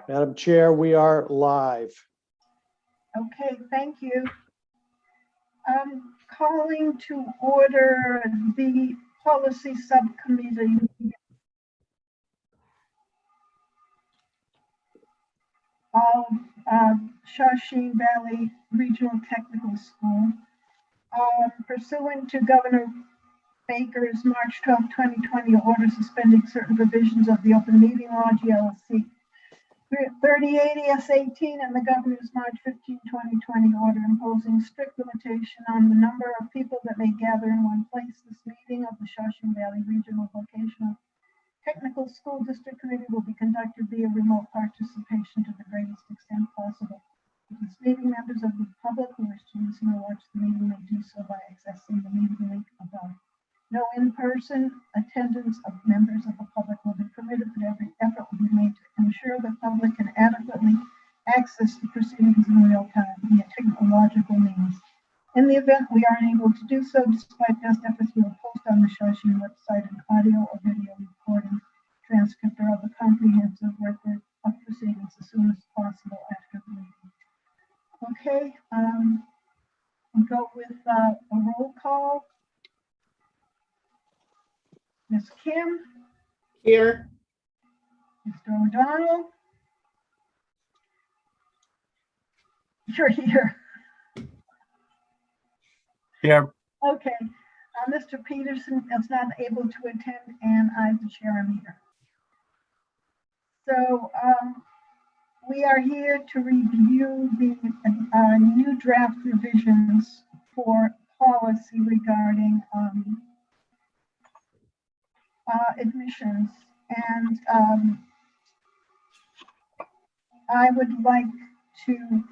Madam Chair, we are live. Okay, thank you. Calling to order the policy subcommittee of Shawsheen Valley Regional Technical School. Pursuant to Governor Baker's March 12, 2020 order suspending certain provisions of the Open Meeting Law, GLC 3080 S18, and the Governor's March 15, 2020 order imposing strict limitation on the number of people that may gather in one place. This meeting of the Shawsheen Valley Regional Vocational Technical School District Committee will be conducted via remote participation to the greatest extent possible. At this meeting, members of the public who wish to listen or watch the meeting may do so by accessing the meeting link above. No in-person attendance of members of the public will be permitted, but every effort will be made to ensure the public can adequately access the proceedings in real time via technological means. In the event we are unable to do so, despite best efforts, we will post on the Shawsheen website an audio or video recording, transcript, or other comprehensive record of proceedings as soon as possible after the meeting. Okay, we'll go with a roll call. Ms. Kim? Here. Mr. O'Donnell? You're here. Here. Okay. Mr. Peterson is not able to attend, and I, the chair, am here. So we are here to review the new draft revisions for policy regarding admissions, and I would like to,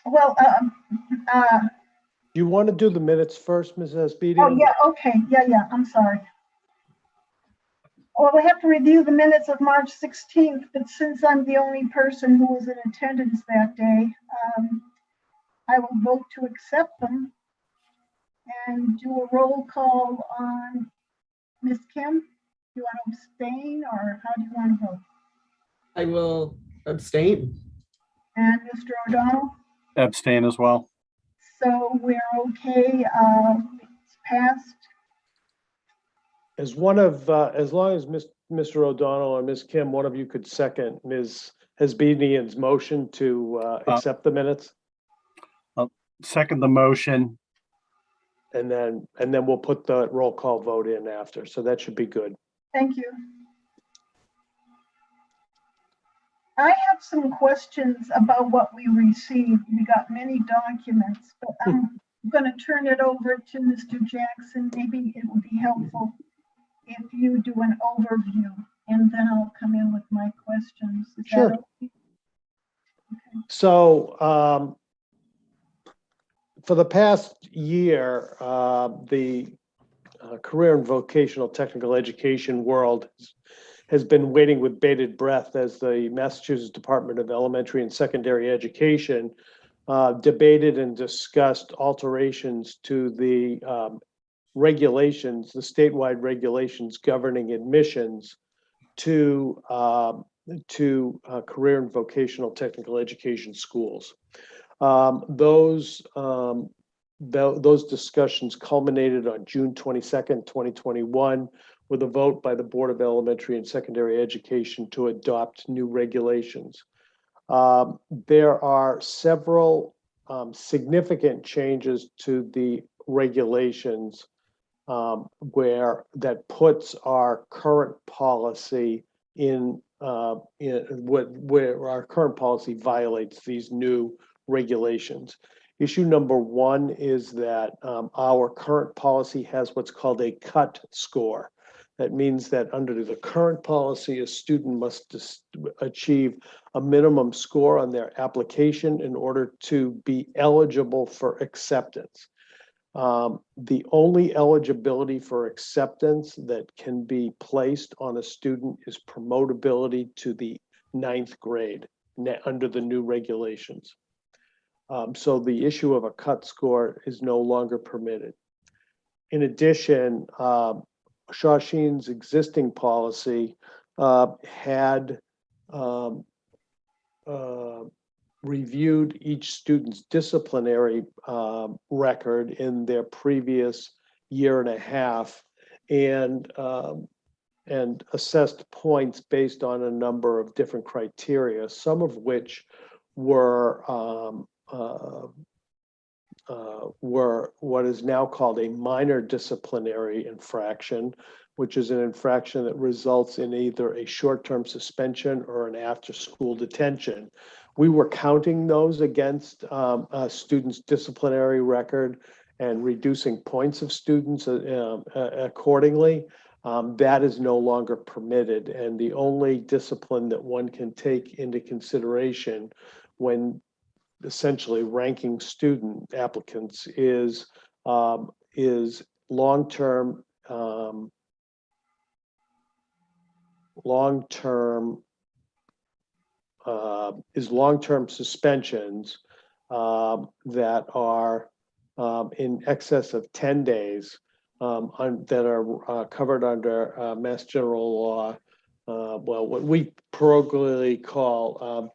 well, Do you want to do the minutes first, Mrs. Beatty? oh yeah, okay, yeah, I'm sorry. Well, we have to review the minutes of March 16th, but since I'm the only person who was in attendance that day, I will vote to accept them and do a roll call on Ms. Kim. Do you want to abstain, or how do you want to vote? I will abstain. And Mr. O'Donnell? Abstain as well. So we're okay, it's passed. As one of, as long as Mr. O'Donnell or Ms. Kim, one of you could second Ms. Hasbenian's motion to accept the minutes, I'll second the motion. and then we'll put the roll call vote in after. So that should be good. Thank you. I have some questions about what we received. We got many documents, but I'm going to turn it over to Mr. Jackson. Maybe it would be helpful if you do an overview, and then I'll come in with my questions. Is Sure. that okay? Okay. So for the past year, the career and vocational technical education world has been waiting with bated breath as the Massachusetts Department of Elementary and Secondary Education debated and discussed alterations to the regulations, the statewide regulations governing admissions to career and vocational technical education schools. Those discussions culminated on June 22nd, 2021, with a vote by the Board of Elementary and Secondary Education to adopt new regulations. There are several significant changes to the regulations where that puts our current policy in where our current policy violates these new regulations. Issue number one is that our current policy has what's called a cut score. That means that under the current policy, a student must achieve a minimum score on their application in order to be eligible for acceptance. The only eligibility for acceptance that can be placed on a student is promotability to the 9th grade under the new regulations. So the issue of a cut score is no longer permitted. In addition, Shawsheen's existing policy had reviewed each student's disciplinary record in their previous year and a half and assessed points based on a number of different criteria, some of which were what is now called a minor disciplinary infraction, which is an infraction that results in either a short-term suspension or an after-school detention. We were counting those against a student's disciplinary record and reducing points of students accordingly. That is no longer permitted, and the only discipline that one can take into consideration when essentially ranking student applicants is long-term suspensions that are in excess of 10 days that are covered under Mass General Law, what we parochially call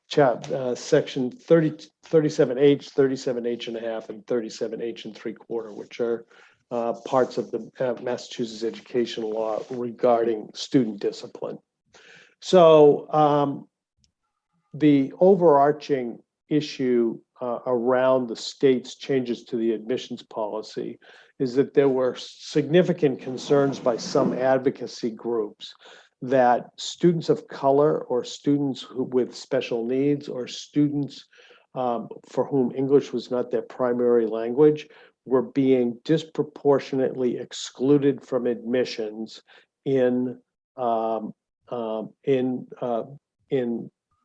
section 37H, 37H and a half, and 37H and 3/4, which are parts of the Massachusetts education law regarding student discipline. So the overarching issue around the state's changes to the admissions policy is that there were significant concerns by some advocacy groups that students of color or students with special needs or students for whom English was not their primary language were being disproportionately excluded from admissions in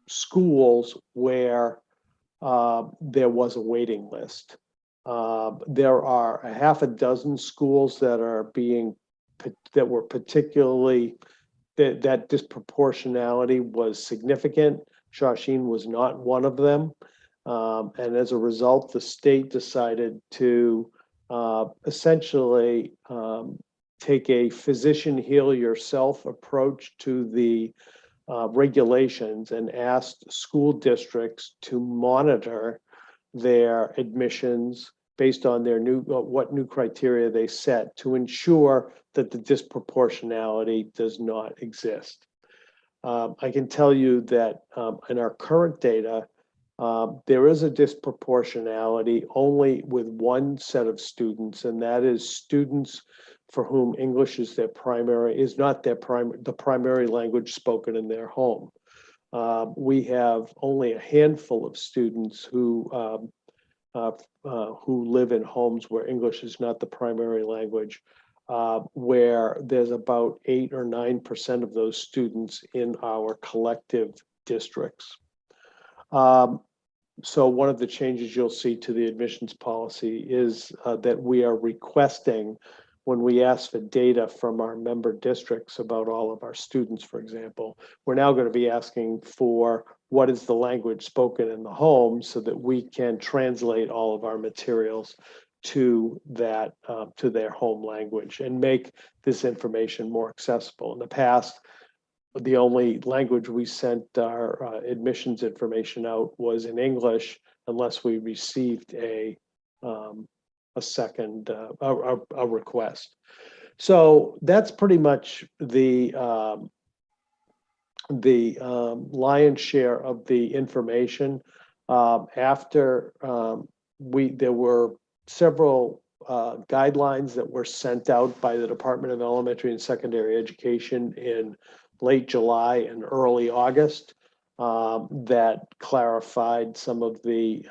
schools where there was a waiting list. There are a half a dozen schools that were particularly that disproportionality was significant. Shawsheen was not one of them. And as a result, the state decided to essentially take a physician heal yourself approach to the regulations and asked school districts to monitor their admissions based on their what new criteria they set to ensure that the disproportionality does not exist. I can tell you that in our current data, there is a disproportionality only with one set of students, and that is students for whom English is the primary language spoken in their home. We have only a handful of students who live in homes where English is not the primary language, where there's about 8 or 9% of those students in our collective districts. So one of the changes you'll see to the admissions policy is that we are requesting, when we ask for data from our member districts about all of our students, for example, we're now going to be asking for what is the language spoken in the home so that we can translate all of our materials to that, to their home language and make this information more accessible. In the past, the only language we sent our admissions information out was in English, unless we received a second request. So that's pretty much the lion's share of the information. After there were several guidelines that were sent out by the Department of Elementary and Secondary Education in late July and early August that clarified some of the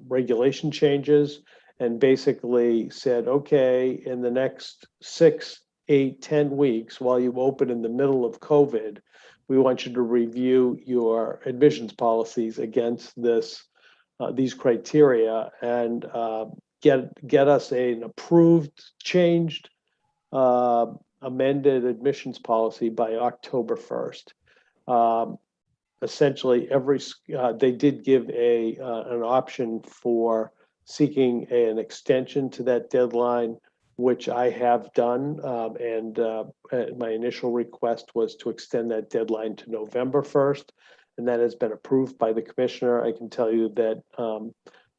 regulation changes and basically said, okay, in the next 6, 8, 10 weeks, while you open in the middle of COVID, we want you to review your admissions policies against these criteria and get us an approved, changed, amended admissions policy by October 1st. Essentially, they did give an option for seeking an extension to that deadline, which I have done. And my initial request was to extend that deadline to November 1st. and that has been approved by the commissioner. I can tell you that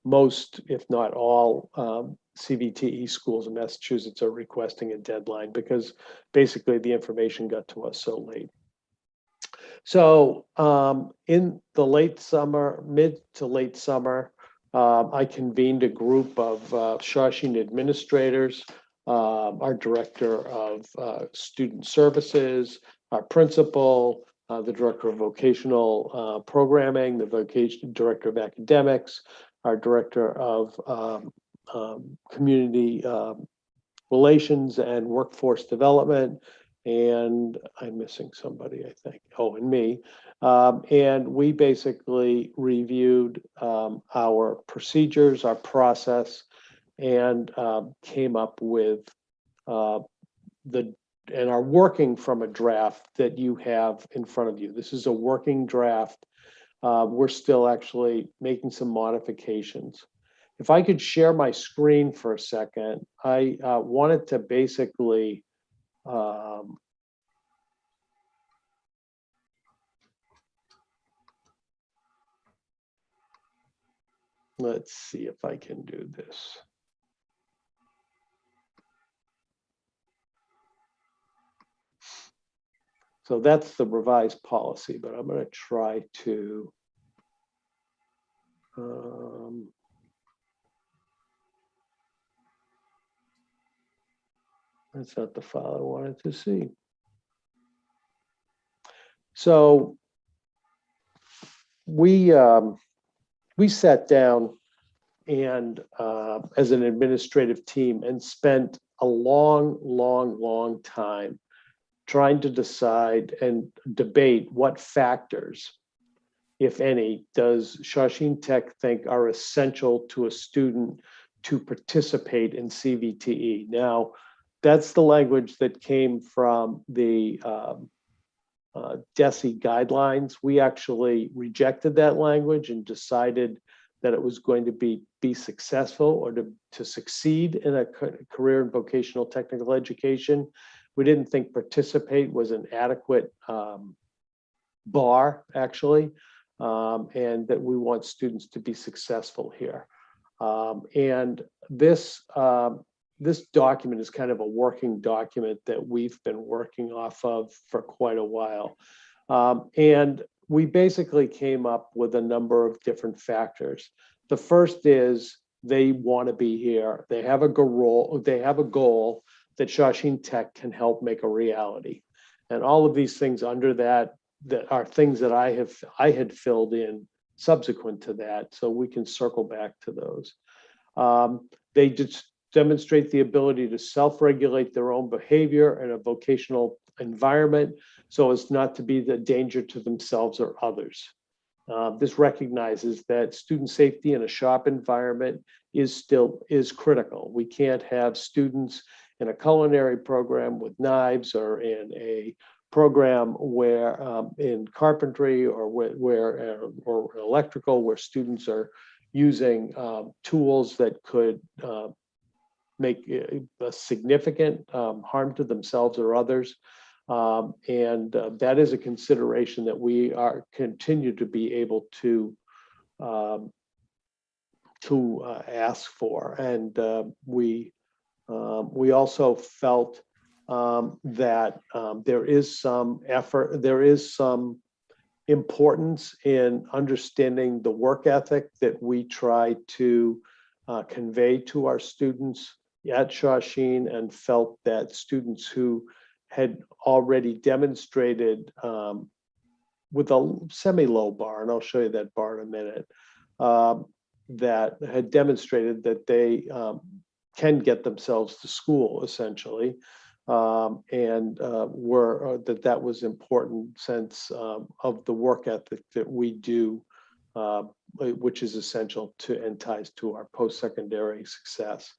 most, if not all, CVTE schools in Massachusetts are requesting a deadline because basically the information got to us so late. So in the late summer, mid to late summer, I convened a group of Shawsheen administrators, our director of student services, our principal, the director of vocational programming, the director of academics, our director of community relations and workforce development, and I'm missing somebody, I think. Oh, and me. And we basically reviewed our procedures, our process, and came up with and are working from a draft that you have in front of you. This is a working draft. We're still actually making some modifications. If I could share my screen for a second, I wanted to basically let's see if I can do this. So that's the revised policy, but I'm going to try to that's not the file I wanted to see. So we sat down and as an administrative team and spent a long time trying to decide and debate what factors, if any, does Shawsheen Tech think are essential to a student to participate in CVTE. Now, that's the language that came from the DESE guidelines. We actually rejected that language and decided that it was going to be successful or to succeed in a career and vocational technical education. We didn't think participate was an adequate bar, actually, and that we want students to be successful here. And this document is kind of a working document that we've been working off of for quite a while. And we basically came up with a number of different factors. The first is they want to be here. They have a goal that Shawsheen Tech can help make a reality. And all of these things under that are things that I had filled in subsequent to that, so we can circle back to those. They just demonstrate the ability to self-regulate their own behavior in a vocational environment so as not to be the danger to themselves or others. This recognizes that student safety in a shop environment is critical. We can't have students in a culinary program with knives or in a program where in carpentry or or electrical where students are using tools that could make a significant harm to themselves or others. And that is a consideration that we continue to be able to ask for. And we also felt that there is some effort, there is some importance in understanding the work ethic that we try to convey to our students at Shawsheen, and felt that students who had already demonstrated with a semi-low bar, and I'll show you that bar in a minute, that had demonstrated that they can get themselves to school essentially, and that was important sense of the work ethic that we do, which is essential to and ties to our post-secondary success.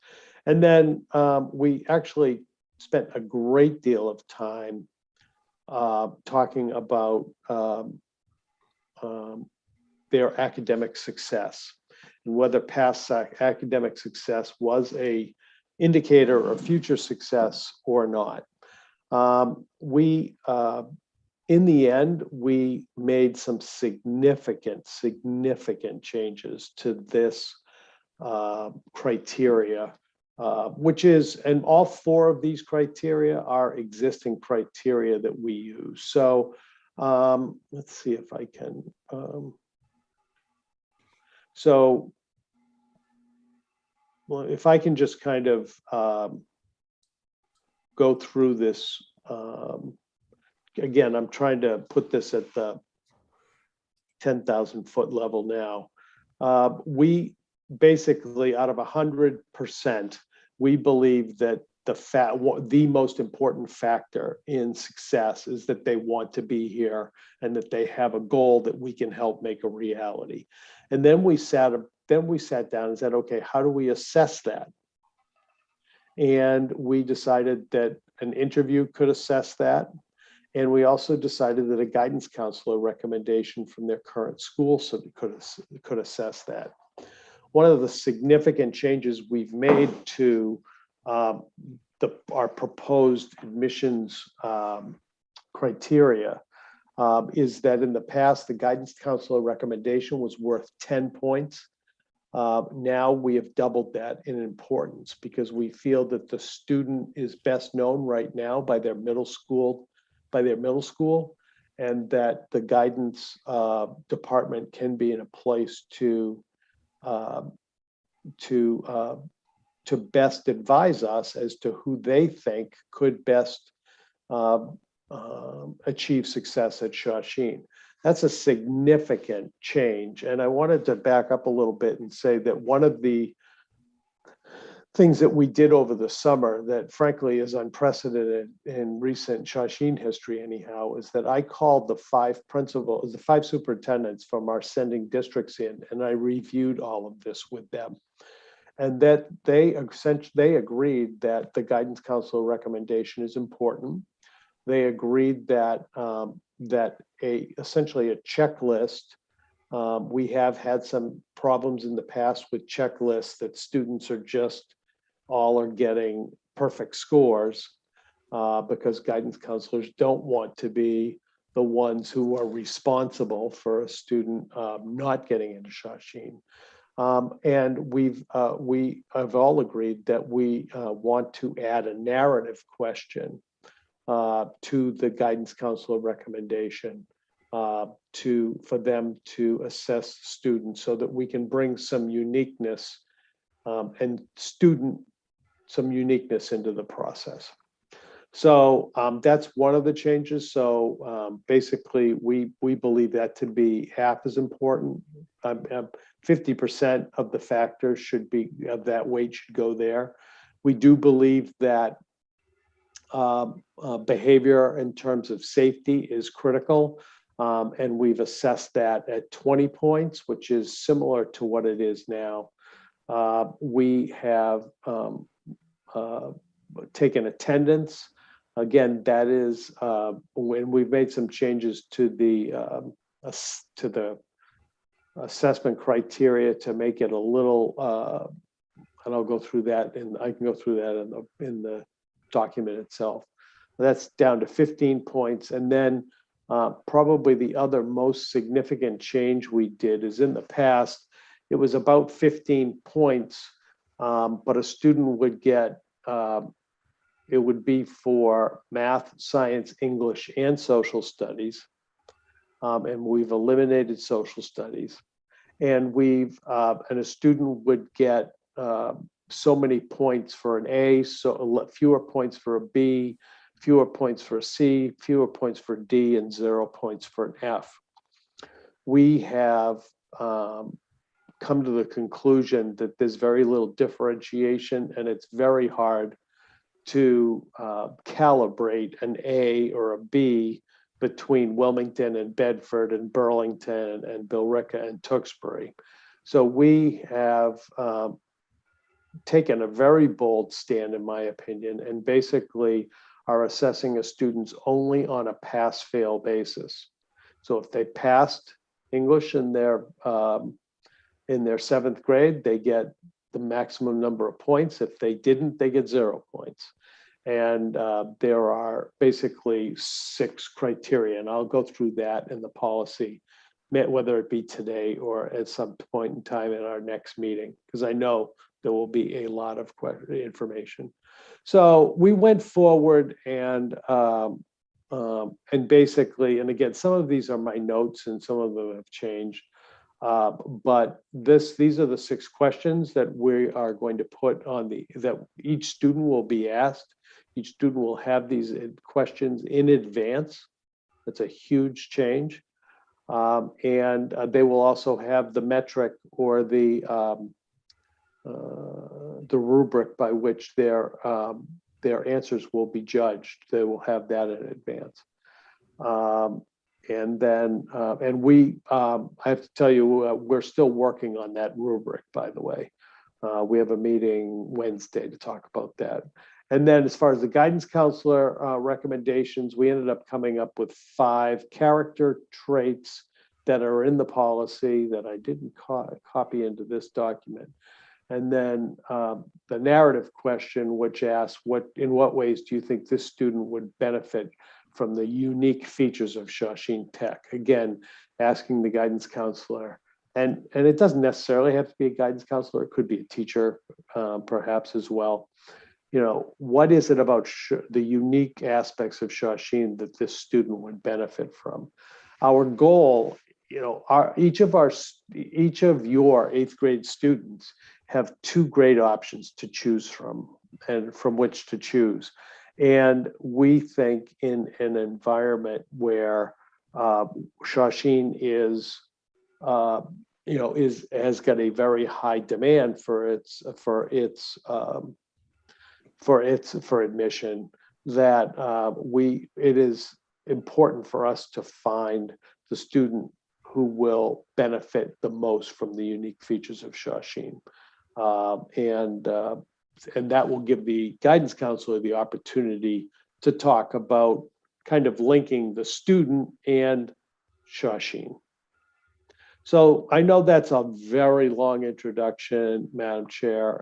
And then we actually spent a great deal of time talking about their academic success and whether past academic success was a indicator of future success or not. We In the end, we made some significant changes to this criteria, and all four of these criteria are existing criteria that we use. So let's see if I can. Well, if I can just kind of go through this. Again, I'm trying to put this at the 10,000 foot level now. We basically, out of 100%, we believe that the most important factor in success is that they want to be here and that they have a goal that we can help make a reality. And then we sat down and said, okay, how do we assess that? And we decided that an interview could assess that. And we also decided that a guidance counselor recommendation from their current school could assess that. One of the significant changes we've made to our proposed admissions criteria is that in the past, the guidance counselor recommendation was worth 10 points. Now we have doubled that in importance because we feel that the student is best known right now by their middle school, and that the guidance department can be in a place to best advise us as to who they think could best achieve success at Shawsheen. That's a significant change. And I wanted to back up a little bit and say that one of the things that we did over the summer that frankly is unprecedented in recent Shawsheen history anyhow, is that I called the five superintendents from our sending districts in, and I reviewed all of this with them. And that they agreed that the guidance counselor recommendation is important. They agreed that essentially a checklist. We have had some problems in the past with checklists that students are getting perfect scores because guidance counselors don't want to be the ones who are responsible for a student not getting into Shawsheen. And we have all agreed that we want to add a narrative question to the guidance counselor recommendation for them to assess students so that we can bring some uniqueness into the process. So that's one of the changes. So basically, we believe that to be half as important. 50% of the factors of that weight should go there. We do believe that behavior in terms of safety is critical. And we've assessed that at 20 points, which is similar to what it is now. We have taken attendance. Again, that is when we've made some changes to the assessment criteria to make it a little, and I'll go through that, and I can go through that in the document itself. That's down to 15 points. And then probably the other most significant change we did is in the past, it was about 15 points, but a student would get, it would be for math, science, English, and social studies. And we've eliminated social studies. And and a student would get so many points for an A, so fewer points for a B, fewer points for a C, fewer points for D, and 0 points for an F. We have come to the conclusion that there's very little differentiation, and it's very hard to calibrate an A or a B between Wilmington and Bedford and Burlington and Billerica and Tewksbury. So we have taken a very bold stand, in my opinion, and basically are assessing a students only on a pass-fail basis. So if they passed English in their 7th grade, they get the maximum number of points. If they didn't, they get 0 points. And there are basically 6 criteria, and I'll go through that in the policy, whether it be today or at some point in time in our next meeting, because I know there will be a lot of information. So we went forward and basically, and again, some of these are my notes and some of them have changed. But these are the 6 questions that we are going to put on that each student will be asked. Each student will have these questions in advance. That's a huge change. And they will also have the metric or the rubric by which their answers will be judged. They will have that in advance. And then, I have to tell you, we're still working on that rubric, by the way. We have a meeting Wednesday to talk about that. And then as far as the guidance counselor recommendations, we ended up coming up with 5 character traits that are in the policy that I didn't copy into this document. And then the narrative question, which asks, in what ways do you think this student would benefit from the unique features of Shawsheen Tech? Again, asking the guidance counselor, and it doesn't necessarily have to be a guidance counselor. It could be a teacher, perhaps as well. You know, what is it about the unique aspects of Shawsheen that this student would benefit from? Our goal, you know, each of your 8th grade students have 2 grade options to choose from, and from which to choose. And we think in an environment where Shawsheen has got a very high demand for admission, that it is important for us to find the student who will benefit the most from the unique features of Shawsheen. And that will give the guidance counselor the opportunity to talk about kind of linking the student and Shawsheen. So I know that's a very long introduction, Madam Chair,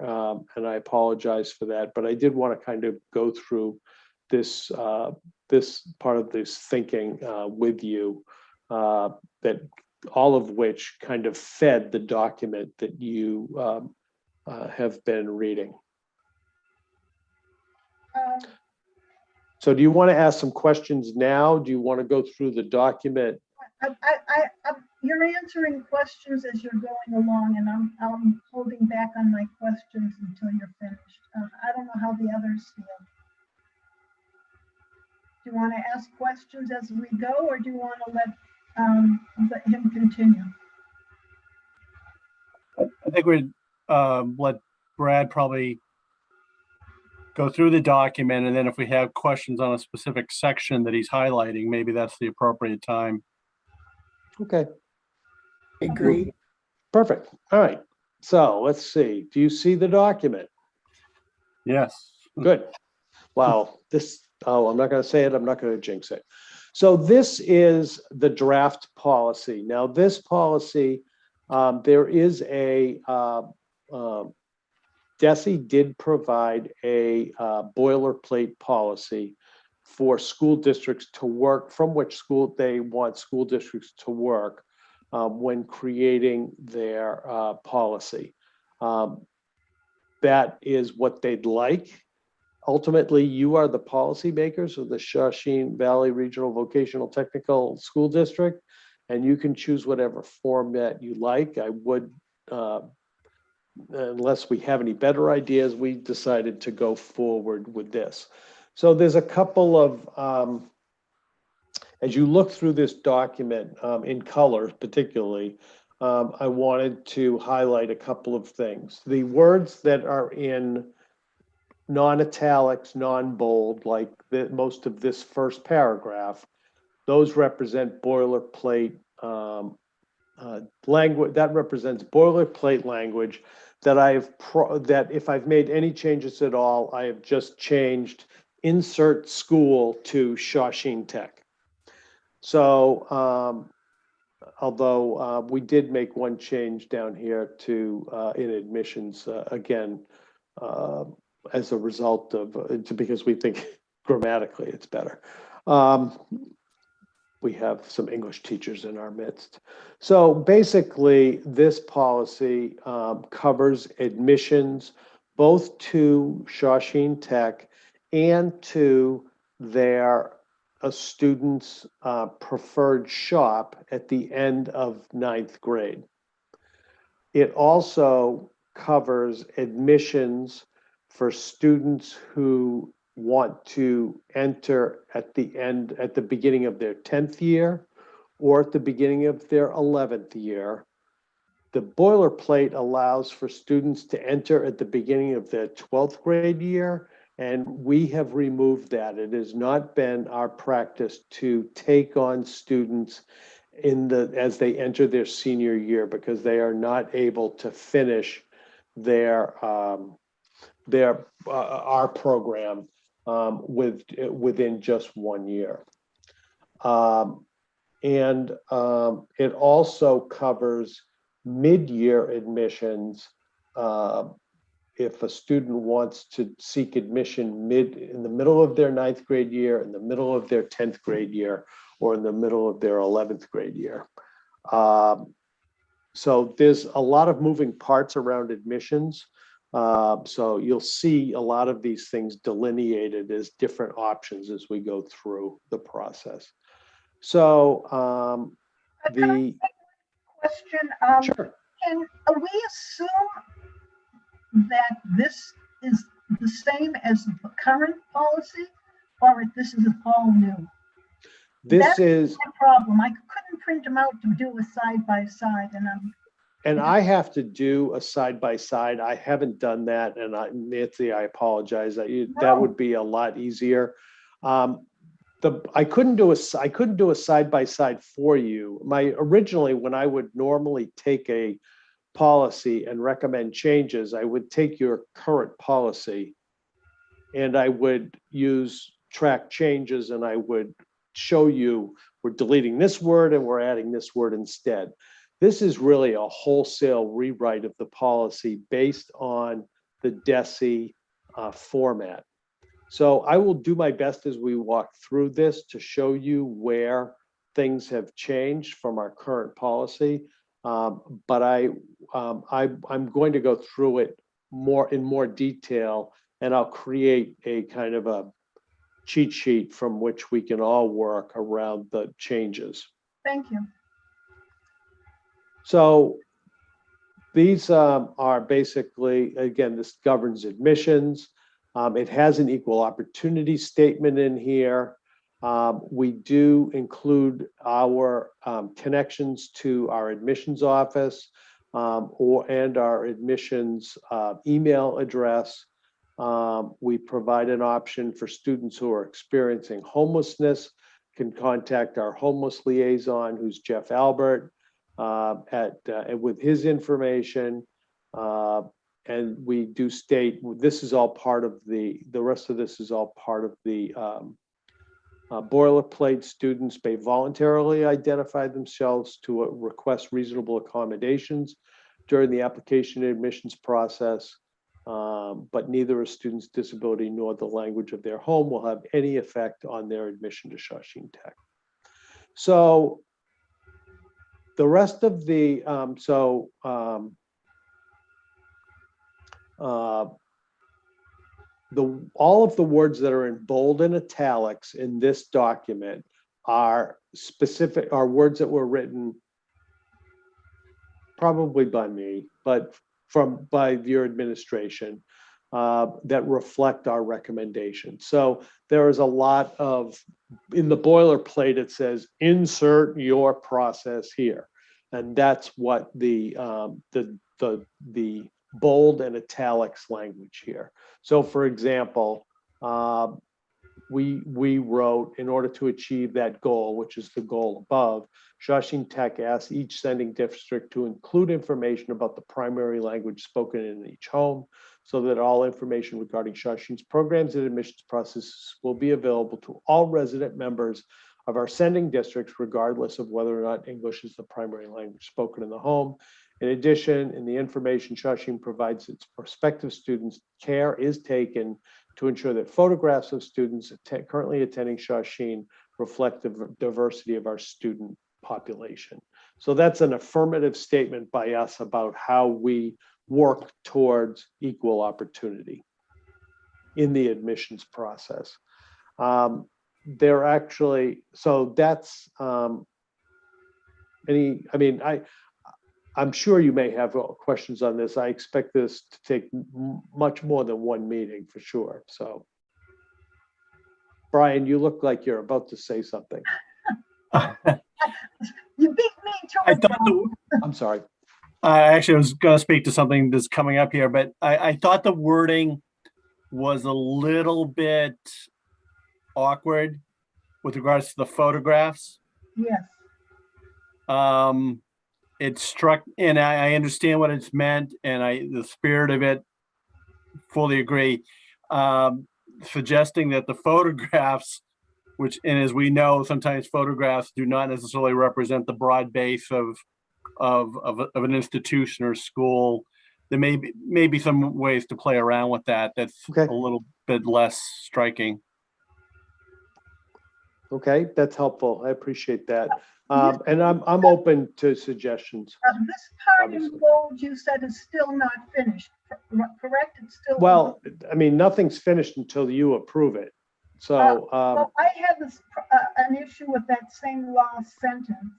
and I apologize for that, but I did want to kind of go through this part of this thinking with you, that all of which kind of fed the document that you have been reading. So do you want to ask some questions now? Do you want to go through the document? You're answering questions as you're going along, and I'm holding back on my questions until you're finished. I don't know how the others feel. Do you want to ask questions as we go, or do you want to let him continue? I think we'd let Brad probably go through the document, and then if we have questions on a specific section that he's highlighting, maybe that's the appropriate time. Okay. Agree. Perfect. All right. So let's see. Do you see the document? Yes. Good. Wow. I'm not going to say it. I'm not going to jinx it. So this is the draft policy. Now, this policy, there is a, DESE did provide a boilerplate policy for school districts to work, from which they want school districts to work when creating their policy. That is what they'd like. Ultimately, you are the policymakers of the Shawsheen Valley Regional Vocational Technical School District, and you can choose whatever format you like. I would, unless we have any better ideas, we decided to go forward with this. So there's a couple of, as you look through this document in color particularly, I wanted to highlight a couple of things. The words that are in non-italics, non-bold, like most of this first paragraph, those represent boilerplate language. That represents boilerplate language that if I've made any changes at all, I have just changed insert school to Shawsheen Tech. So although we did make one change down here to in admissions, again, as a result of, because we think grammatically it's better. Um, we have some English teachers in our midst. So basically, this policy covers admissions both to Shawsheen Tech and to their students' preferred shop at the end of ninth grade. It also covers admissions for students who want to enter at the beginning of their 10th year or at the beginning of their 11th year. The boilerplate allows for students to enter at the beginning of their 12th grade year, and we have removed that. It has not been our practice to take on students as they enter their senior year because they are not able to finish our program within just 1 year. It also covers mid-year admissions if a student wants to seek admission in the middle of their ninth grade year, in the middle of their 10th grade year, or in the middle of their 11th grade year. So there's a lot of moving parts around admissions. So you'll see a lot of these things delineated as different options as we go through the process. So Question, sure. can we assume that this is the same as the current policy, or if this is all new? This is the problem. I couldn't print them out to do a side by side, and I have to do a side by side. I haven't done that, and Nancy, I apologize. That would be a lot easier. I couldn't do a side by side for you. Originally, when I would normally take a policy and recommend changes, I would take your current policy and I would use track changes and I would show you we're deleting this word and we're adding this word instead. This is really a wholesale rewrite of the policy based on the DESE format. So I will do my best as we walk through this to show you where things have changed from our current policy. But I'm going to go through it in more detail, and I'll create a kind of a cheat sheet from which we can all work around the changes. Thank you. So these are basically, again, this governs admissions. It has an equal opportunity statement in here. We do include our connections to our admissions office and our admissions email address. We provide an option for students who are experiencing homelessness, can contact our homeless liaison, who's Jeff Albert, with his information. And we do state this is all part of the rest of this is all part of the boilerplate. Students may voluntarily identify themselves to request reasonable accommodations during the application and admissions process, but neither a student's disability nor the language of their home will have any effect on their admission to Shawsheen Tech. So the rest of the all of the words that are in bold and italics in this document are words that were written probably by me, but by your administration that reflect our recommendation. So there is a lot of, in the boilerplate, it says, insert your process here. And that's what the bold and italics language here. So for example, we wrote, in order to achieve that goal, which is the goal above, Shawsheen Tech asks each sending district to include information about the primary language spoken in each home, so that all information regarding Shawsheen's programs and admissions processes will be available to all resident members of our sending districts, regardless of whether or not English is the primary language spoken in the home. In addition, in the information Shawsheen provides its prospective students, care is taken to ensure that photographs of students currently attending Shawsheen reflect the diversity of our student population. So that's an affirmative statement by us about how we work towards equal opportunity in the admissions process. They're actually, so that's I'm sure you may have questions on this. I expect this to take much more than one meeting for sure. So, Brian, you look like you're about to say something. You beat me to I it. thought I'm sorry. I actually was going to speak to something that's coming up here, but I thought the wording was a little bit awkward with regards to the photographs. Yes. It struck, and I understand what it's meant, and the spirit of it, fully agree. Suggesting that the photographs, which, and as we know, sometimes photographs do not necessarily represent the broad base of an institution or school. There may be some ways to play around with that. That's Okay. a little bit less striking. Okay, that's helpful. I appreciate that. And I'm open to suggestions. This part in Obviously. bold you said is still not finished, correct? It's still. Well, I mean, nothing's finished until you approve it. So, Well, I had an issue with that same last sentence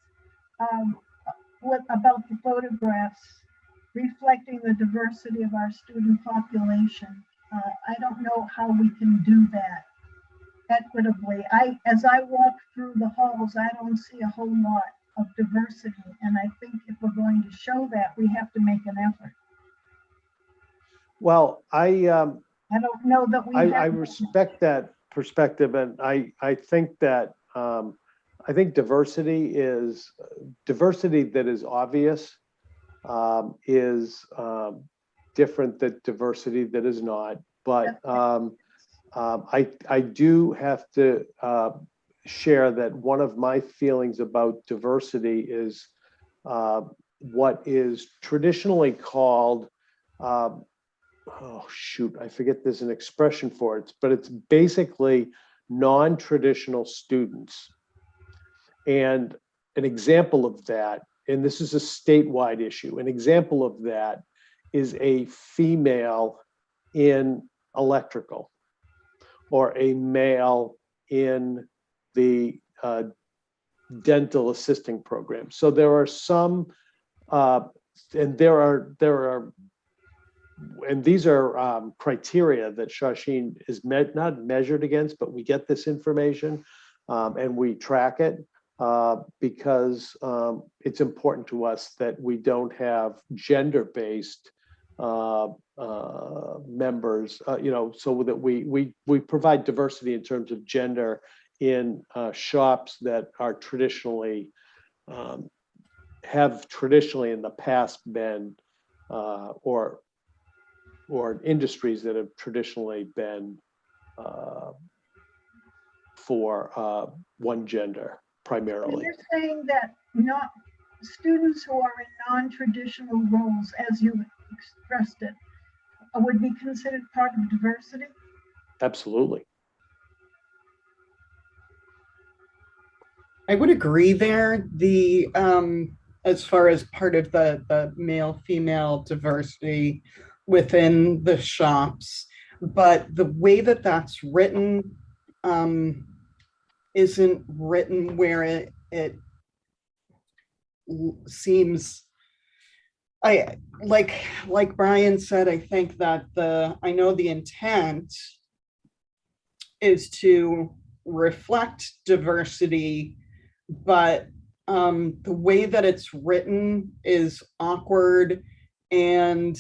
about the photographs reflecting the diversity of our student population. I don't know how we can do that equitably. As I walk through the halls, I don't see a whole lot of diversity, and I think if we're going to show that, we have to make an effort. well, I don't know that we. I respect that perspective, and I think that I think diversity that is obvious is different than diversity that is not. But I do have to share that one of my feelings about diversity is what is traditionally called oh shoot, I forget there's an expression for it, but it's basically non-traditional students. And an example of that, and this is a statewide issue, an example of that is a female in electrical or a male in the dental assisting program. So there are some, and there are and these are criteria that Shawsheen is not measured against, but we get this information and we track it because it's important to us that we don't have gender-based members, so that we provide diversity in terms of gender in shops that are traditionally have traditionally in the past been or industries that have traditionally been for one gender primarily. And you're saying that not students who are in non-traditional roles, as you expressed it, would be considered part of diversity? Absolutely. I would agree there. The as far as part of the male-female diversity within the shops, but the way that that's written isn't written where it seems. I like Brian said, I think that I know the intent is to reflect diversity, but the way that it's written is awkward, and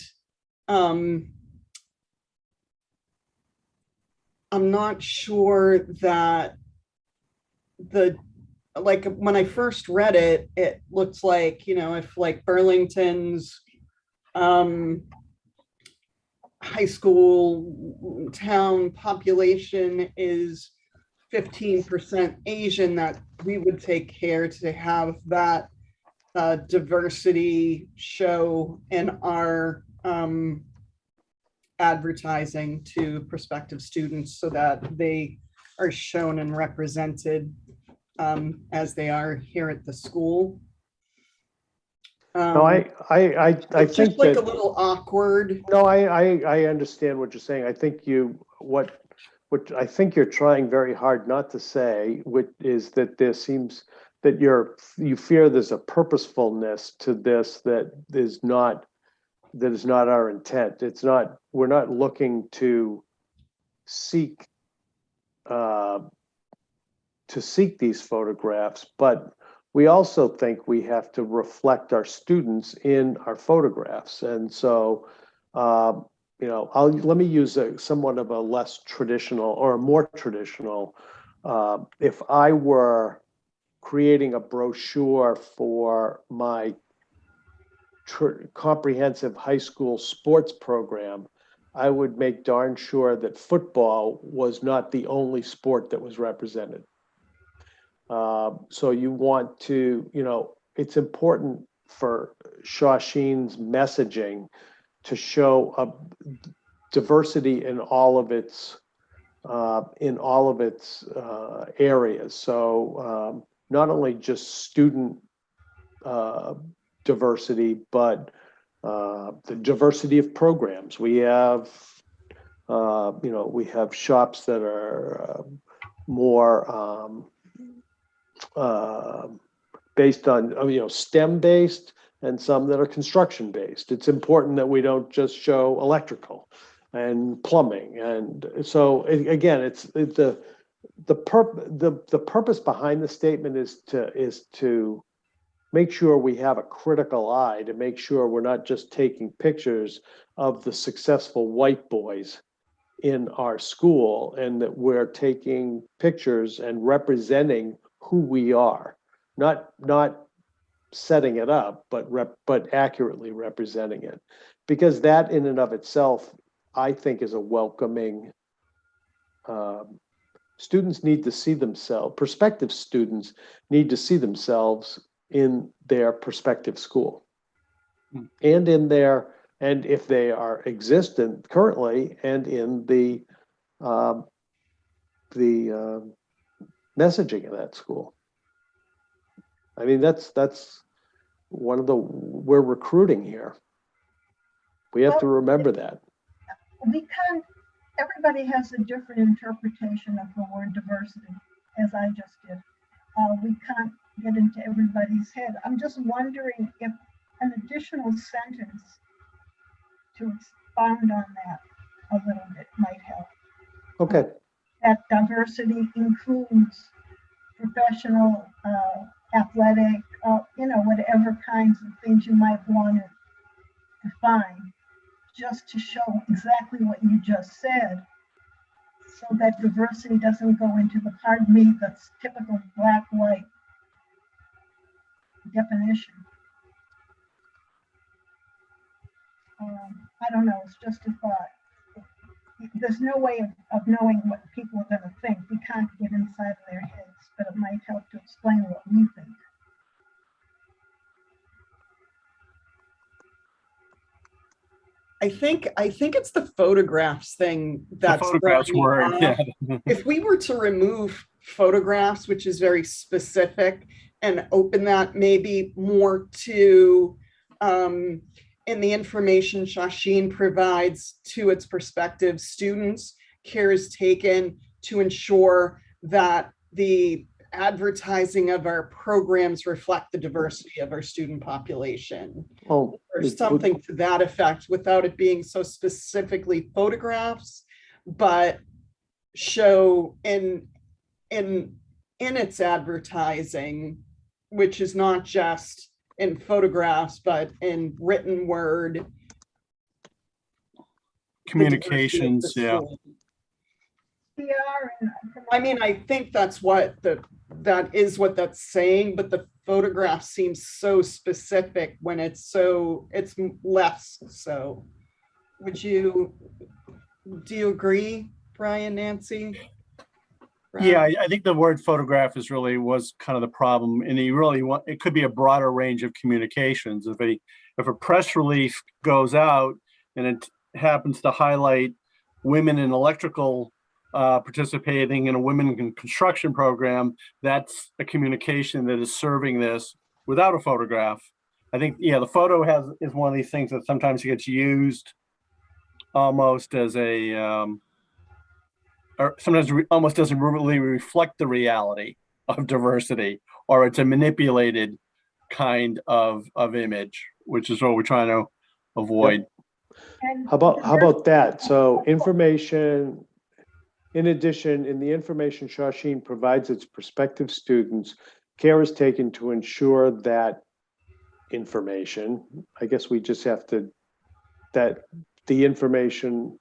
I'm not sure that when I first read it, it looks like, if like Burlington's high school town population is 15% Asian, that we would take care to have that diversity show in our advertising to prospective students so that they are shown and represented as they are here at the school. No, I It's think just like a that, little awkward. no, I understand what you're saying. I think what I think you're trying very hard not to say, which is that there seems that you fear there's a purposefulness to this that is not our intent. We're not looking to seek these photographs, but we also think we have to reflect our students in our photographs. And so, let me use somewhat of a less traditional or a more traditional. If I were creating a brochure for my comprehensive high school sports program, I would make darn sure that football was not the only sport that was represented. So you want to, it's important for Shawsheen's messaging to show a diversity in all of its areas. So not only just student diversity, but the diversity of programs. We have, we have shops that are more based on, STEM based, and some that are construction based. It's important that we don't just show electrical and plumbing. And so again, it's the purpose behind the statement is to make sure we have a critical eye, to make sure we're not just taking pictures of the successful white boys in our school, and that we're taking pictures and representing who we are, not setting it up, but accurately representing it, because that in and of itself, I think, is a welcoming. Students need to see themselves. Prospective students need to see themselves in their prospective school, and if they are existent currently, and in the messaging of that school. I mean, that's one of we're recruiting here. We have to remember that. Everybody has a different interpretation of the word diversity, as I just did. We can't get into everybody's head. I'm just wondering if an additional sentence to expound on that a little bit might help. Okay. That diversity includes professional, athletic, whatever kinds of things you might want to define, just to show exactly what you just said, so that diversity doesn't go into the, pardon me, that's typical black-white definition. I don't know, it's just a thought. There's no way of knowing what people are going to think. We can't get inside of their heads, but it might help to explain what we think. I think it's the photographs thing that's The photographs word, yeah. If we were to remove photographs, which is very specific, and open that maybe more to in the information Shawsheen provides to its prospective students, care is taken to ensure that the advertising of our programs reflect the diversity of our student population, or something to that effect, without it being so specifically photographs, but show in its advertising, which is not just in photographs, but in written word communications. Yeah. I mean, I think that's what that is what that's saying, but the photograph seems so specific when it's less so. Do you agree, Brian, Nancy? Yeah, I think the word photograph was kind of the problem, and you really want, it could be a broader range of communications. If a press release goes out and it happens to highlight women in electrical participating in a women in construction program, that's a communication that is serving this without a photograph. I think, yeah, the photo is one of these things that sometimes gets used almost as a or sometimes almost doesn't really reflect the reality of diversity, or it's a manipulated kind of image, which is what we're trying to avoid. And How about that? So information, in addition, in the information Shawsheen provides its prospective students, care is taken to ensure that information, I guess we just have to, that the information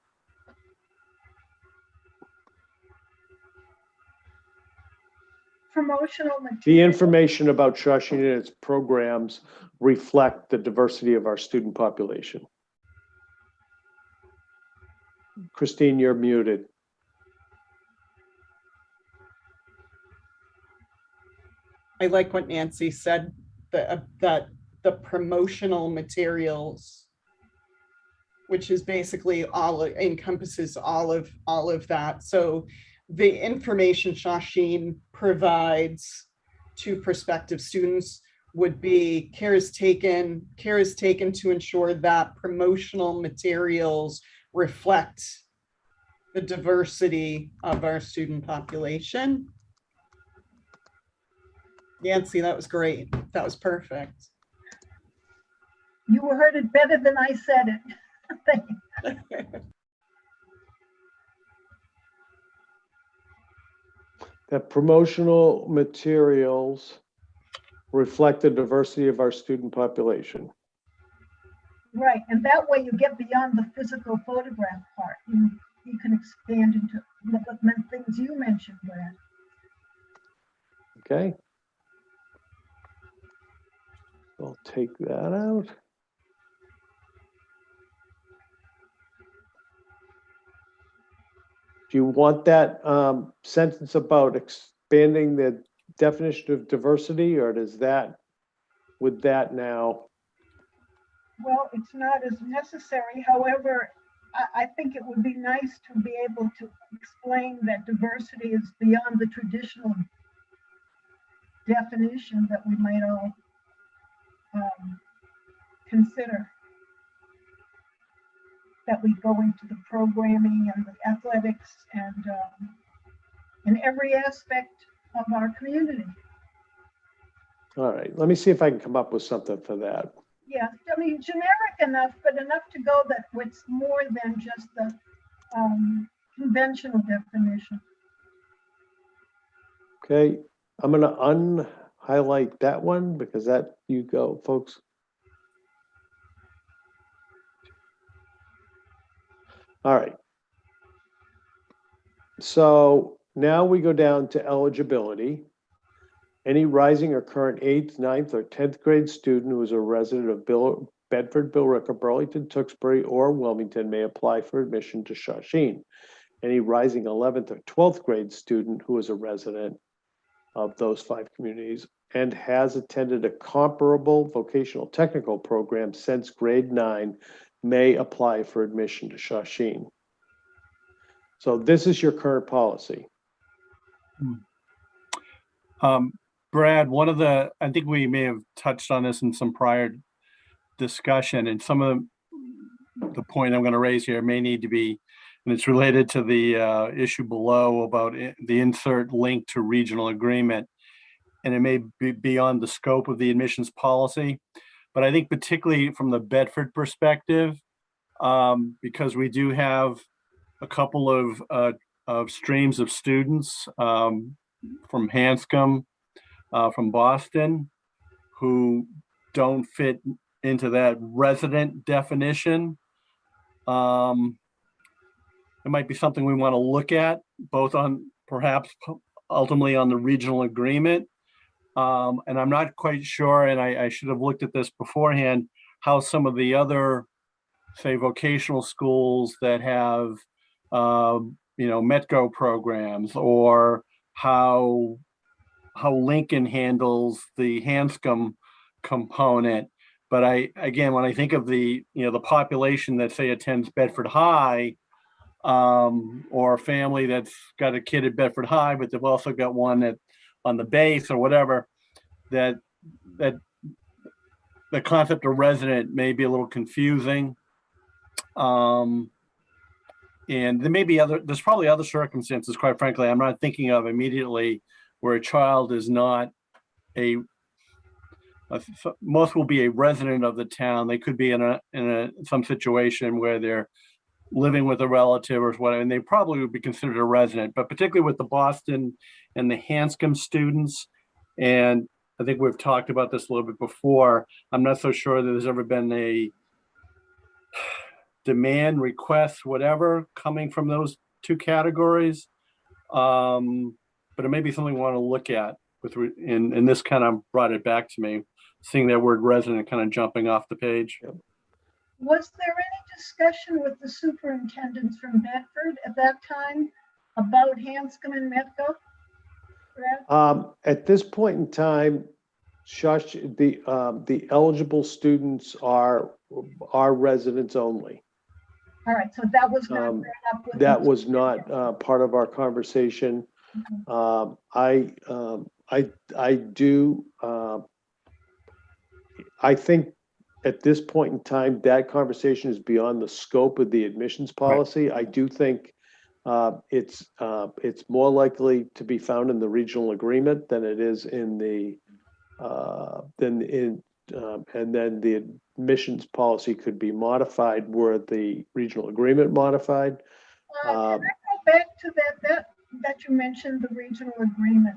promotional the material. information about Shawsheen and its programs reflect the diversity of our student population. Christine, you're muted. I like what Nancy said, that the promotional materials, which is basically encompasses all of that. So the information Shawsheen provides to prospective students would be care is taken to ensure that promotional materials reflect the diversity of our student population. Nancy, that was great. That was perfect. You heard it better than I said it. Thank you. That promotional materials reflect the diversity of our student population. Right, and that way you get beyond the physical photograph part. You can expand into the things you mentioned, Brad. Okay. I'll take that out. Do you want that sentence about expanding the definition of diversity, or does that, with that now? Well, it's not as necessary. However, I think it would be nice to be able to explain that diversity is beyond the traditional definition that we might all consider. That we go into the programming and the athletics and in every aspect of our community. All right, let me see if I can come up with something for that. Yeah, I mean, generic enough, but enough to go that it's more than just the conventional definition. Okay, I'm gonna unhighlight that one because that, you go, folks. All right. So now we go down to eligibility. Any rising or current 8th, 9th, or 10th grade student who is a resident of Bedford, Billerica, Burlington, Tewksbury, or Wilmington may apply for admission to Shawsheen. Any rising 11th or 12th grade student who is a resident of those 5 communities and has attended a comparable vocational technical program since grade 9 may apply for admission to Shawsheen. So this is your current policy. Brad, I think we may have touched on this in some prior discussion, and some of the point I'm going to raise here may need to be, and it's related to the issue below about the insert link to regional agreement, and it may be beyond the scope of the admissions policy. But I think particularly from the Bedford perspective, because we do have a couple of streams of students from Hanscom, from Boston, who don't fit into that resident definition. It might be something we want to look at, both on perhaps ultimately on the regional agreement. And I'm not quite sure, and I should have looked at this beforehand, how some of the other, say, vocational schools that have, Metco programs or how Lincoln handles the Hanscom component. But again, when I think of the population that say attends Bedford High, or a family that's got a kid at Bedford High, but they've also got one on the base or whatever, that the concept of resident may be a little confusing. And there's probably other circumstances, quite frankly, I'm not thinking of immediately, where a child is not most will be a resident of the town. They could be in some situation where they're living with a relative or whatever, and they probably would be considered a resident. But particularly with the Boston and the Hanscom students, and I think we've talked about this a little bit before, I'm not so sure that there's ever been a demand, request, whatever, coming from those two categories. But it may be something we want to look at and this kind of brought it back to me, seeing that word resident kind of jumping off the page. Yep. Was there any discussion with the superintendents from Bedford at that time about Hanscom and Metco? Brad? At this point in time, the eligible students are residents only. All right, so that was not brought up with That them. was not part of our conversation. I think at this point in time, that conversation is beyond the scope of the admissions policy. Right. I do think it's more likely to be found in the regional agreement than it is in the and then the admissions policy could be modified were the regional agreement modified. Can I go back to that you mentioned the regional agreement?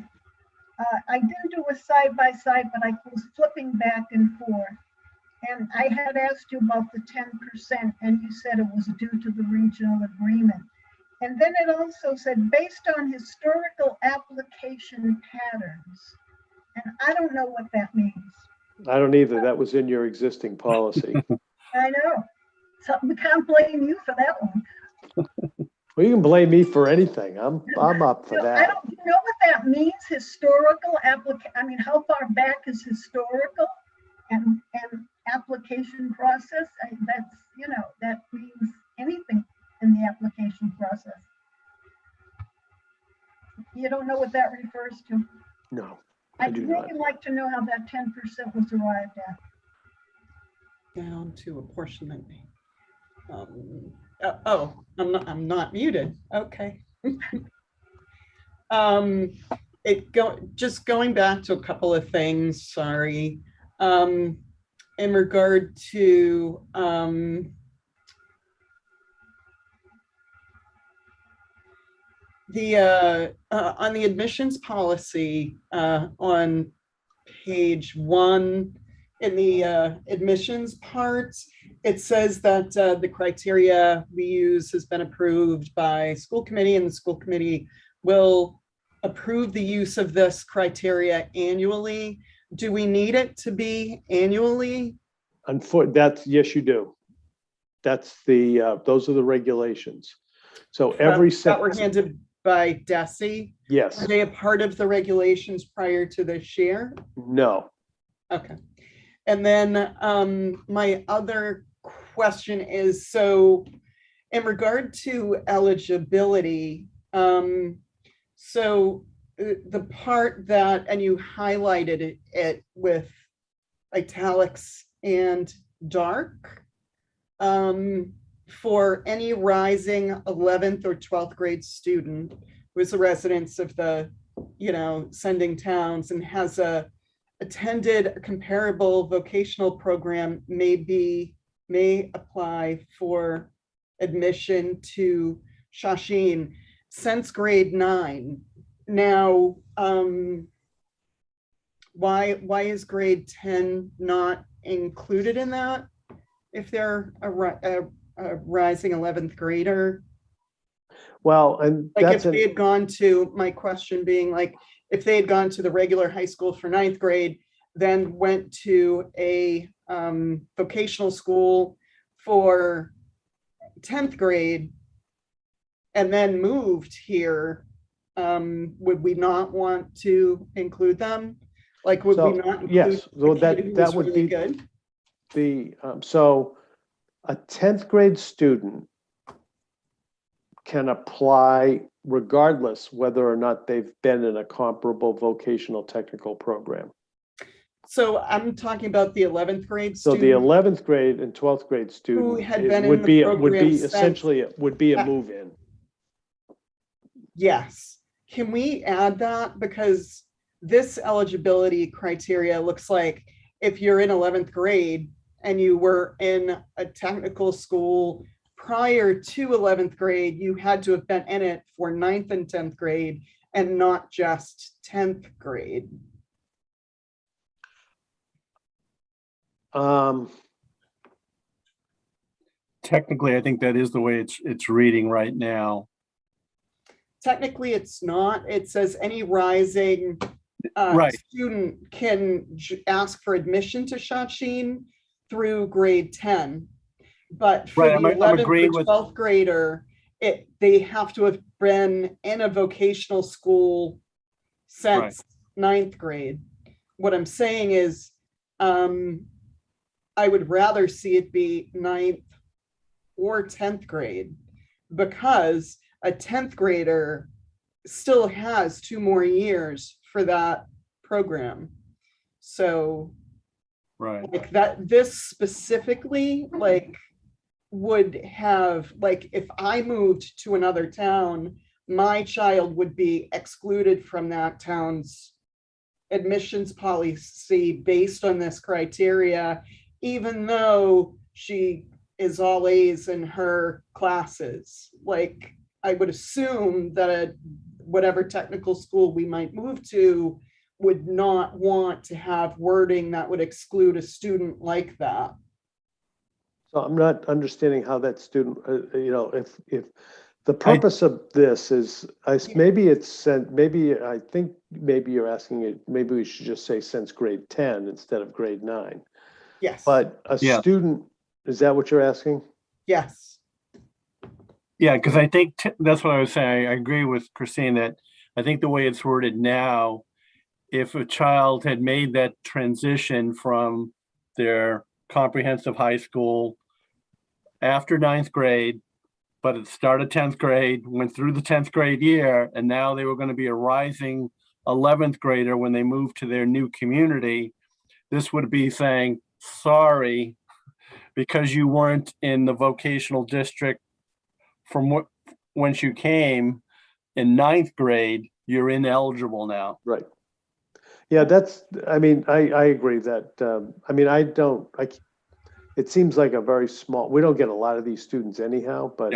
I didn't do a side by side, but I was flipping back and forth. And I had asked you about the 10%, and you said it was due to the regional agreement. And then it also said, based on historical application patterns. And I don't know what that means. I don't either. That was in your existing policy. I know. So we can't blame you for that one. Well, you can blame me for anything. I'm up for that. I don't know what that means. Historical application. I mean, how far back is historical and application process? That means anything in the application process. You don't know what that refers to? No, I'd really like to know how that 10% was arrived at. Down to apportionment. I'm not muted. Okay. Just going back to a couple of things. Sorry. In regard to on the admissions policy on page 1 in the admissions parts, it says that the criteria we use has been approved by school committee, and the school committee will approve the use of this criteria annually. Do we need it to be annually? Yes, you do. That's those are the regulations. So every that were handed by DESE? Yes. Are they a part of the regulations prior to this year? No. Okay. And then my other question is, so in regard to eligibility, so the part that, and you highlighted it with italics and dark, for any rising 11th or 12th grade student who is a resident of the, sending towns and has attended a comparable vocational program may apply for admission to Shawsheen since grade 9. Now, why is grade 10 not included in that if they're a rising 11th grader? Well, and like if they had gone to, my question being like, if they had gone to the regular high school for 9th grade, then went to a vocational school for 10th grade, and then moved here, would we not want to include them? Like, would we So, not include yes, so a kid who that was would really be good? so a 10th grade student can apply regardless whether or not they've been in a comparable vocational technical program. So I'm talking about the 11th grade So the student 11th grade and 12th grade who student had it been in would the be program since. essentially it would be a move-in. Yes. Can we add that? Because this eligibility criteria looks like if you're in 11th grade and you were in a technical school prior to 11th grade, you had to have been in it for 9th and 10th grade and not just 10th grade. Technically, I think that is the way it's reading right now. Technically, it's not. It says any rising Right. student can ask for admission to Shawsheen through grade 10. But for Right, the I'm 11th agreeing or with, 12th grader, they have to have been in a vocational school since 9th grade. What I'm saying is, I would rather see it be 9th or 10th grade, because a 10th grader still has 2 more years for that program. So right, like that, this specifically, like, would have, like, if I moved to another town, my child would be excluded from that town's admissions policy based on this criteria, even though she is all A's in her classes. Like, I would assume that whatever technical school we might move to would not want to have wording that would exclude a student like that. So I'm not understanding how that student, if the purpose of this is, maybe it's sent, maybe I think maybe you're asking it, maybe we should just say since grade 10 instead of grade 9. Yes. But a Yeah. student, is that what you're asking? Yes. yeah, because I think that's what I was saying. I agree with Christine that I think the way it's worded now, if a child had made that transition from their comprehensive high school after 9th grade, but at the start of 10th grade, went through the 10th grade year, and now they were going to be a rising 11th grader when they moved to their new community, this would be saying, sorry, because you weren't in the vocational district from whence you came in 9th grade, you're ineligible now. Right. Yeah, I agree that, it seems like a very small, we don't get a lot of these students anyhow, but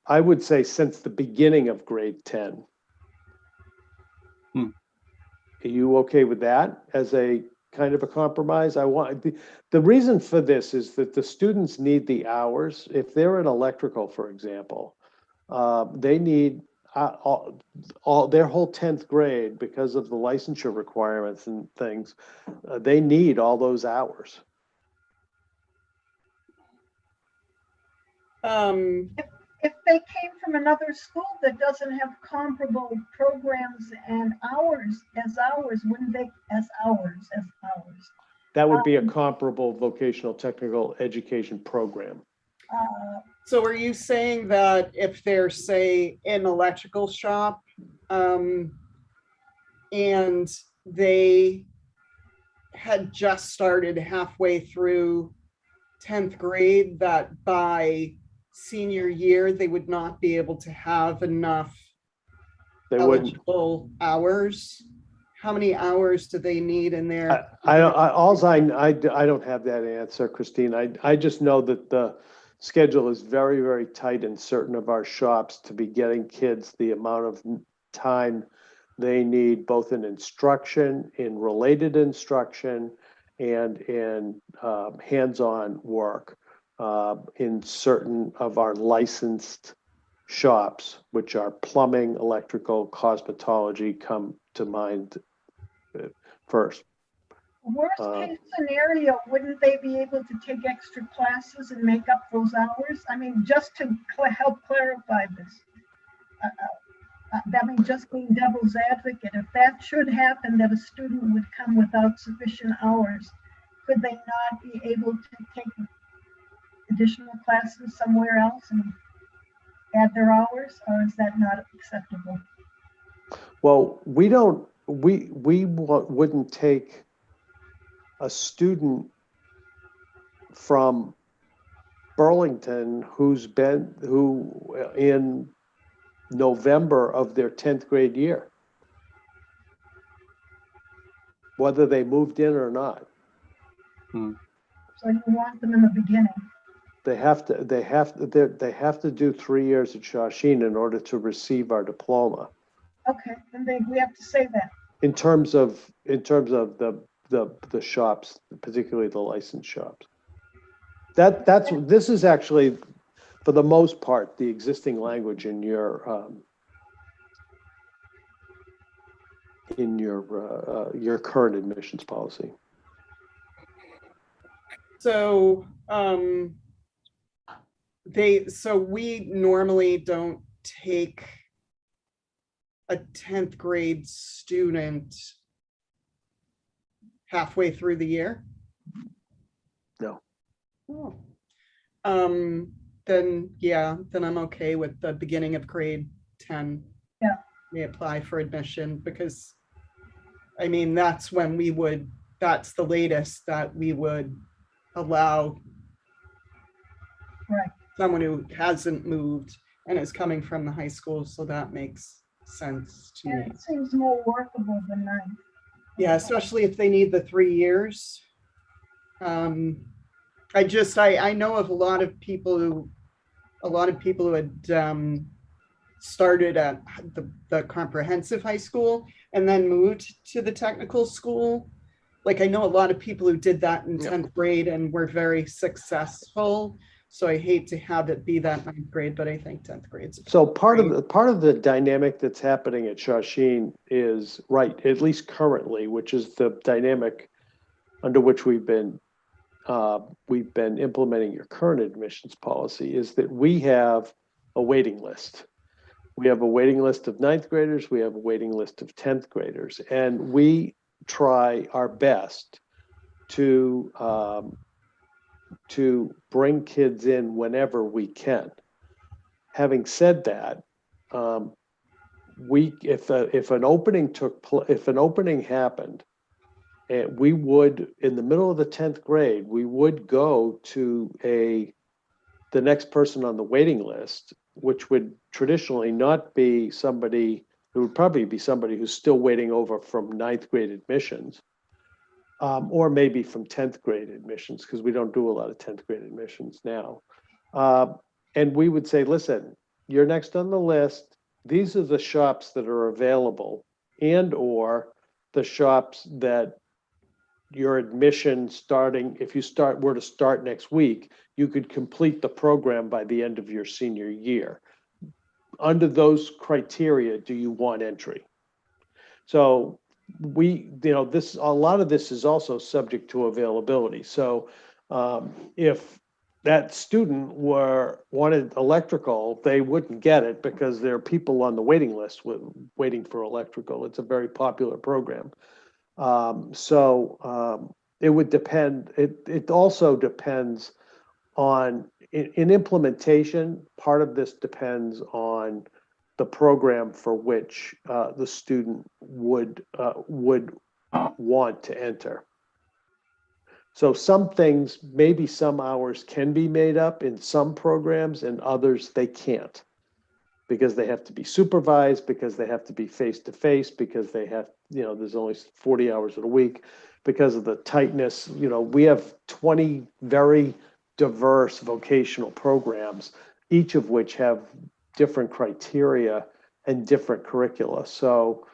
I would say since the beginning of grade 10. Are you okay with that as a kind of a compromise? The reason for this is that the students need the hours. If they're in electrical, for example, they need all their whole 10th grade, because of the licensure requirements and things, they need all those hours. If they came from another school that doesn't have comparable programs and hours as ours, wouldn't they, as ours? That would be a comparable vocational technical education program. So are you saying that if they're, say, in electrical shop, and they had just started halfway through 10th grade, that by senior year, they would not be able to have enough They wouldn't. eligible hours? How many hours do they need in there? I don't have that answer, Christine. I just know that the schedule is very, very tight in certain of our shops to be getting kids the amount of time they need, both in instruction, in related instruction, and in hands-on work in certain of our licensed shops, which are plumbing, electrical, cosmetology come to mind first. Worst case scenario, wouldn't they be able to take extra classes and make up those hours? I mean, just to help clarify this. that means just being devil's advocate, if that should happen, that a student would come without sufficient hours, could they not be able to take additional classes somewhere else and add their hours, or is that not acceptable? Well, wouldn't take a student from Burlington who in November of their 10th grade year, whether they moved in or not. So you want them in the beginning? They have to do 3 years at Shawsheen in order to receive our diploma. Okay, then we have to say that. In terms of the shops, particularly the licensed shops. This is actually, for the most part, the existing language in your current admissions policy. So we normally don't take a 10th grade student halfway through the year? No. Oh. Then I'm okay with the beginning of grade 10. Yeah. May apply for admission, because I mean, that's the latest that we would allow Right. someone who hasn't moved and is coming from the high school, so that makes sense to And me. it seems more workable than 9. Yeah, especially if they need the 3 years. I know of a lot of people who had started at the comprehensive high school and then moved to the technical school. Like, I know a lot of people who did that in 10th grade and were very successful. So I hate to have it be that 9th grade, but I think 10th grade's. So part of the dynamic that's happening at Shawsheen is, right, at least currently, which is the dynamic under which we've been implementing your current admissions policy, is that we have a waiting list. We have a waiting list of 9th graders. We have a waiting list of 10th graders, and we try our best to bring kids in whenever we can. Having said that, if an opening happened, and we would, in the middle of the 10th grade, we would go to the next person on the waiting list, which would traditionally not be somebody. It would probably be somebody who's still waiting over from 9th grade admissions, or maybe from 10th grade admissions, because we don't do a lot of 10th grade admissions now. And we would say, listen, you're next on the list. These are the shops that are available, and or the shops that your admission starting, if you were to start next week, you could complete the program by the end of your senior year. Under those criteria, do you want entry? So a lot of this is also subject to availability. So if that student wanted electrical, they wouldn't get it because there are people on the waiting list waiting for electrical. It's a very popular program. It would depend. It also depends on, in implementation, part of this depends on the program for which the student would want to enter. So some things, maybe some hours can be made up in some programs, and others they can't, because they have to be supervised, because they have to be face-to-face, because they have, there's only 40 hours in a week, because of the tightness. We have 20 very diverse vocational programs, each of which have different criteria and different curricula. So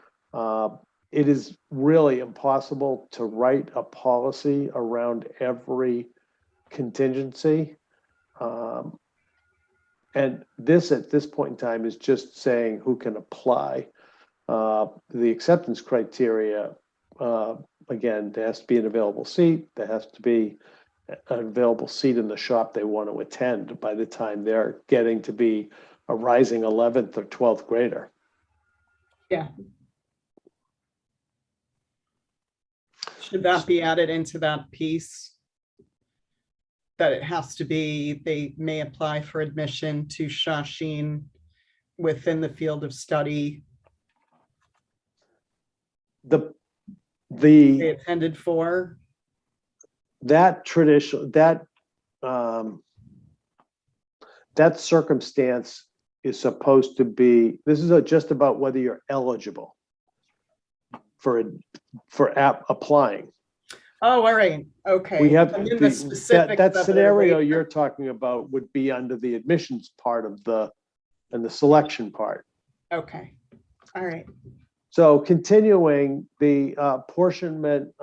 it is really impossible to write a policy around every contingency. And this, at this point in time, is just saying who can apply. The acceptance criteria, again, there has to be an available seat. There has to be an available seat in the shop they want to attend by the time they're getting to be a rising 11th or 12th grader. Yeah. Should that be added into that piece? That it has to be, they may apply for admission to Shawsheen within the field of study The they attended for? that tradition, that that circumstance is supposed to be, this is just about whether you're eligible for applying. Oh, all right, okay. We have I mean, the that specifics of it are scenario later. you're talking about would be under the admissions part of and the selection part. Okay, all right. So continuing the apportionment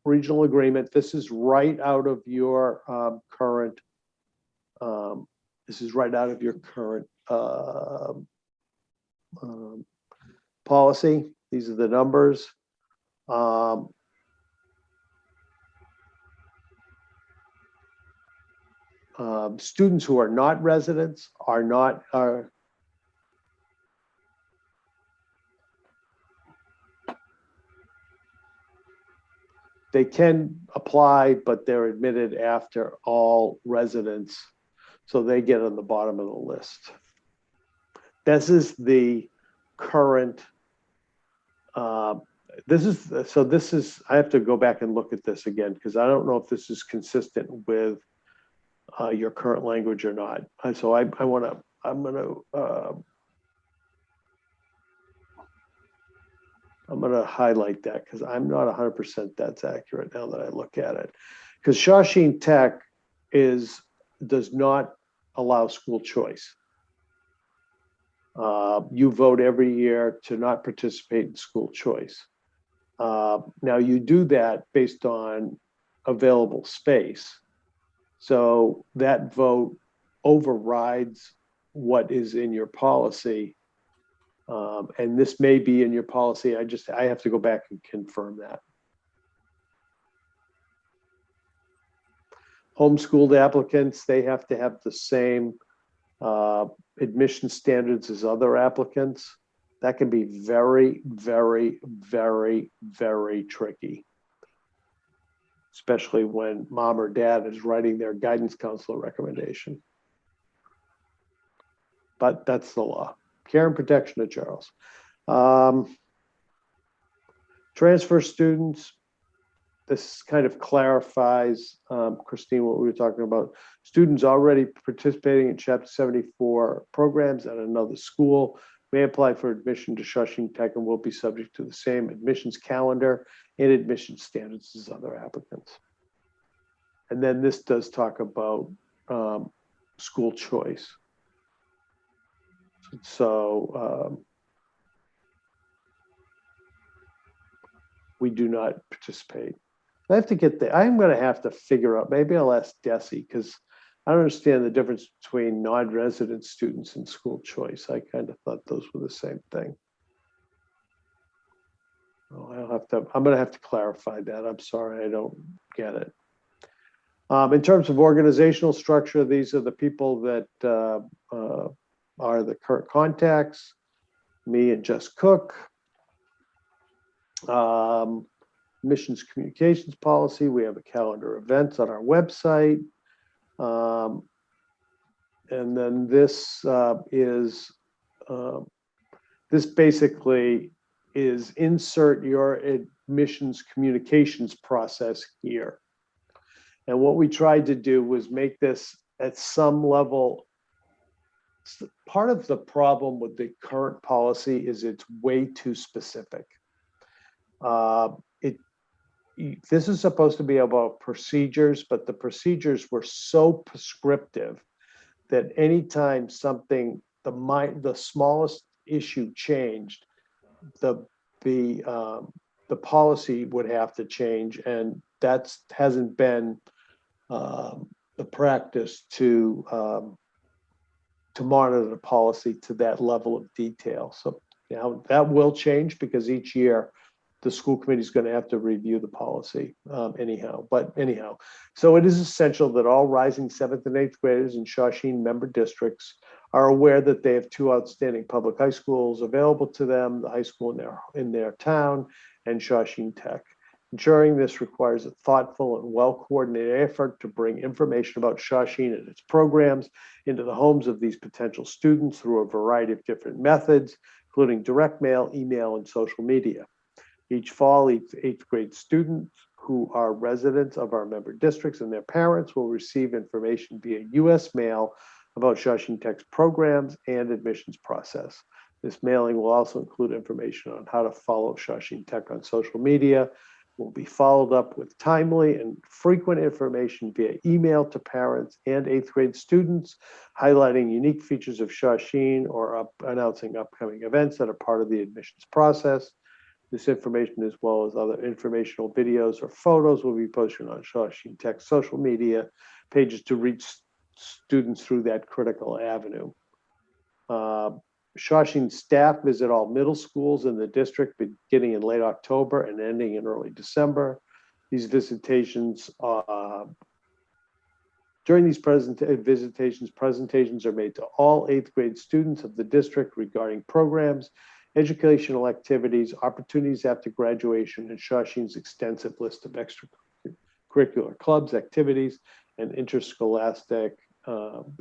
regional agreement, this is right out of your current policy. These are the numbers. Students who are not residents they can apply, but they're admitted after all residents. So they get on the bottom of the list. This is the current, I have to go back and look at this again, because I don't know if this is consistent with your current language or not. So I'm gonna highlight that because I'm not 100% that's accurate now that I look at it. Because Shawsheen Tech does not allow school choice. You vote every year to not participate in school choice. Now you do that based on available space. So that vote overrides what is in your policy. And this may be in your policy. I have to go back and confirm that. Homeschooled applicants, they have to have the same admission standards as other applicants. That can be very, very, very, very tricky, especially when mom or dad is writing their guidance counselor recommendation. But that's the law. Care and protection of Charles. Transfer students, this kind of clarifies, Christine, what we were talking about. Students already participating in Chapter 74 programs at another school may apply for admission to Shawsheen Tech and will be subject to the same admissions calendar and admission standards as other applicants. And then this does talk about school choice. So we do not participate. I have to get there. I'm going to have to figure out, maybe I'll ask Desi, because I don't understand the difference between non-resident students and school choice. I kind of thought those were the same thing. Oh, I'm going to have to clarify that. I'm sorry, I don't get it. In terms of organizational structure, these are the people that are the current contacts, me and Jess Cook. Missions communications policy, we have a calendar of events on our website. And then this this basically is insert your admissions communications process here. And what we tried to do was make this at some level. Part of the problem with the current policy is it's way too specific. This is supposed to be about procedures, but the procedures were so prescriptive that anytime something, the smallest issue changed, the policy would have to change, and that hasn't been the practice to monitor the policy to that level of detail. So now that will change because each year the school committee is going to have to review the policy anyhow. So it is essential that all rising 7th and 8th graders in Shawsheen member districts are aware that they have two outstanding public high schools available to them, the high school in their town and Shawsheen Tech. Ensuring this requires a thoughtful and well-coordinated effort to bring information about Shawsheen and its programs into the homes of these potential students through a variety of different methods, including direct mail, email, and social media. Each fall, eighth grade students who are residents of our member districts and their parents will receive information via U.S. mail about Shawsheen Tech's programs and admissions process. This mailing will also include information on how to follow Shawsheen Tech on social media. Will be followed up with timely and frequent information via email to parents and eighth grade students, highlighting unique features of Shawsheen or announcing upcoming events that are part of the admissions process. This information, as well as other informational videos or photos, will be posted on Shawsheen Tech's social media pages to reach students through that critical avenue. Shawsheen staff visit all middle schools in the district beginning in late October and ending in early December. These visitations, during these visitations, presentations are made to all eighth grade students of the district regarding programs, educational activities, opportunities after graduation, and Shawsheen's extensive list of extracurricular clubs, activities, and interscholastic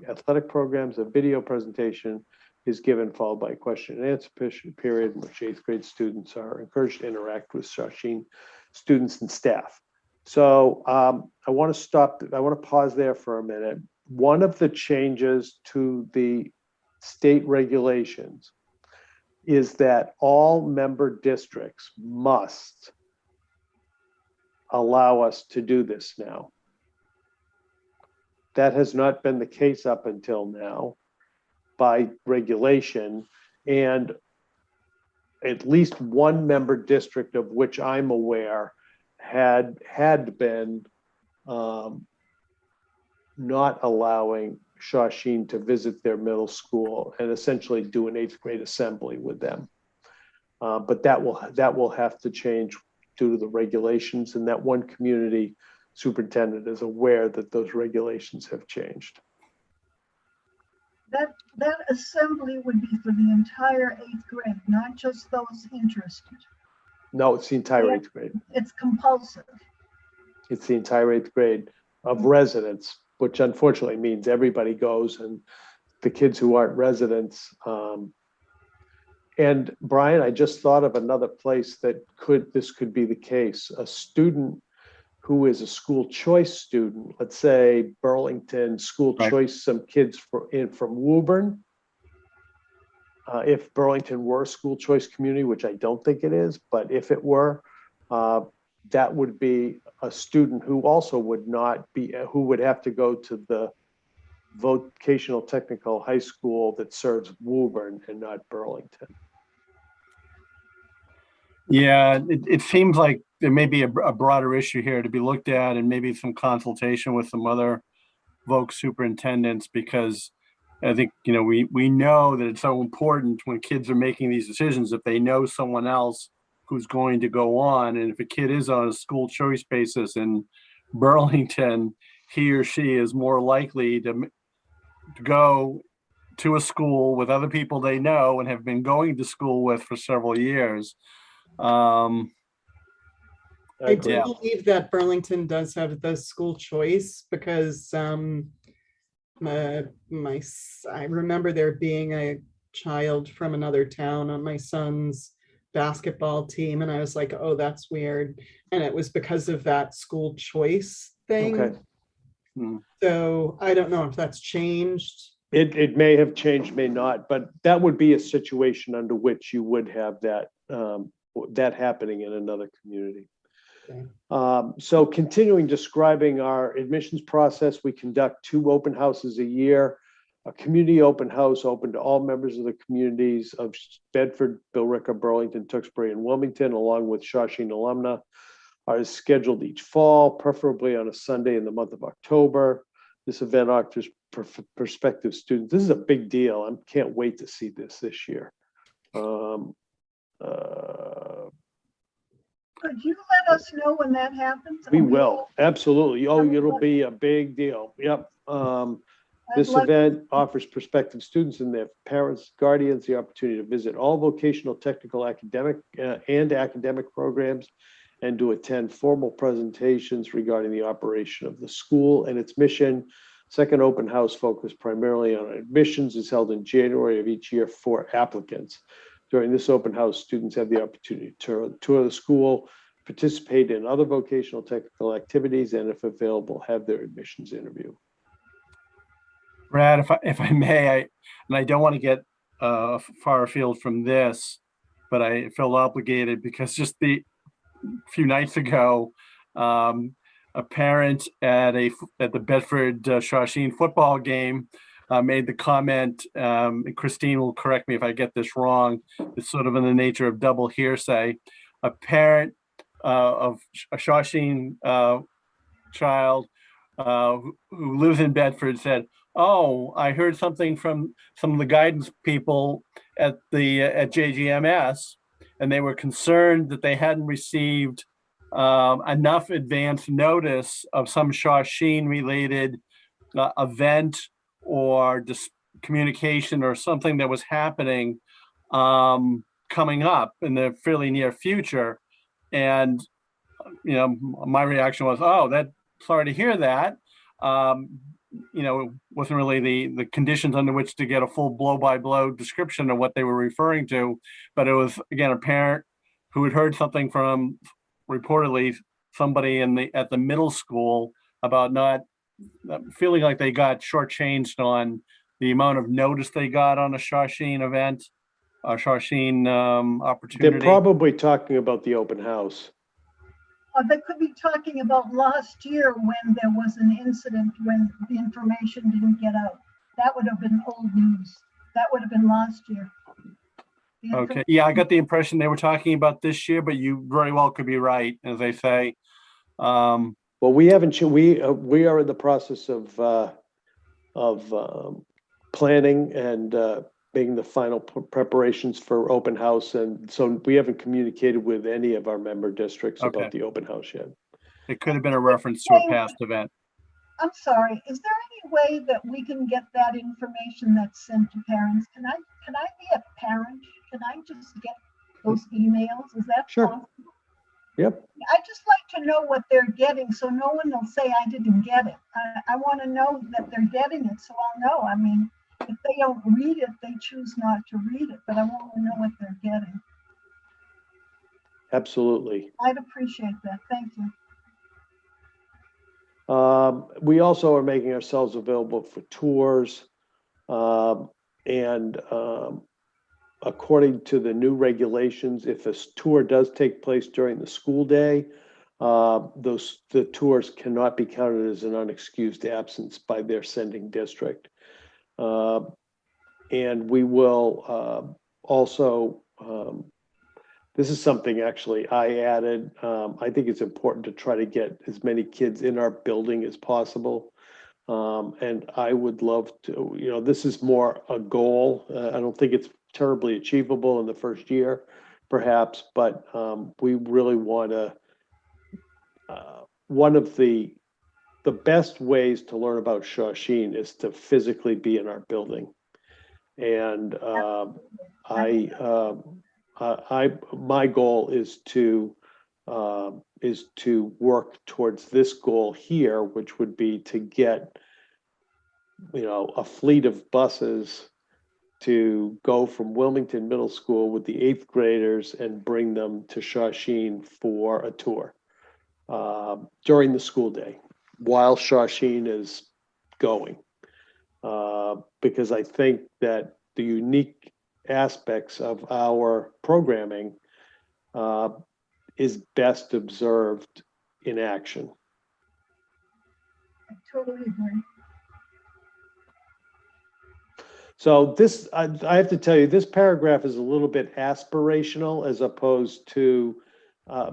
athletic programs. A video presentation is given, followed by a question and answer period in which eighth grade students are encouraged to interact with Shawsheen students and staff. So I want to pause there for a minute. One of the changes to the state regulations is that all member districts must allow us to do this now. That has not been the case up until now by regulation, and at least one member district of which I'm aware had been not allowing Shawsheen to visit their middle school and essentially do an eighth grade assembly with them. But that will have to change due to the regulations, and that one community superintendent is aware that those regulations have changed. That assembly would be for the entire eighth grade, not just those interested. No, it's the entire eighth grade. It's compulsive. It's the entire eighth grade of residents, which unfortunately means everybody goes, and the kids who aren't residents. And Brian, I just thought of another place that this could be the case. A student who is a school choice student, let's say Burlington school choice, some kids from Woburn. If Burlington were a school choice community, which I don't think it is, but if it were, that would be a student who also would not be, who would have to go to the vocational technical high school that serves Woburn and not Burlington. Yeah, it seems like there may be a broader issue here to be looked at, and maybe some consultation with some other voc superintendents, because I think, we know that it's so important when kids are making these decisions, if they know someone else who's going to go on. And if a kid is on a school choice basis in Burlington, he or she is more likely to go to a school with other people they know and have been going to school with for several years. I do believe that Burlington does have the school choice, because I remember there being a child from another town on my son's basketball team, and I was like, oh, that's weird. And it was because of that school choice thing. Okay. So I don't know if that's changed. It may have changed, may not, but that would be a situation under which you would have that that happening in another community. Okay. So continuing describing our admissions process, we conduct 2 open houses a year. A community open house open to all members of the communities of Bedford, Billerica, Burlington, Tewksbury, and Wilmington, along with Shawsheen alumna, are scheduled each fall, preferably on a Sunday in the month of October. This event offers prospective students. This is a big deal. I can't wait to see this year. Could you let us know when that happens? We will, absolutely. Oh, it'll be a big deal. Yep. This like- event offers prospective students and their parents, guardians, the opportunity to visit all vocational, technical, academic programs and to attend formal presentations regarding the operation of the school and its mission. Second open house focused primarily on admissions is held in January of each year for applicants. During this open house, students have the opportunity to tour the school, participate in other vocational technical activities, and if available, have their admissions interview. Brad, if I may, I don't want to get far afield from this, but I feel obligated because just a few nights ago, a parent at the Bedford Shawsheen football game made the comment, Christine will correct me if I get this wrong, it's sort of in the nature of double hearsay. A parent of a Shawsheen child who lives in Bedford said, "Oh, I heard something from some of the guidance people at JGMS, and they were concerned that they hadn't received enough advance notice of some Shawsheen related event or communication or something that was happening coming up in the fairly near future." And my reaction was, "Oh, sorry to hear that." It wasn't really the conditions under which to get a full blow-by-blow description of what they were referring to, but it was, again, a parent who had heard something from reportedly somebody at the middle school about not feeling like they got shortchanged on the amount of notice they got on a Shawsheen event, a Shawsheen opportunity. They're probably talking about the open house. They could be talking about last year when there was an incident when the information didn't get out. That would have been old news. That would have been last year. Okay, yeah, I got the impression they were talking about this year, but you very well could be right, as they say. Well, we haven't. We are in the process of planning and making the final preparations for open house, and so we haven't communicated with any of our member districts about the open house yet. It could have been a reference to a past event. I'm sorry. Is there any way that we can get that information that's sent to parents? Can I be a parent? Can I just get those emails? Is that Sure. possible? Yep. I just like to know what they're getting, so no one will say I didn't get it. I want to know that they're getting it, so I'll know. I mean, if they don't read it, they choose not to read it, but I want to know what they're getting. Absolutely. I'd appreciate that. Thank you. We also are making ourselves available for tours, and according to the new regulations, if a tour does take place during the school day, the tours cannot be counted as an unexcused absence by their sending district. And we will also, this is something actually I added. I think it's important to try to get as many kids in our building as possible. And I would love to, this is more a goal. I don't think it's terribly achievable in the first year, perhaps, but we really want to, one of the best ways to learn about Shawsheen is to physically be in our building. And my goal is to work towards this goal here, which would be to get, a fleet of buses to go from Wilmington Middle School with the 8th graders and bring them to Shawsheen for a tour during the school day while Shawsheen is going. Because I think that the unique aspects of our programming is best observed in action. I totally agree. So this, I have to tell you, this paragraph is a little bit aspirational as opposed to,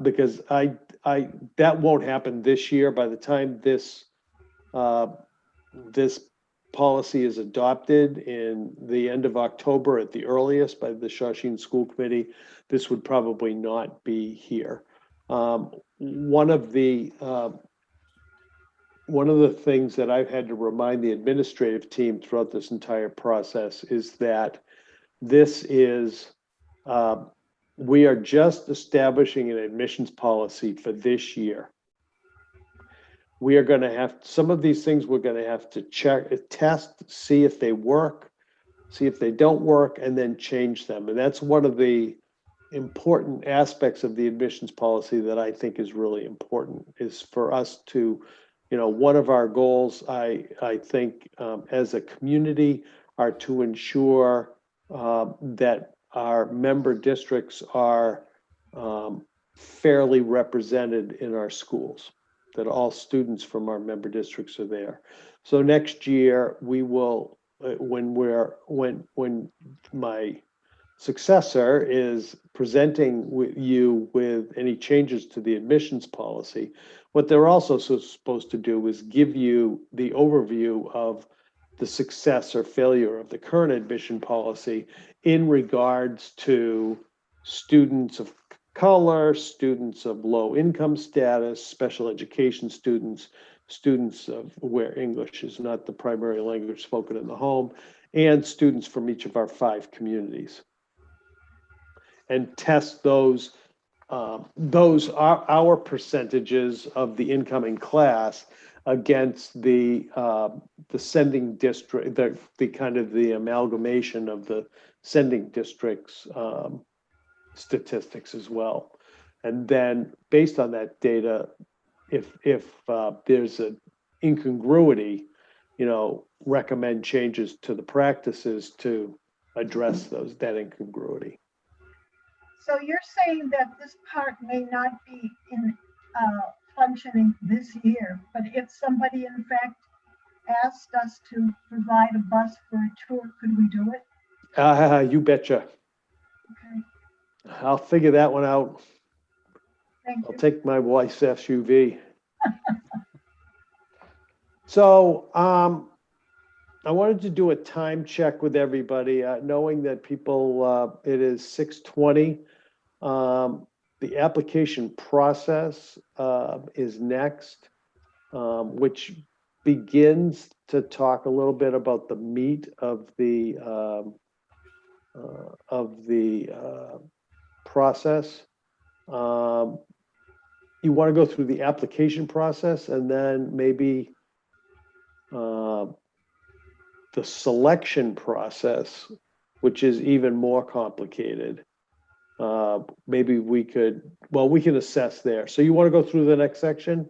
because that won't happen this year. By the time this policy is adopted in the end of October at the earliest by the Shawsheen School Committee, this would probably not be here. One of the one of the things that I've had to remind the administrative team throughout this entire process is that this is, we are just establishing an admissions policy for this year. We are going to have, some of these things we're going to have to check, test, see if they work, see if they don't work, and then change them. And that's one of the important aspects of the admissions policy that I think is really important, is for us to, one of our goals, I think, as a community, are to ensure that our member districts are fairly represented in our schools, that all students from our member districts are there. So next year we will, when my successor is presenting you with any changes to the admissions policy, what they're also supposed to do is give you the overview of the success or failure of the current admission policy in regards to students of color, students of low income status, special education students, students of where English is not the primary language spoken in the home, and students from each of our 5 communities. And test those are our percentages of the incoming class against the sending district, the kind of the amalgamation of the sending districts statistics as well. And then based on that data, if there's an incongruity, recommend changes to the practices to address that incongruity. So you're saying that this part may not be in functioning this year, but if somebody in fact asked us to provide a bus for a tour, could we do it? You betcha. Okay, I'll figure that one out. thank I'll you. take my wife's SUV. So I wanted to do a time check with everybody, knowing that people, it is 6:20. The application process is next, which begins to talk a little bit about the meat of the process. You want to go through the application process and then maybe the selection process, which is even more complicated. Maybe we can assess there. So you want to go through the next section?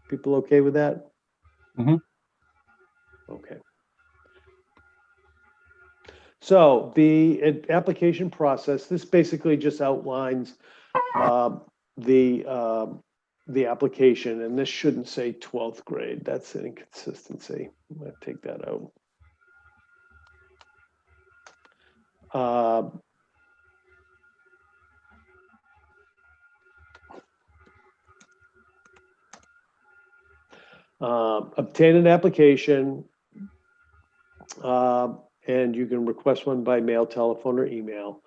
People okay with that? Mhm. Okay. So the application process, this basically just outlines the application, and this shouldn't say 12th grade. That's an inconsistency. I'm going to take that out. Obtain an application, and you can request one by mail, telephone, or email.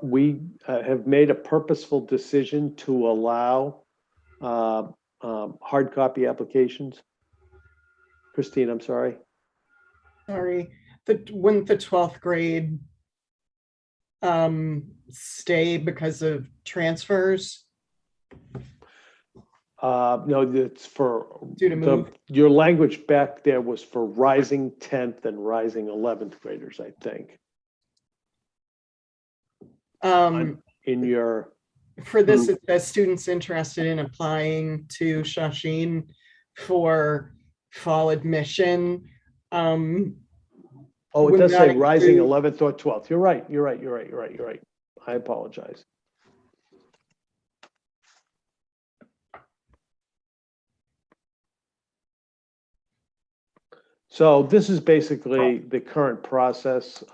We have made a purposeful decision to allow hard copy applications. Christine, I'm sorry. Sorry, wouldn't the 12th grade stay because of transfers? No, it's for Due to move? your language back there was for rising 10th and rising 11th graders, I think. In your, For this, it says students interested in applying to Shawsheen for fall admission. oh, it would does say not rising include- 11th or 12th. You're right. I apologize. So this is basically the current process.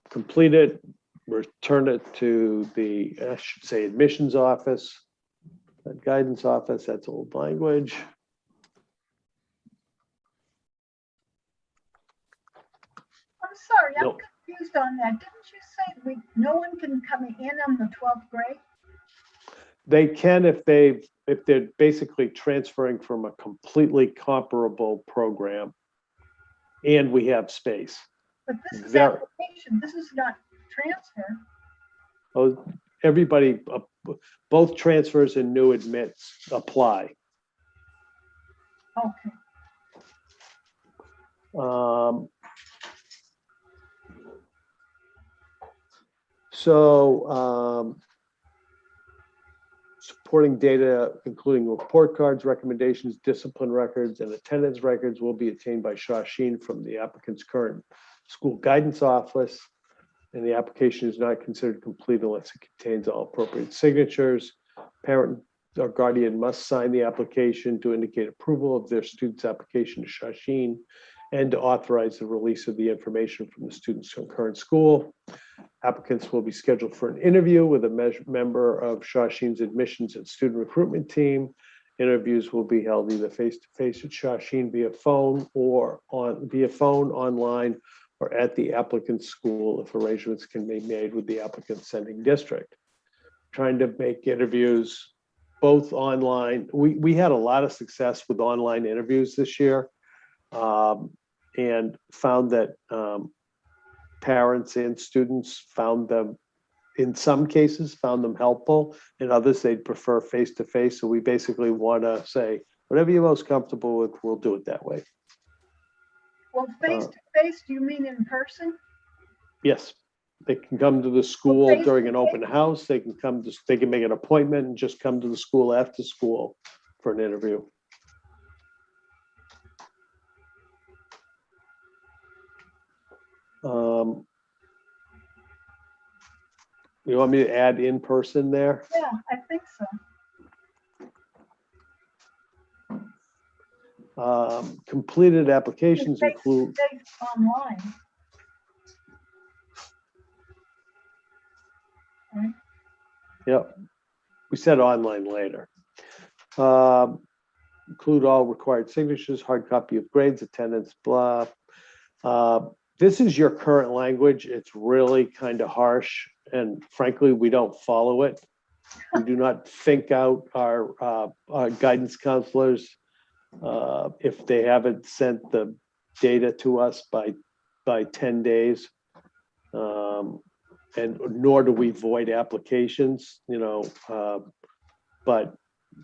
Complete it, return it to the, I should say, admissions office, guidance office, that's old language. I'm sorry, I'm No. confused on that. Didn't you say no one can come in on the 12th grade? They can if they're basically transferring from a completely comparable program and we have space. But this is There- application, this is not transfer. Oh, everybody, both transfers and new admits apply. Okay, Supporting data, including report cards, recommendations, discipline records, and attendance records will be obtained by Shawsheen from the applicant's current school guidance office. And the application is not considered complete unless it contains all appropriate signatures. Parent or guardian must sign the application to indicate approval of their student's application to Shawsheen and to authorize the release of the information from the student's current school. Applicants will be scheduled for an interview with a member of Shawsheen's admissions and student recruitment team. Interviews will be held either face-to-face at Shawsheen via phone, online, or at the applicant's school if arrangements can be made with the applicant's sending district. Trying to make interviews both online. We had a lot of success with online interviews this year, and found that parents and students found them, in some cases, found them helpful. In others, they'd prefer face-to-face. So we basically want to say, whatever you're most comfortable with, we'll do it that way. well, face-to-face, do you mean in person? Yes, they can come to the school Okay. during an open house. They can they can make an appointment and just come to the school after school for an interview. You want me to add in person there? Yeah, I think so. Completed applications include, Face-to-face online. Right? yep, we said online later. Include all required signatures, hard copy of grades, attendance, blah. This is your current language. It's really kind of harsh, and frankly, we don't follow it. We do not think out our guidance counselors if they haven't sent the data to us by 10 days. And nor do we void applications, but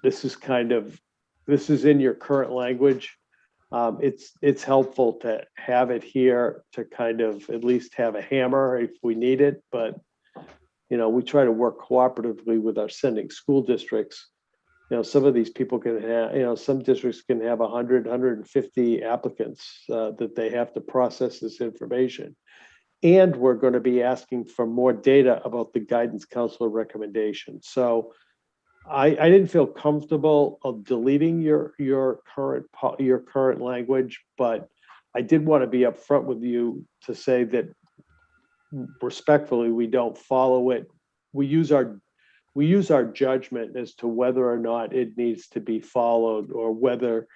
this is in your current language. It's helpful to have it here to kind of at least have a hammer if we need it, but we try to work cooperatively with our sending school districts. Some of these people can have, some districts can have 100, 150 applicants that they have to process this information. And we're going to be asking for more data about the guidance counselor recommendations. So I didn't feel comfortable of deleting your current language, but I did want to be upfront with you to say that respectfully, we don't follow it. We use our judgment as to whether or not it needs to be followed, or whether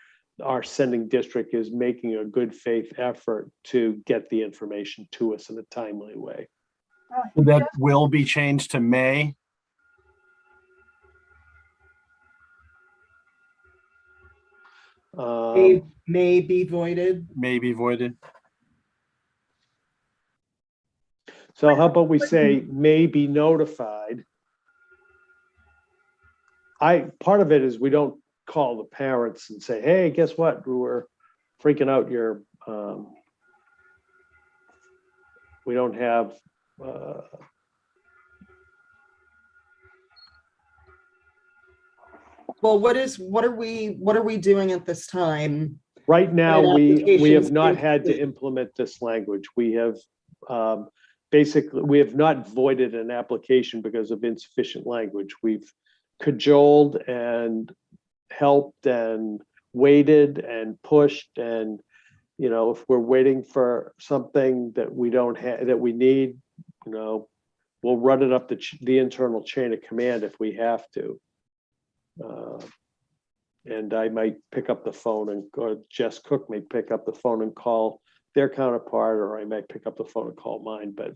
our sending district is making a good faith effort to get the information to us in a timely way. That will be changed to May. May be voided. May be voided. So how about we say may be notified? Part of it is we don't call the parents and say, hey, guess what? We're freaking out we don't have, Well, what are we doing at this time? right now, When we applications have not being had to complete. implement this language. We have basically, we have not voided an application because of insufficient language. We've cajoled and helped and waited and pushed, and if we're waiting for something that we don't have, that we need, we'll run it up the internal chain of command if we have to. And I might pick up the phone or Jess Cook may pick up the phone and call their counterpart, or I might pick up the phone and call mine, but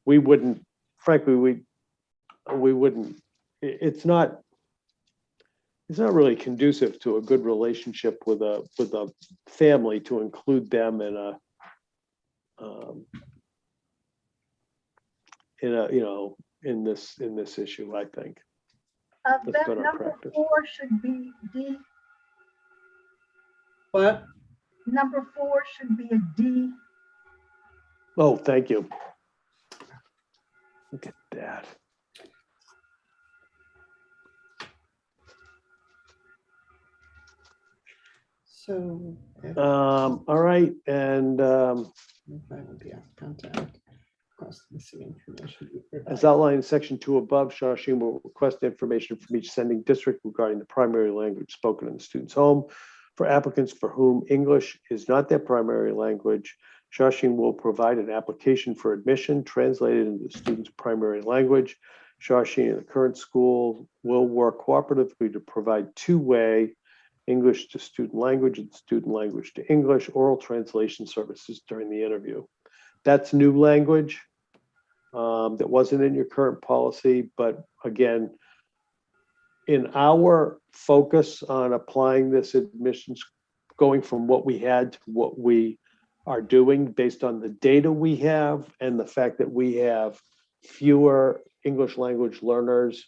we wouldn't, frankly, we wouldn't it's not really conducive to a good relationship with a family to include them in a in this issue, I think. That's That been our number practice. 4 should be D. But Number 4 should be a D. Oh, thank you. Look at that. so if All right, and I will be asked contact, request missing information. be as provided. outlined in section 2 above, Shawsheen will request information from each sending district regarding the primary language spoken in the student's home. For applicants for whom English is not their primary language, Shawsheen will provide an application for admission translated into the student's primary language. Shawsheen and the current school will work cooperatively to provide two-way English to student language and student language to English oral translation services during the interview. That's new language that wasn't in your current policy, but again, in our focus on applying this admissions, going from what we had to what we are doing based on the data we have and the fact that we have fewer English language learners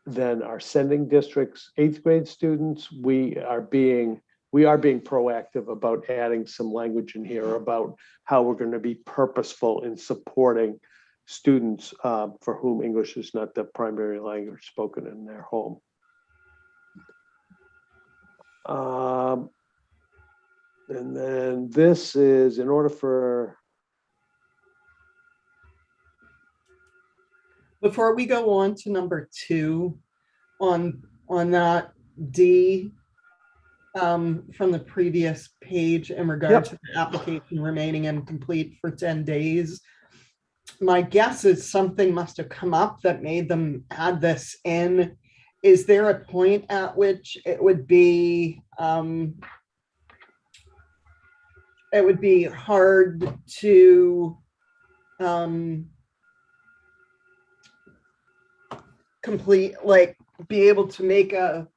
than our sending districts, 8th grade students, we are being proactive about adding some language in here about how we're going to be purposeful in supporting students for whom English is not the primary language spoken in their home. And then this is in order for. Before we go on to number 2, on that D from the previous page in regard to the application remaining incomplete for 10 days, my guess is something must have come up that made them add this in. Is there a point at which it would be hard to complete, like be able to make a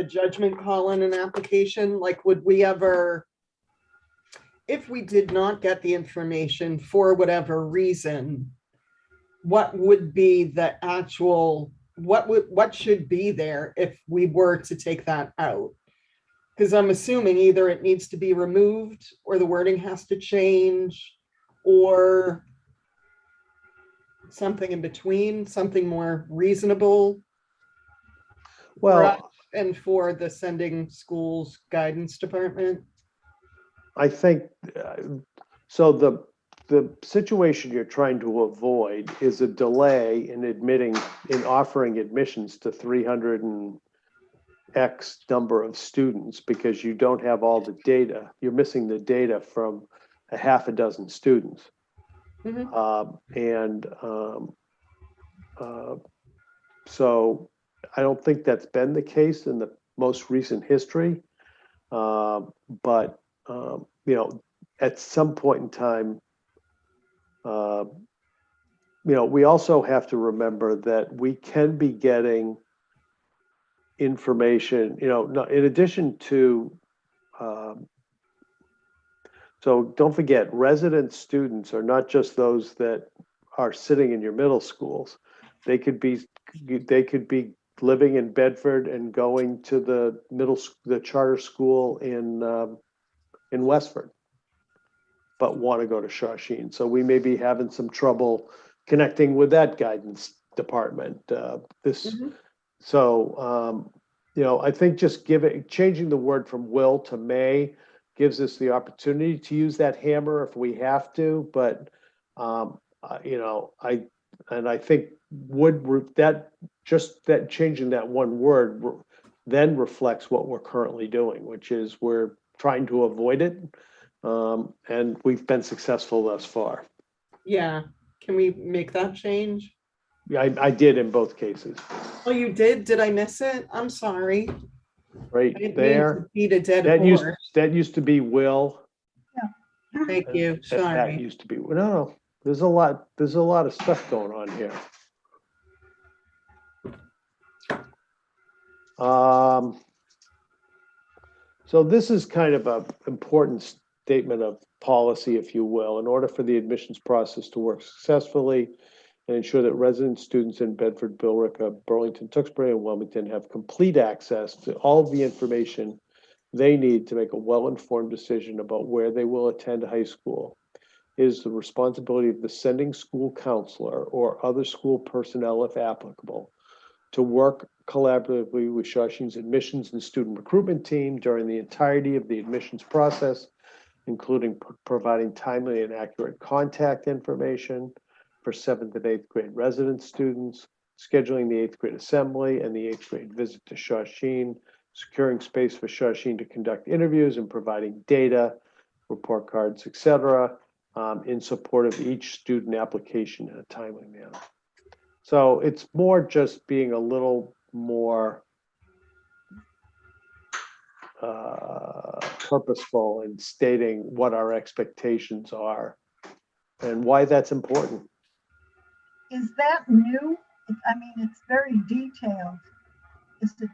judgment call in an application? Like, would we ever, if we did not get the information for whatever reason, what would be the actual, what should be there if we were to take that out? Because I'm assuming either it needs to be removed or the wording has to change or something in between, something more reasonable. Well, and for the sending schools guidance department. I think so. The situation you're trying to avoid is a delay in offering admissions to 300 and X number of students because you don't have all the data. You're missing the data from a half a dozen students. So I don't think that's been the case in the most recent history. But at some point in time, we also have to remember that we can be getting information, in addition to, so don't forget, resident students are not just those that are sitting in your middle schools. They could be living in Bedford and going to the charter school in Westford, but want to go to Shawsheen. So we may be having some trouble connecting with that guidance department. So I think just changing the word from will to may gives us the opportunity to use that hammer if we have to. But I think that changing that one word then reflects what we're currently doing, which is we're trying to avoid it, and we've been successful thus far. Yeah, can we make that change? Yeah, I did in both cases. Oh, you did? Did I miss it? I'm sorry. Right I didn't there. mean to beat a dead That horse. used to be will. Thank you. That Sorry. used to be no. There's a lot of stuff going on here. So this is kind of an important statement of policy, if you will. In order for the admissions process to work successfully and ensure that resident students in Bedford, Billerica, Burlington, Tewksbury, and Wilmington have complete access to all of the information they need to make a well-informed decision about where they will attend high school, it is the responsibility of the sending school counselor or other school personnel, if applicable, to work collaboratively with Shawsheen's admissions and student recruitment team during the entirety of the admissions process, including providing timely and accurate contact information for 7th and 8th grade resident students, scheduling the 8th grade assembly and the 8th grade visit to Shawsheen, securing space for Shawsheen to conduct interviews and providing data, report cards, etc., in support of each student application in a timely manner. So it's more just being a little more purposeful in stating what our expectations are and why that's important. Is that new? I mean, it's very detailed. Is it?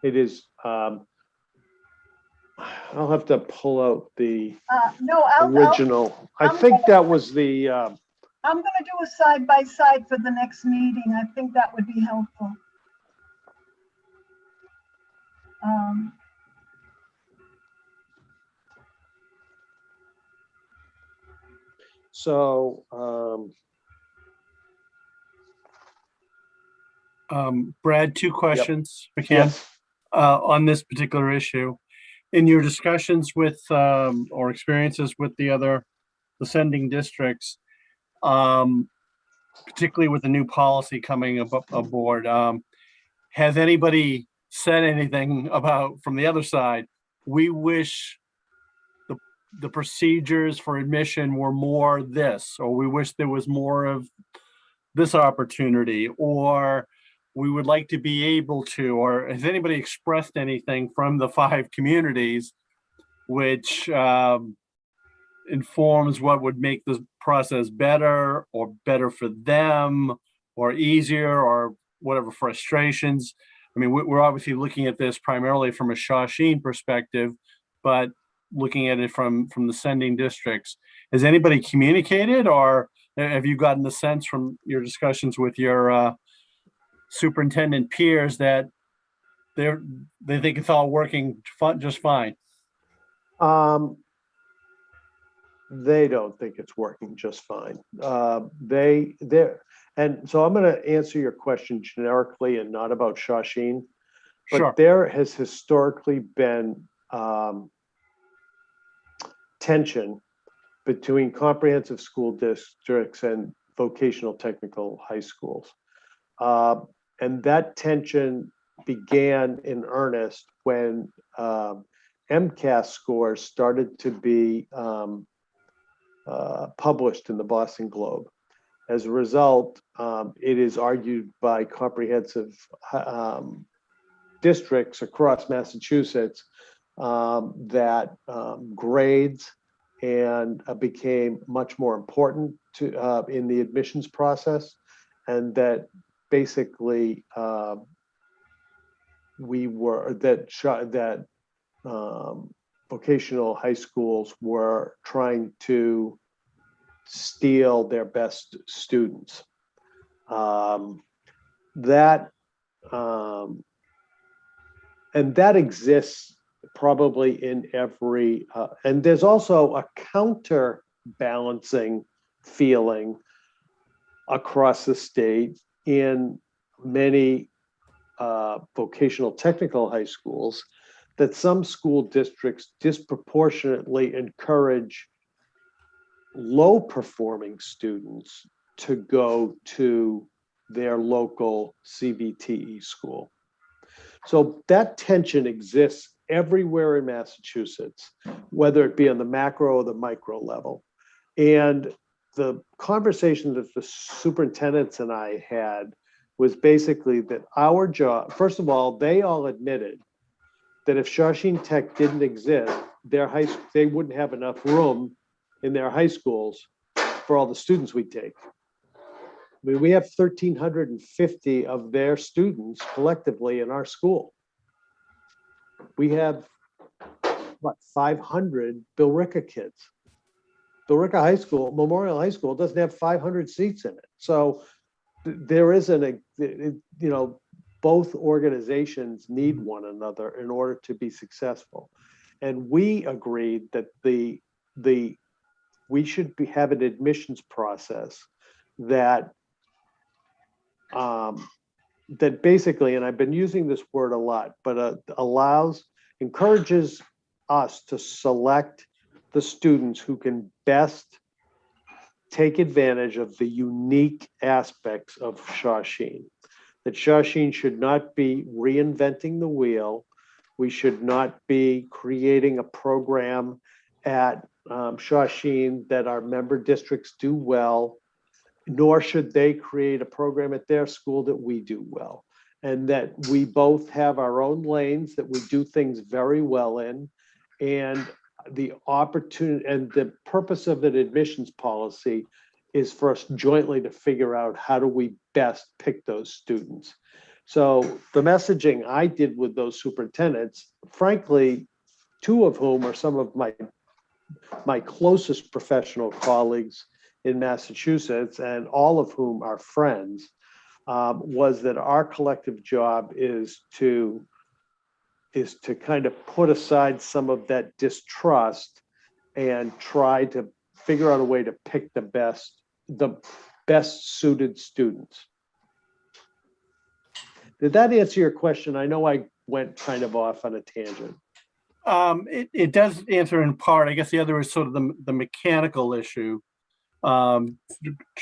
It is, I'll have to pull out the No, original. I think that was the, I'm going to do a side-by-side for the next meeting. I think that would be helpful. so, Brad, two questions, if we can, yes. on this particular issue. In your discussions with, or experiences with the sending districts, particularly with the new policy coming aboard, has anybody said anything about, from the other side, we wish the procedures for admission were more this, or we wish there was more of this opportunity, or we would like to be able to, or has anybody expressed anything from the 5 communities which informs what would make the process better or better for them or easier or whatever frustrations? I mean, we're obviously looking at this primarily from a Shawsheen perspective, but looking at it from the sending districts. Has anybody communicated, or have you gotten the sense from your discussions with your superintendent peers that they think it's all working just fine? They don't think it's working just fine. And so I'm going to answer your question generically and not about Shawsheen, but Sure. there has historically been tension between comprehensive school districts and vocational technical high schools. And that tension began in earnest when MCAS scores started to be published in the Boston Globe. As a result, it is argued by comprehensive districts across Massachusetts that grades became much more important in the admissions process, and that basically vocational high schools were trying to steal their best students. And that exists probably in every, and there's also a counterbalancing feeling across the state in many vocational technical high schools that some school districts disproportionately encourage low-performing students to go to their local CVTE school. So that tension exists everywhere in Massachusetts, whether it be on the macro or the micro level. And the conversation that the superintendents and I had was basically that our job, first of all, they all admitted that if Shawsheen Tech didn't exist, they wouldn't have enough room in their high schools for all the students we take. I mean, we have 1,350 of their students collectively in our school. we have, what, 500 Billerica kids. Billerica High School, Memorial High School doesn't have 500 seats in it. So there isn't both organizations need one another in order to be successful. And we agreed that we should have an admissions process that that basically, and I've been using this word a lot, but encourages us to select the students who can best take advantage of the unique aspects of Shawsheen. That Shawsheen should not be reinventing the wheel. We should not be creating a program at Shawsheen that our member districts do well, nor should they create a program at their school that we do well. And that we both have our own lanes that we do things very well in. And the opportunity and the purpose of an admissions policy is for us jointly to figure out how do we best pick those students. So the messaging I did with those superintendents, frankly, two of whom are some of my closest professional colleagues in Massachusetts, and all of whom are friends, was that our collective job is to kind of put aside some of that distrust and try to figure out a way to pick the best suited students. Did that answer your question? I know I went kind of off on a tangent. It does answer in part. I guess the other is sort of the mechanical issue. To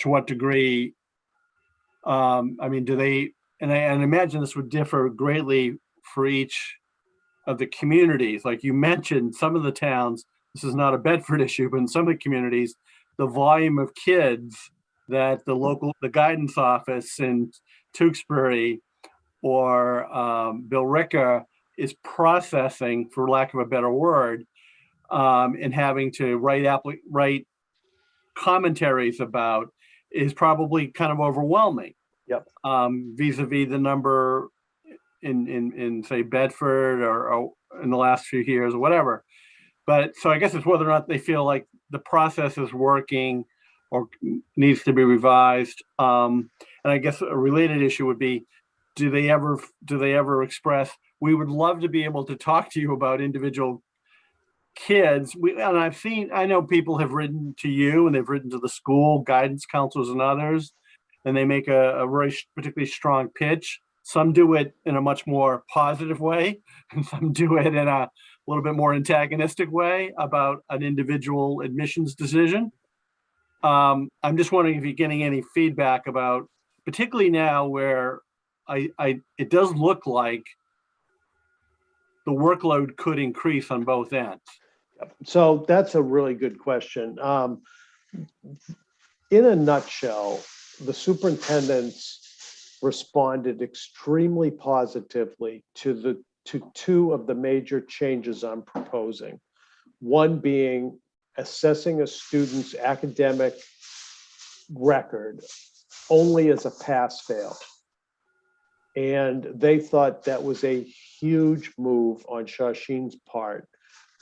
what degree? I mean, do they? And I imagine this would differ greatly for each of the communities. Like you mentioned, some of the towns. This is not a Bedford issue, but in some of the communities, the volume of kids that the guidance office in Tewksbury or Billerica is processing, for lack of a better word, and having to write commentaries about is probably kind of overwhelming. Yep. Vis-a-vis the number in say Bedford or in the last few years or whatever. But so I guess it's whether or not they feel like the process is working or needs to be revised. And I guess a related issue would be, do they ever express, we would love to be able to talk to you about individual kids. I know people have written to you and they've written to the school guidance counselors and others, and they make a very particularly strong pitch. Some do it in a much more positive way, and some do it in a little bit more antagonistic way about an individual admissions decision. I'm just wondering if you're getting any feedback about, particularly now where it does look like the workload could increase on both ends. So that's a really good question. In a nutshell, the superintendents responded extremely positively to two of the major changes I'm proposing. One being assessing a student's academic record only as a pass-fail. And they thought that was a huge move on Shawsheen's part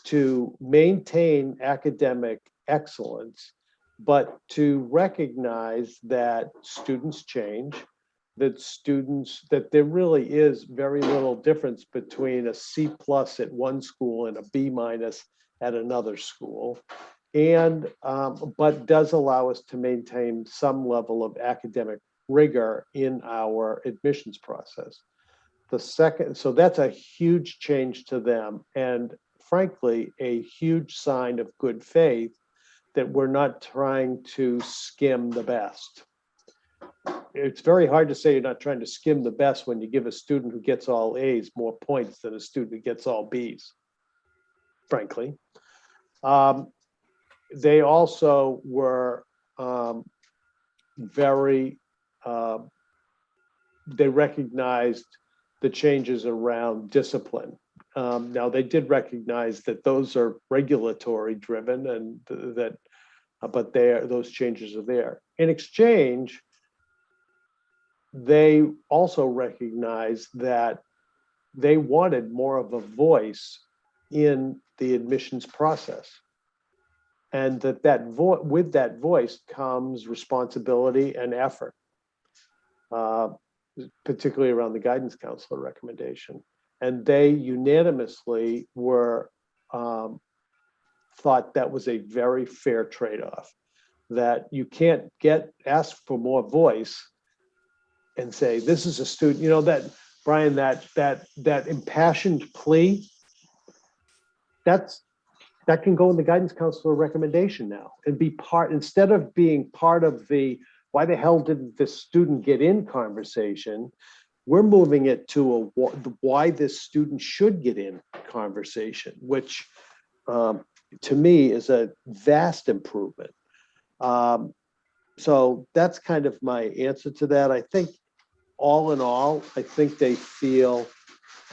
to maintain academic excellence, but to recognize that students change, that there really is very little difference between a C+ at one school and a B- at another school, and but does allow us to maintain some level of academic rigor in our admissions process. So that's a huge change to them, and frankly, a huge sign of good faith that we're not trying to skim the best. It's very hard to say you're not trying to skim the best when you give a student who gets all A's more points than a student who gets all B's, frankly. They also were they recognized the changes around discipline. Now, they did recognize that those are regulatory driven and but those changes are there. In exchange, they also recognize that they wanted more of a voice in the admissions process. And with that voice comes responsibility and effort, particularly around the guidance counselor recommendation. And they unanimously were thought that was a very fair trade-off, that you can't ask for more voice and say, this is a student, you know, that, Brian, that impassioned plea, that can go in the guidance counselor recommendation now and be part, instead of being part of the, why the hell didn't this student get in conversation, we're moving it to why this student should get in conversation, which to me is a vast improvement. So that's kind of my answer to that. I think all in all, I think they feel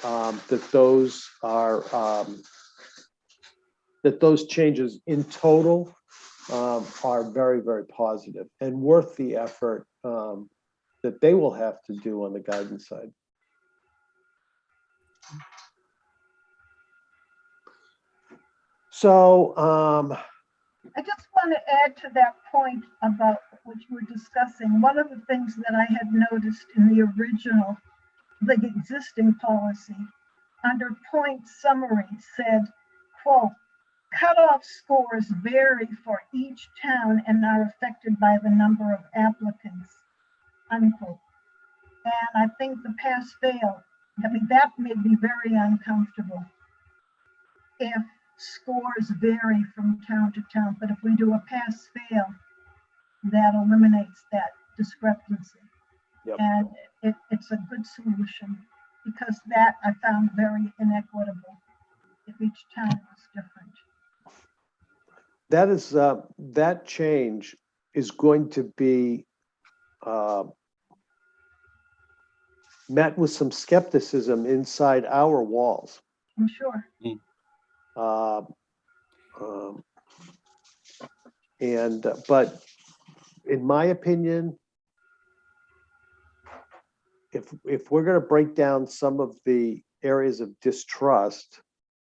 that those are that those changes in total are very, very positive and worth the effort that they will have to do on the guidance side. So I just want to add to that point about what you were discussing. One of the things that I had noticed in the original, the existing policy, under point summary said, quote, cutoff scores vary for each town and are affected by the number of applicants, unquote. And I think the pass-fail, I mean, that made me very uncomfortable if scores vary from town to town, but if we do a pass-fail, that eliminates that discrepancy. Yep. And it's a good solution, because that I found very inequitable if each town was different. that is that change is going to be met with some skepticism inside our walls. I'm sure. But in my opinion, if we're going to break down some of the areas of distrust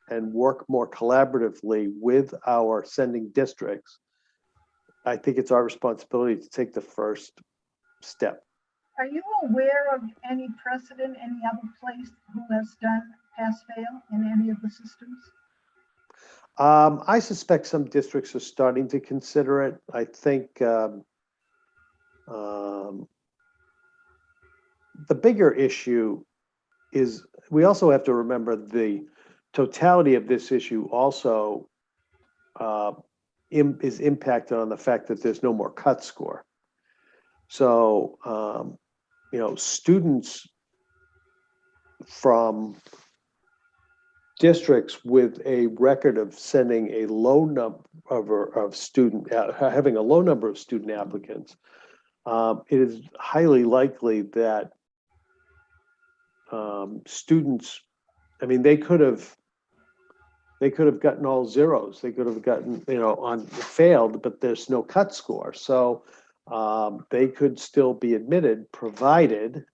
and work more collaboratively with our sending districts, I think it's our responsibility to take the first step. Are you aware of any precedent, any other place who has done pass-fail in any of the systems? I suspect some districts are starting to consider it. I think the bigger issue is we also have to remember the totality of this issue also is impacted on the fact that there's no more cut score. So, you know, students from districts with a record of sending a low number of having a low number of student applicants, it is highly likely that students, I mean, they could have gotten all zeros. They could have gotten, you know, failed, but there's no cut score. So they could still be admitted, provided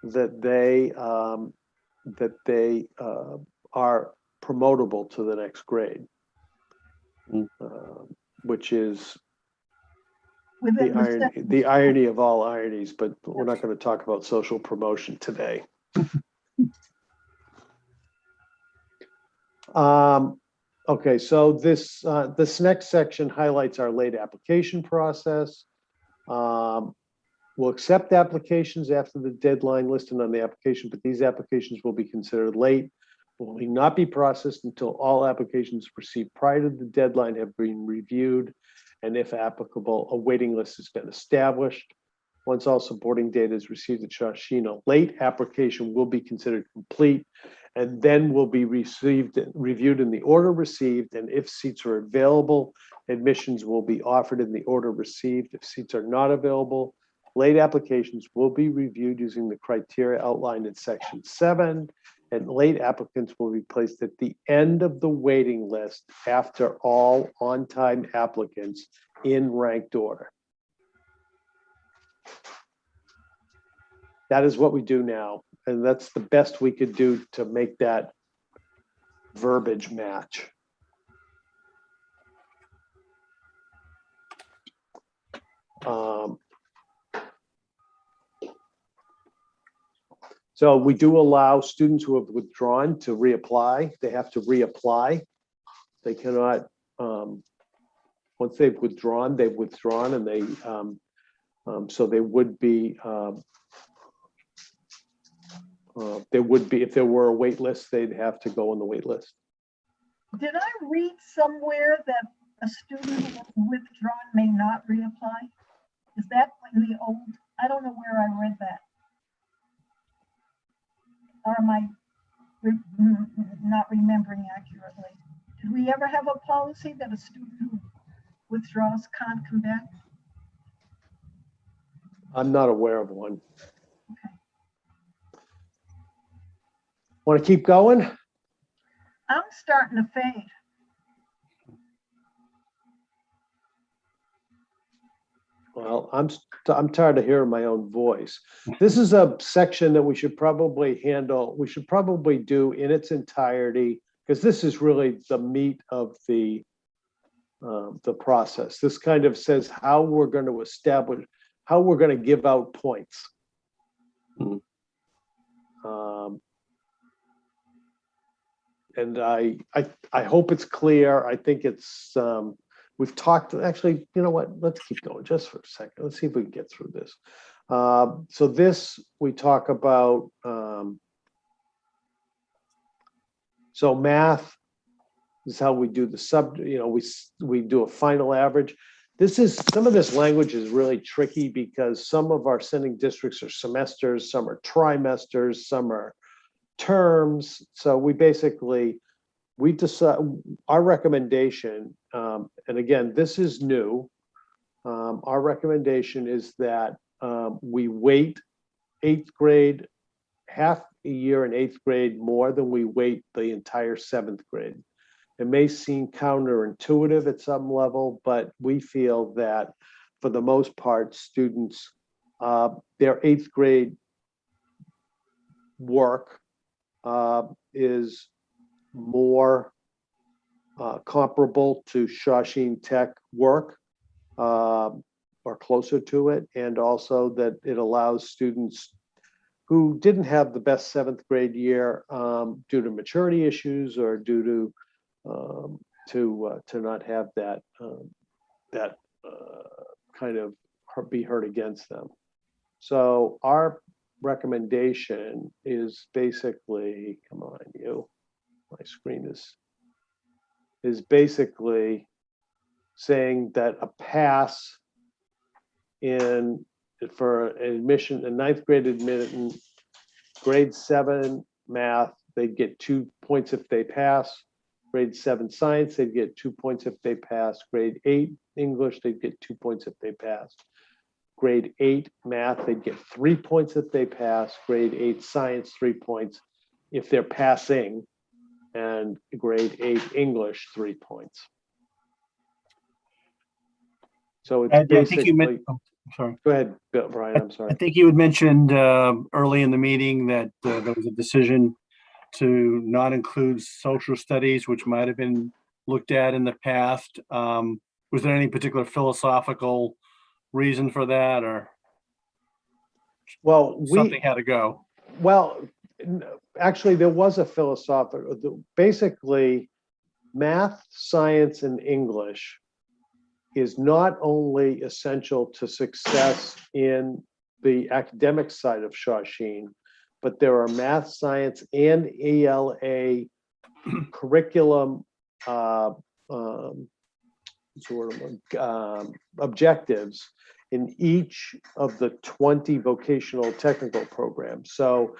that they are promotable to the next grade, which is the irony of all ironies, but we're not going to talk about social promotion today. Okay, so this next section highlights our late application process. We'll accept applications after the deadline listed on the application, but these applications will be considered late, will not be processed until all applications received prior to the deadline have been reviewed, and if applicable, a waiting list has been established. Once all supporting data is received at Shawsheen, a late application will be considered complete and then will be reviewed in the order received, and if seats are available, admissions will be offered in the order received. If seats are not available, late applications will be reviewed using the criteria outlined in section 7, and late applicants will be placed at the end of the waiting list after all on-time applicants in ranked order. That is what we do now. and that's the best we could do to make that verbiage match. So we do allow students who have withdrawn to reapply. They have to reapply. They cannot, once they've withdrawn, and they, so they would be, if there were a wait list, they'd have to go on the wait list. Did I read somewhere that a student who has withdrawn may not reapply? Is that in the old? I don't know where I read that. Or am I not remembering accurately? Did we ever have a policy that a student who withdraws can't come back? I'm not aware of one. Okay. Want to keep going? I'm starting to fade. Well, I'm tired of hearing my own voice. This is a section that we should probably handle. We should probably do in its entirety, because this is really the meat of the process. This kind of says how we're going to establish, how we're going to give out points. And I hope it's clear. I think it's, we've talked, actually, you know what, let's keep going just for a second. Let's see if we can get through this. So this, we talk about, so math is how we do the we do a final average. Some of this language is really tricky because some of our sending districts are semesters, some are trimesters, some are terms. So we decide our recommendation, and again, this is new. Our recommendation is that we wait 8th grade, half a year in 8th grade more than we wait the entire 7th grade. It may seem counterintuitive at some level, but we feel that for the most part, students, their 8th grade work is more comparable to Shawsheen Tech work, or closer to it, and also that it allows students who didn't have the best 7th grade year due to maturity issues or due to not have that kind of be heard against them. So our recommendation is basically, come on, my screen is basically saying that a pass for admission, a 9th grade admission, grade 7 math, they'd get 2 points if they pass. Grade 7 science, they'd get 2 points if they pass. Grade 8 English, they'd get 2 points if they passed. Grade 8 math, they'd get 3 points if they pass. Grade 8 science, 3 points if they're passing. And grade 8 English, 3 points. So it's basically, sorry. Go ahead, Brian, I'm sorry. I think you had mentioned early in the meeting that there was a decision to not include social studies, which might have been looked at in the past. Was there any particular philosophical reason for that, or something had to go? Well, actually, there was a philosophical, basically, math, science, and English is not only essential to success in the academic side of Shawsheen, but there are math, science, and ELA curriculum objectives in each of the 20 vocational technical programs. So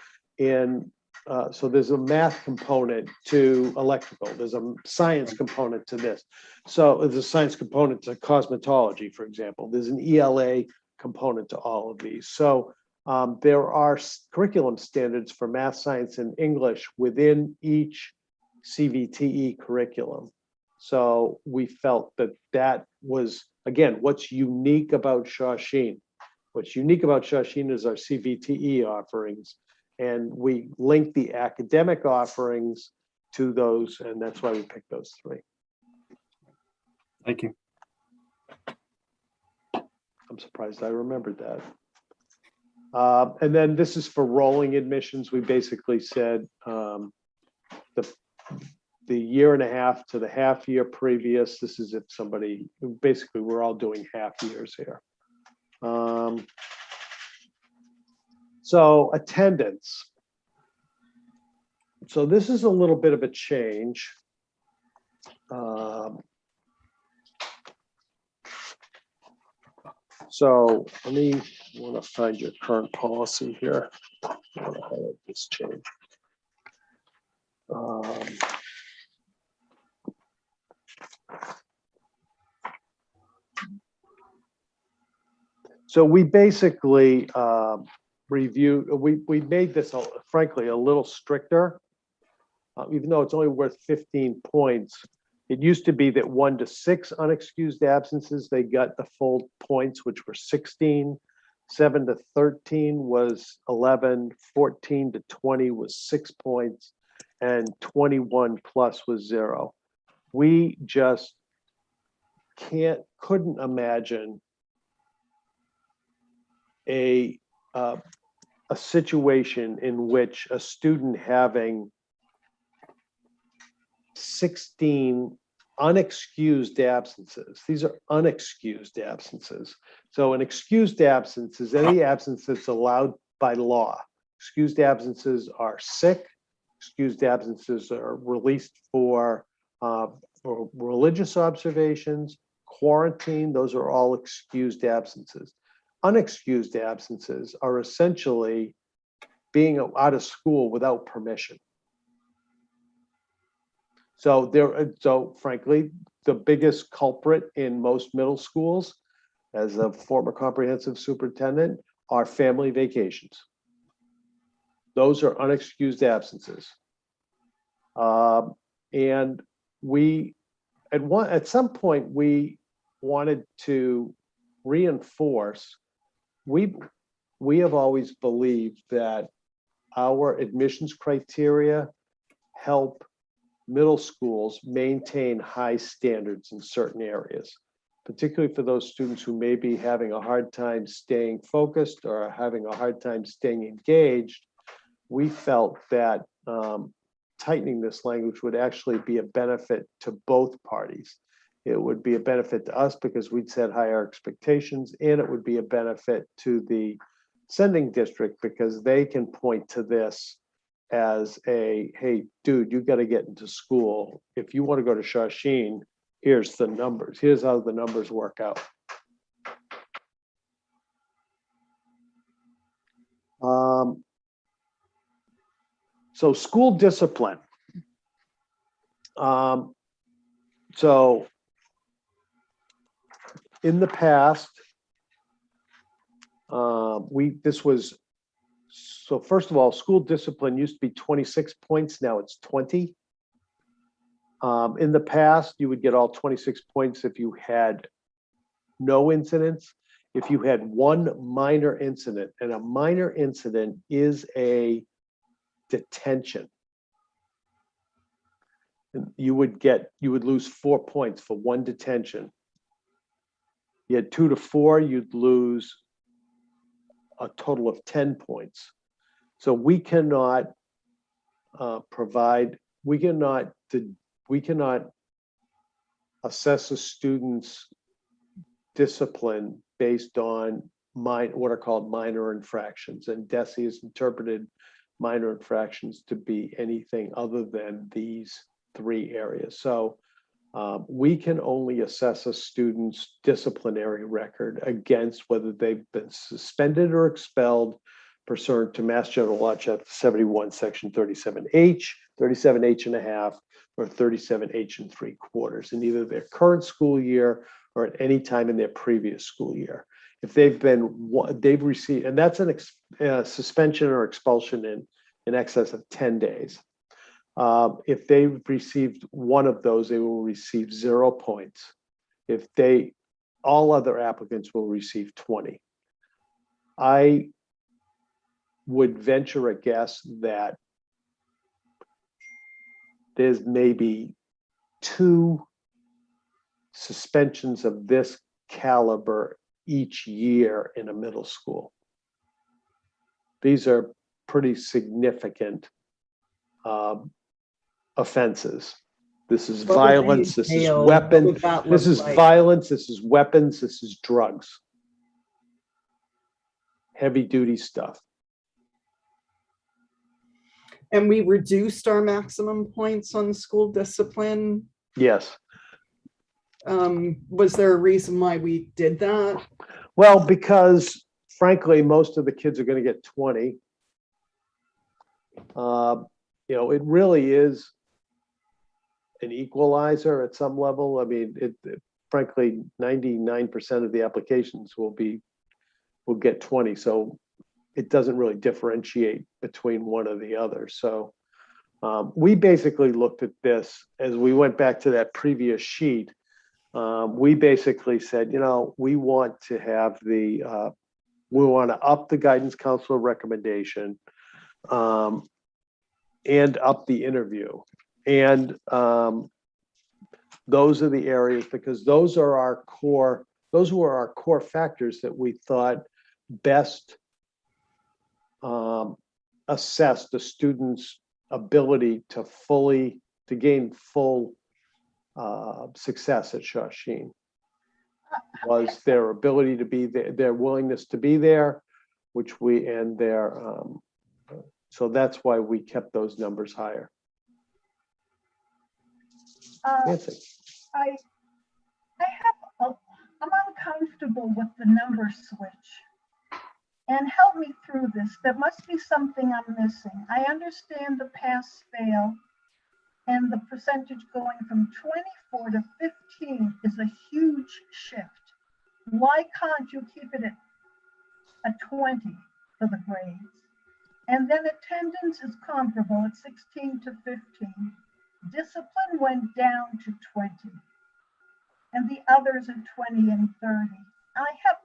so there's a math component to electrical, there's a science component to this. So there's a science component to cosmetology, for example. There's an ELA component to all of these. So there are curriculum standards for math, science, and English within each CVTE curriculum. So we felt that was, again, what's unique about Shawsheen. What's unique about Shawsheen is our CVTE offerings. And we link the academic offerings to those, and that's why we picked those three. Thank you. I'm surprised I remembered that. And then this is for rolling admissions. We basically said the year and a half to the half year previous. This is if somebody, basically we're all doing half years here. So attendance. So this is a little bit of a change. So let me, I want to find your current policy here. I want to highlight this change. So we basically reviewed, we made this, frankly, a little stricter, even though it's only worth 15 points. It used to be that 1 to 6 unexcused absences, they got the full points, which were 16. 7 to 13 was 11. 14 to 20 was 6 points, and 21 plus was 0. We just couldn't imagine a situation in which a student having 16 unexcused absences. These are unexcused absences. So an excused absence is any absence that's allowed by law. Excused absences are sick. Excused absences are released for religious observations, quarantine. Those are all excused absences. Unexcused absences are essentially being out of school without permission. So frankly, the biggest culprit in most middle schools, as a former comprehensive superintendent, are family vacations. Those are unexcused absences. And we, at some point, we wanted to reinforce, we have always believed that our admissions criteria help middle schools maintain high standards in certain areas, particularly for those students who may be having a hard time staying focused or having a hard time staying engaged. We felt that tightening this language would actually be a benefit to both parties. It would be a benefit to us because we'd set higher expectations, and it would be a benefit to the sending district because they can point to this as a, hey, dude, you got to get into school. If you want to go to Shawsheen, here's the numbers. Here's how the numbers work out. So school discipline. So in the past, so first of all, school discipline used to be 26 points. Now it's 20. In the past, you would get all 26 points if you had no incidents. If you had one minor incident, and a minor incident is a detention, you would lose 4 points for one detention. You had 2 to 4, you'd lose a total of 10 points. So we cannot we cannot assess a student's discipline based on what are called minor infractions. And DESE has interpreted minor infractions to be anything other than these 3 areas. So we can only assess a student's disciplinary record against whether they've been suspended or expelled pursuant to Mass General Law, Chapter 71, Section 37H, 37H and a half, or 37H and 3/4 in either their current school year or at any time in their previous school year. If they've received, and that's a suspension or expulsion in excess of 10 days. If they've received one of those, they will receive 0 points. All other applicants will receive 20. would venture a guess that there's maybe 2 suspensions of this caliber each year in a middle school. These are pretty significant offenses. This is What would they violence, this is entail? What weapon, would that this look is like? violence, this is weapons, this is drugs. Heavy duty stuff. And we reduced our maximum points on school discipline. Yes. Was there a reason why we did that? Well, because frankly, most of the kids are going to get 20. You know, it really is an equalizer at some level. I mean, frankly, 99% of the applications will get 20. So it doesn't really differentiate between one or the other. So we basically looked at this as we went back to that previous sheet. We basically said, you know, we want to have we want to up the guidance counselor recommendation and up the interview. And those are the areas, because those were our core factors that we thought best assess the student's ability to gain full success at Shawsheen. Was their ability to be there, their willingness to be there, so that's why we kept those numbers higher. Nancy. I'm uncomfortable with the number switch. And help me through this. There must be something I'm missing. I understand the pass fail and the percentage going from 24 to 15 is a huge shift. Why can't you keep it at a 20 for the grades? And then attendance is comparable at 16 to 15. Discipline went down to 20. And the others are 20 and 30. I have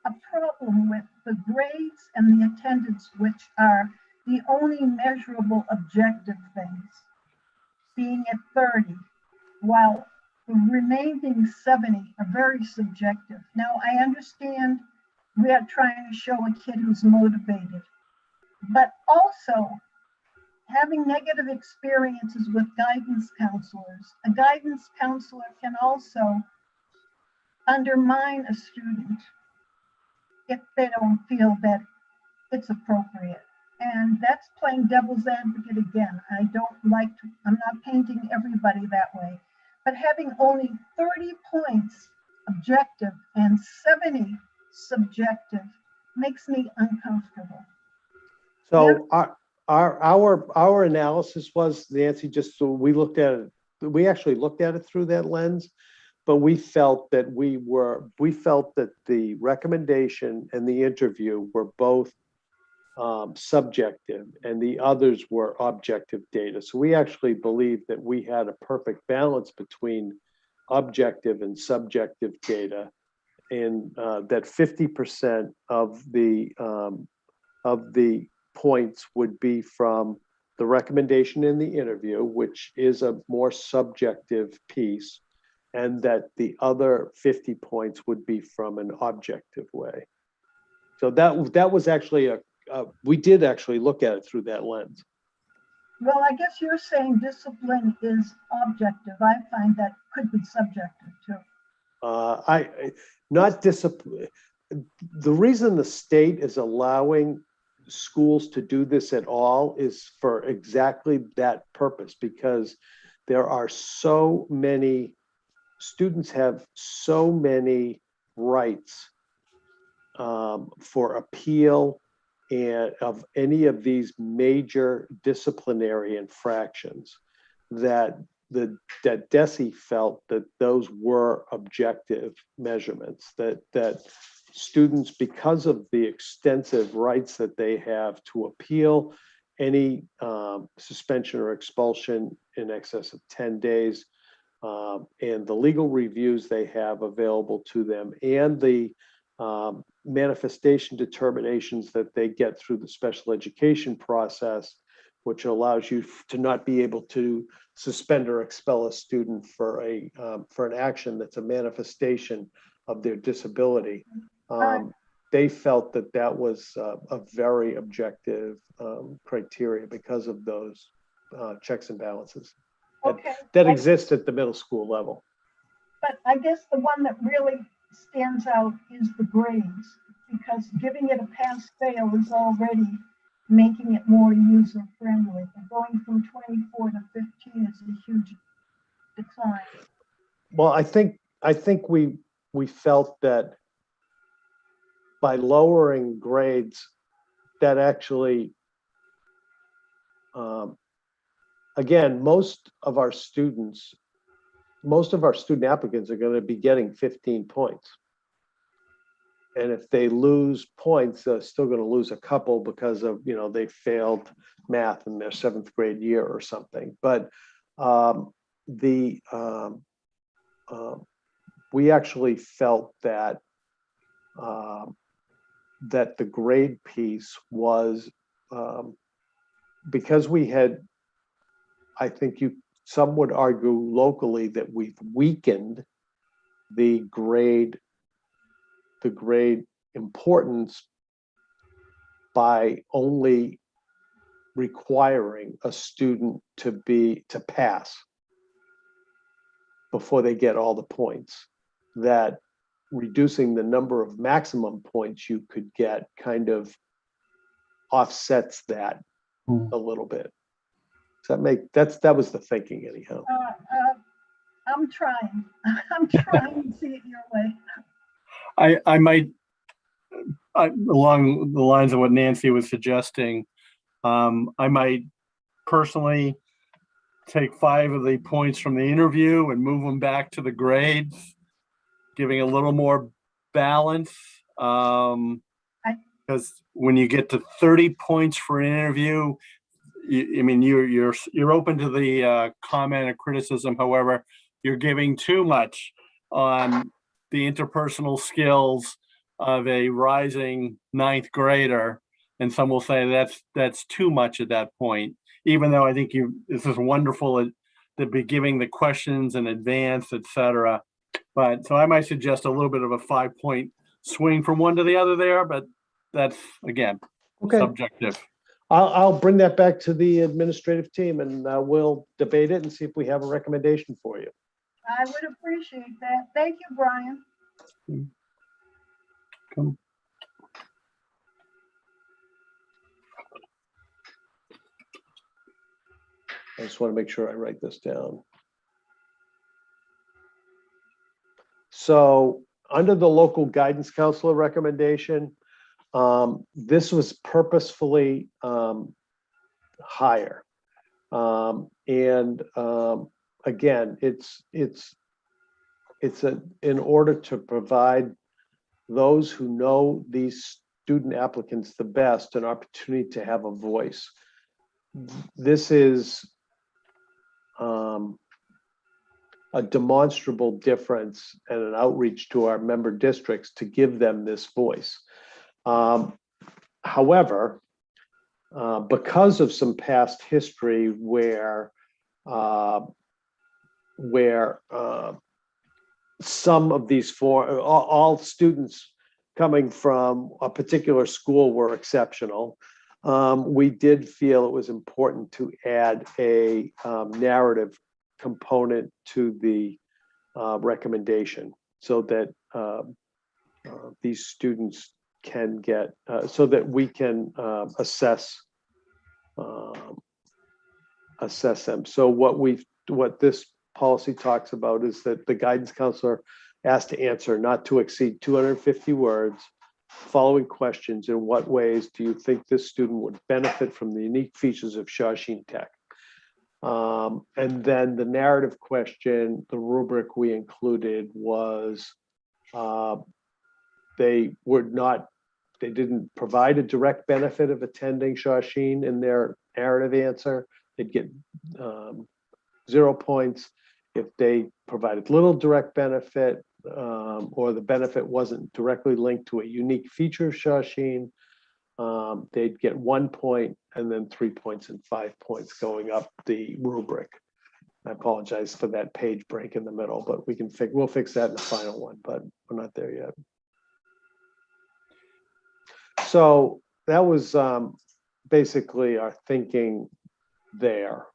a problem with the grades and the attendance, which are the only measurable objective things, being at 30, while the remaining 70 are very subjective. Now, I understand we are trying to show a kid who's motivated, but also having negative experiences with guidance counselors. A guidance counselor can also undermine a student if they don't feel that it's appropriate. And that's playing devil's advocate again. I'm not painting everybody that way, but having only 30 points objective and 70 subjective makes me uncomfortable. So our analysis was, Nancy, just so we looked at it, we actually looked at it through that lens, but we felt that the recommendation and the interview were both subjective and the others were objective data. So we actually believe that we had a perfect balance between objective and subjective data, and that 50% of the points would be from the recommendation in the interview, which is a more subjective piece, and that the other 50 points would be from an objective way. So that was actually we did actually look at it through that lens. Well, I guess you're saying discipline is objective. I find that could be subjective too. Not discipline. The reason the state is allowing schools to do this at all is for exactly that purpose, because there are so many students have so many rights for appeal and of any of these major disciplinary infractions that DESE felt that those were objective measurements, that students, because of the extensive rights that they have to appeal any suspension or expulsion in excess of 10 days, and the legal reviews they have available to them, and the manifestation determinations that they get through the special education process, which allows you to not be able to suspend or expel a student for an action that's a manifestation of their disability. They felt that that was a very objective criteria because of those checks and balances Okay. that exist at the middle school level. But I guess the one that really stands out is the grades, because giving it a pass-fail is already making it more user-friendly. And going from 24 to 15 is a huge decline. Well, I think we felt that by lowering grades, that actually, again, most of our student applicants are going to be getting 15 points. And if they lose points, they're still going to lose a couple because of, they failed math in their 7th grade year or something. But we actually felt that that the grade piece was because we had, I think some would argue locally that we've weakened the grade importance by only requiring a student to pass before they get all the points, that reducing the number of maximum points you could get kind of offsets that a little bit. Does that that was the thinking anyhow. I'm trying. I'm trying to see it your way. I might, along the lines of what Nancy was suggesting, I might personally take 5 of the points from the interview and move them back to the grades, giving a little more balance. Because when you get to 30 points for an interview, you're open to the comment or criticism. However, you're giving too much on the interpersonal skills of a rising 9th grader, and some will say that's too much at that point. Even though I think this is wonderful to be giving the questions in advance, etc. But so I might suggest a little bit of a 5-point swing from one to the other there, but that's again subjective. I'll bring that back to the administrative team and we'll debate it and see if we have a recommendation for you. I would appreciate that. Thank you, Brian. Come. I just want to make sure I write this down. So under the local guidance counselor recommendation, this was purposefully higher. Again, it's in order to provide those who know these student applicants the best an opportunity to have a voice. This is a demonstrable difference and an outreach to our member districts to give them this voice. However, because of some past history where some of these all students coming from a particular school were exceptional, we did feel it was important to add a narrative component to the recommendation so that these students can get, so that we can assess them. So what this policy talks about is that the guidance counselor asked to answer not to exceed 250 words. Following questions: in what ways do you think this student would benefit from the unique features of Shawsheen Tech? And then the narrative question, the rubric we included was they didn't provide a direct benefit of attending Shawsheen in their narrative answer. They'd get 0 points. If they provided little direct benefit, or the benefit wasn't directly linked to a unique feature of Shawsheen, they'd get 1 point and then 3 points and 5 points going up the rubric. I apologize for that page break in the middle, but we'll fix that in the final one, but we're not there yet. So that was basically our thinking there.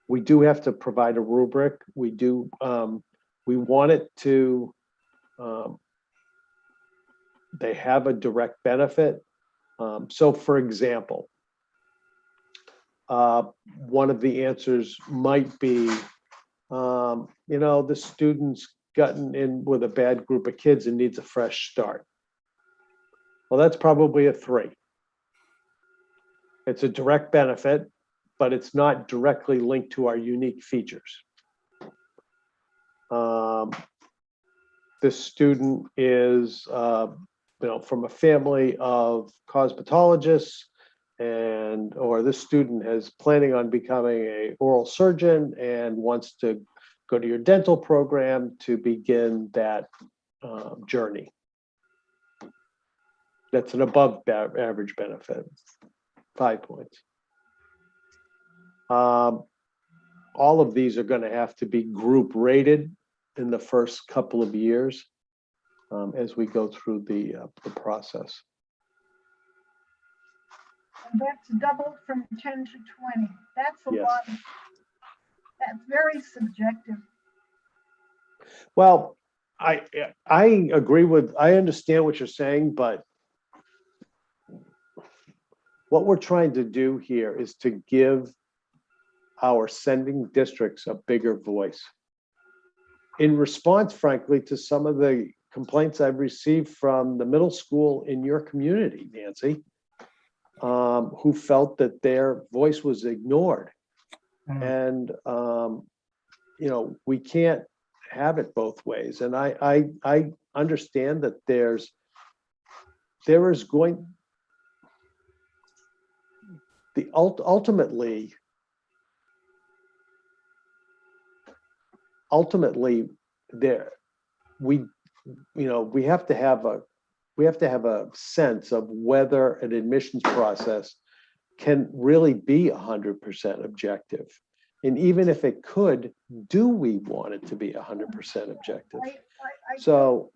We do have to provide a rubric. We do, we want it to, they have a direct benefit. So for example, one of the answers might be, the student's gotten in with a bad group of kids and needs a fresh start. Well, that's probably a 3. It's a direct benefit, but it's not directly linked to our unique features. This student is, from a family of cosmetologists, or this student is planning on becoming an oral surgeon and wants to go to your dental program to begin that journey. That's an above average benefit, 5 points. All of these are going to have to be group rated in the first couple of years as we go through the process. And that's doubled from 10 to 20. That's a Yes. lot. That's very subjective. Well, I understand what you're saying, but what we're trying to do here is to give our sending districts a bigger voice. In response, frankly, to some of the complaints I've received from the middle school in your community, Nancy, who felt that their voice was ignored. And, we can't have it both ways. And I understand that there is going, ultimately there, we have to have a sense of whether an admissions process can really be 100% objective. And even if it could, do we want it to be 100% objective? So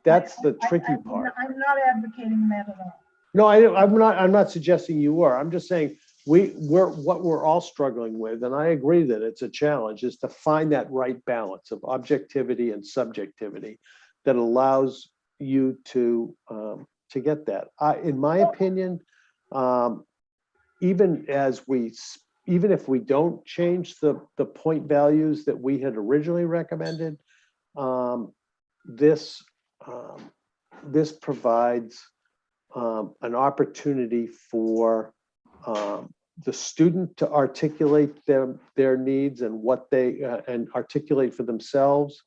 that's the tricky part. I'm not advocating that at all. No, I'm not suggesting you were. I'm just saying what we're all struggling with, and I agree that it's a challenge, is to find that right balance of objectivity and subjectivity that allows you to get that. In my opinion, even if we don't change the point values that we had originally recommended, this provides an opportunity for the student to articulate their needs and what they and articulate for themselves,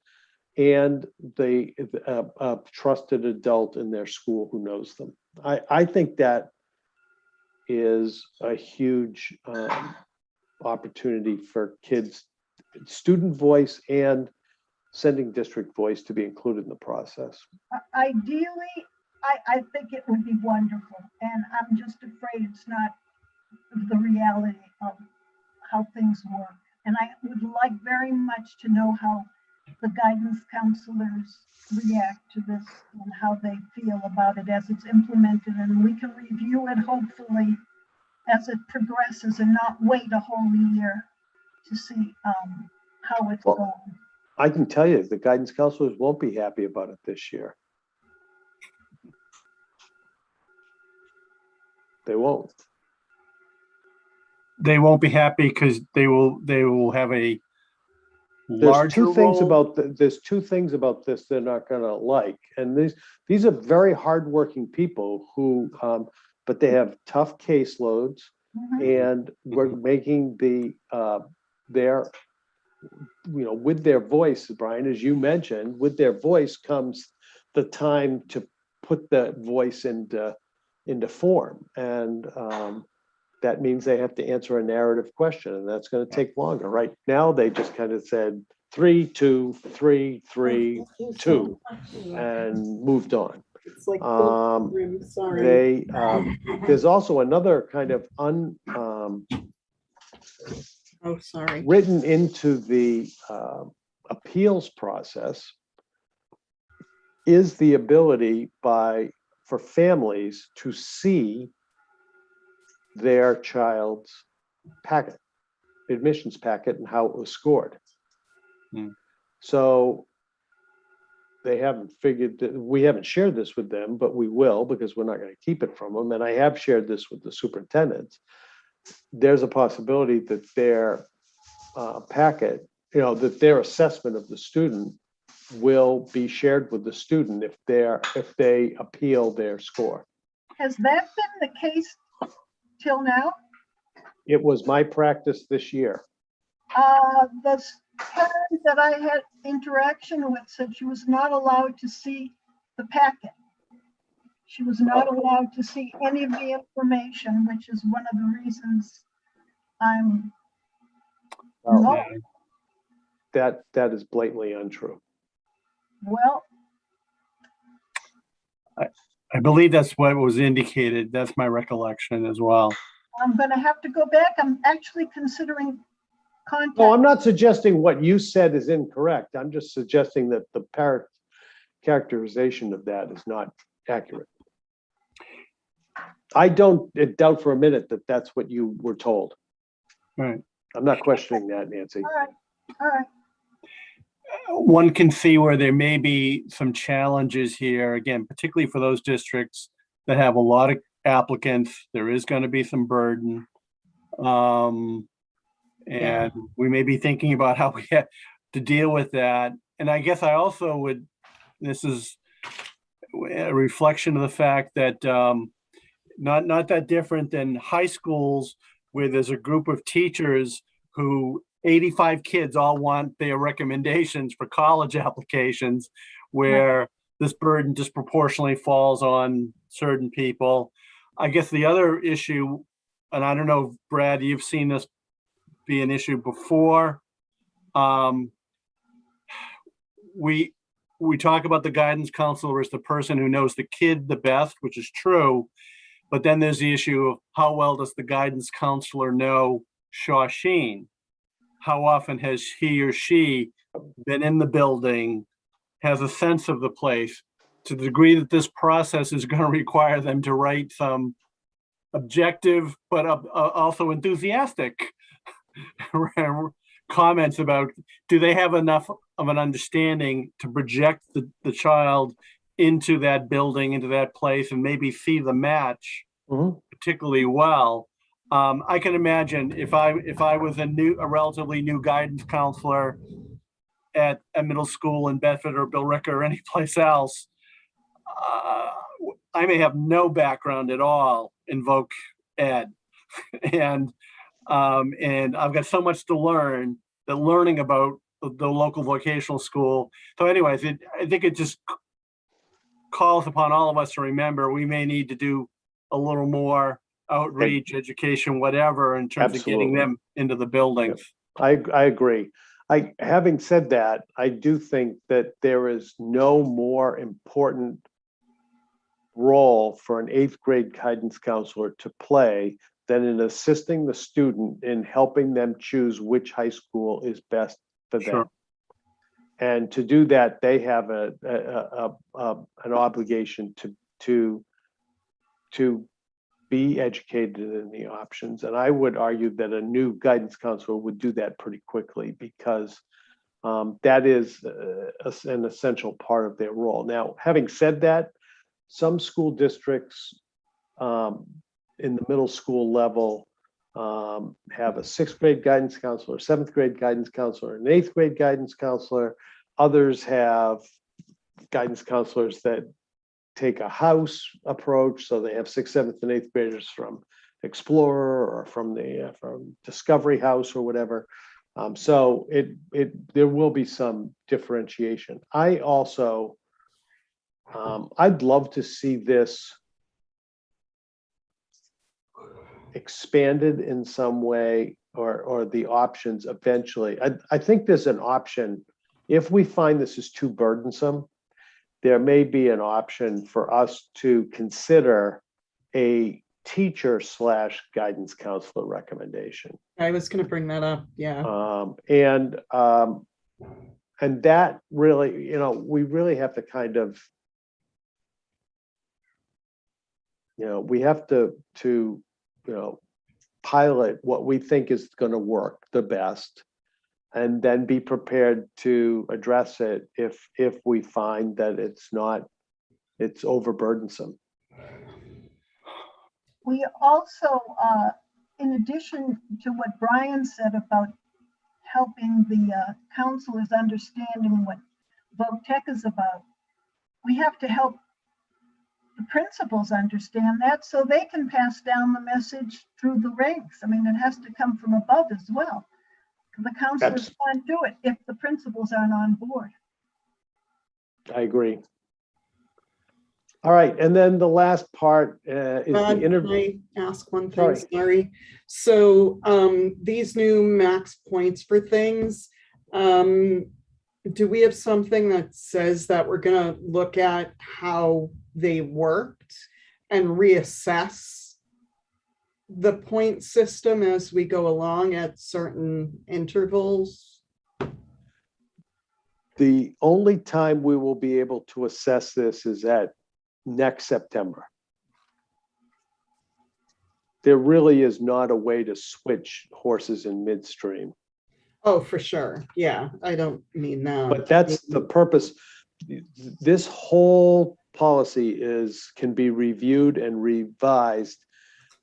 and the trusted adult in their school who knows them. I think that is a huge opportunity for kids, student voice and sending district voice to be included in the process. Ideally, I think it would be wonderful, and I'm just afraid it's not the reality of how things work. And I would like very much to know how the guidance counselors react to this and how they feel about it as it's implemented, and we can review it hopefully as it progresses and not wait a whole year to see how it's going. I can tell you the guidance counselors won't be happy about it this year. They won't. They won't be happy because they will have a larger role. There's two things about this they're not going to like, and these are very hardworking people who, but they have tough caseloads, and we're making their with their voice, Brian, as you mentioned, with their voice comes the time to put the voice into form, and that means they have to answer a narrative question, and that's going to take longer. Right now, they just kind of said, 3, 2, 3, 3, 2, and moved on. It's like, sorry. They, there's also another kind of Oh, sorry. written into the appeals process is the ability for families to see their child's packet, admissions packet, and how it was scored. So they haven't figured that, we haven't shared this with them, but we will, because we're not going to keep it from them. And I have shared this with the superintendents. There's a possibility that their packet, that their assessment of the student will be shared with the student if they appeal their score. Has that been the case till now? It was my practice this year. The parent that I had interaction with said she was not allowed to see the packet. She was not allowed to see any of the information, which is one of the reasons I'm. Well, that is blatantly untrue. Well, I believe that's what was indicated. That's my recollection as well. I'm going to have to go back. I'm actually considering contact. No, I'm not suggesting what you said is incorrect. I'm just suggesting that the parent characterization of that is not accurate. I don't doubt for a minute that that's what you were told. Right. I'm not questioning that, Nancy. All right. All right. One can see where there may be some challenges here, again, particularly for those districts that have a lot of applicants. There is going to be some burden. And we may be thinking about how we have to deal with that. And I guess I also would, this is a reflection of the fact that not that different than high schools where there's a group of teachers who 85 kids all want their recommendations for college applications, where this burden disproportionately falls on certain people. I guess the other issue, and I don't know, Brad, you've seen this be an issue before. We talk about the guidance counselor as the person who knows the kid the best, which is true. But then there's the issue of how well does the guidance counselor know Shawsheen? How often has he or she been in the building, has a sense of the place, to the degree that this process is going to require them to write some objective, but also enthusiastic comments about, do they have enough of an understanding to project the child into that building, into that place, and maybe see the match particularly well. I can imagine if I was a relatively new guidance counselor at a middle school in Bedford or Billerica or any place else, I may have no background at all in voc ed, and I've got so much to learn that learning about the local vocational school. So, anyways, I think it just calls upon all of us to remember we may need to do a little more outreach, education, whatever, in terms of getting them into the buildings. I agree. Having said that, I do think that there is no more important role for an 8th grade guidance counselor to play than in assisting the student in helping them choose which high school is best for them. And to do that, they have an obligation to be educated in the options. And I would argue that a new guidance counselor would do that pretty quickly, because that is an essential part of their role. Now, having said that, some school districts in the middle school level have a 6th grade guidance counselor, 7th grade guidance counselor, an 8th grade guidance counselor. Others have guidance counselors that take a house approach, so they have 6th, 7th, and 8th graders from Explorer or from Discovery House or whatever. So there will be some differentiation. I also, I'd love to see this expanded in some way or the options eventually. I think there's an option. If we find this is too burdensome, there may be an option for us to consider a teacher / guidance counselor recommendation. I was going to bring that up. Yeah. And that really, we really have to kind of, we have to pilot what we think is going to work the best, and then be prepared to address it if we find that it's overburdensome. We also, in addition to what Brian said about helping the counselors understanding what voc tech is about, we have to help the principals understand that so they can pass down the message through the ranks. I mean, it has to come from above as well. The counselors can't do it if the principals aren't on board. I agree. All right, and then the last part is the interview. Can I ask one thing? Sorry. So these new max points for things, do we have something that says that we're going to look at how they worked and reassess the point system as we go along at certain intervals? The only time we will be able to assess this is at next September. There really is not a way to switch horses in midstream. Oh, for sure. Yeah, I don't mean that. But that's the purpose. This whole policy can be reviewed and revised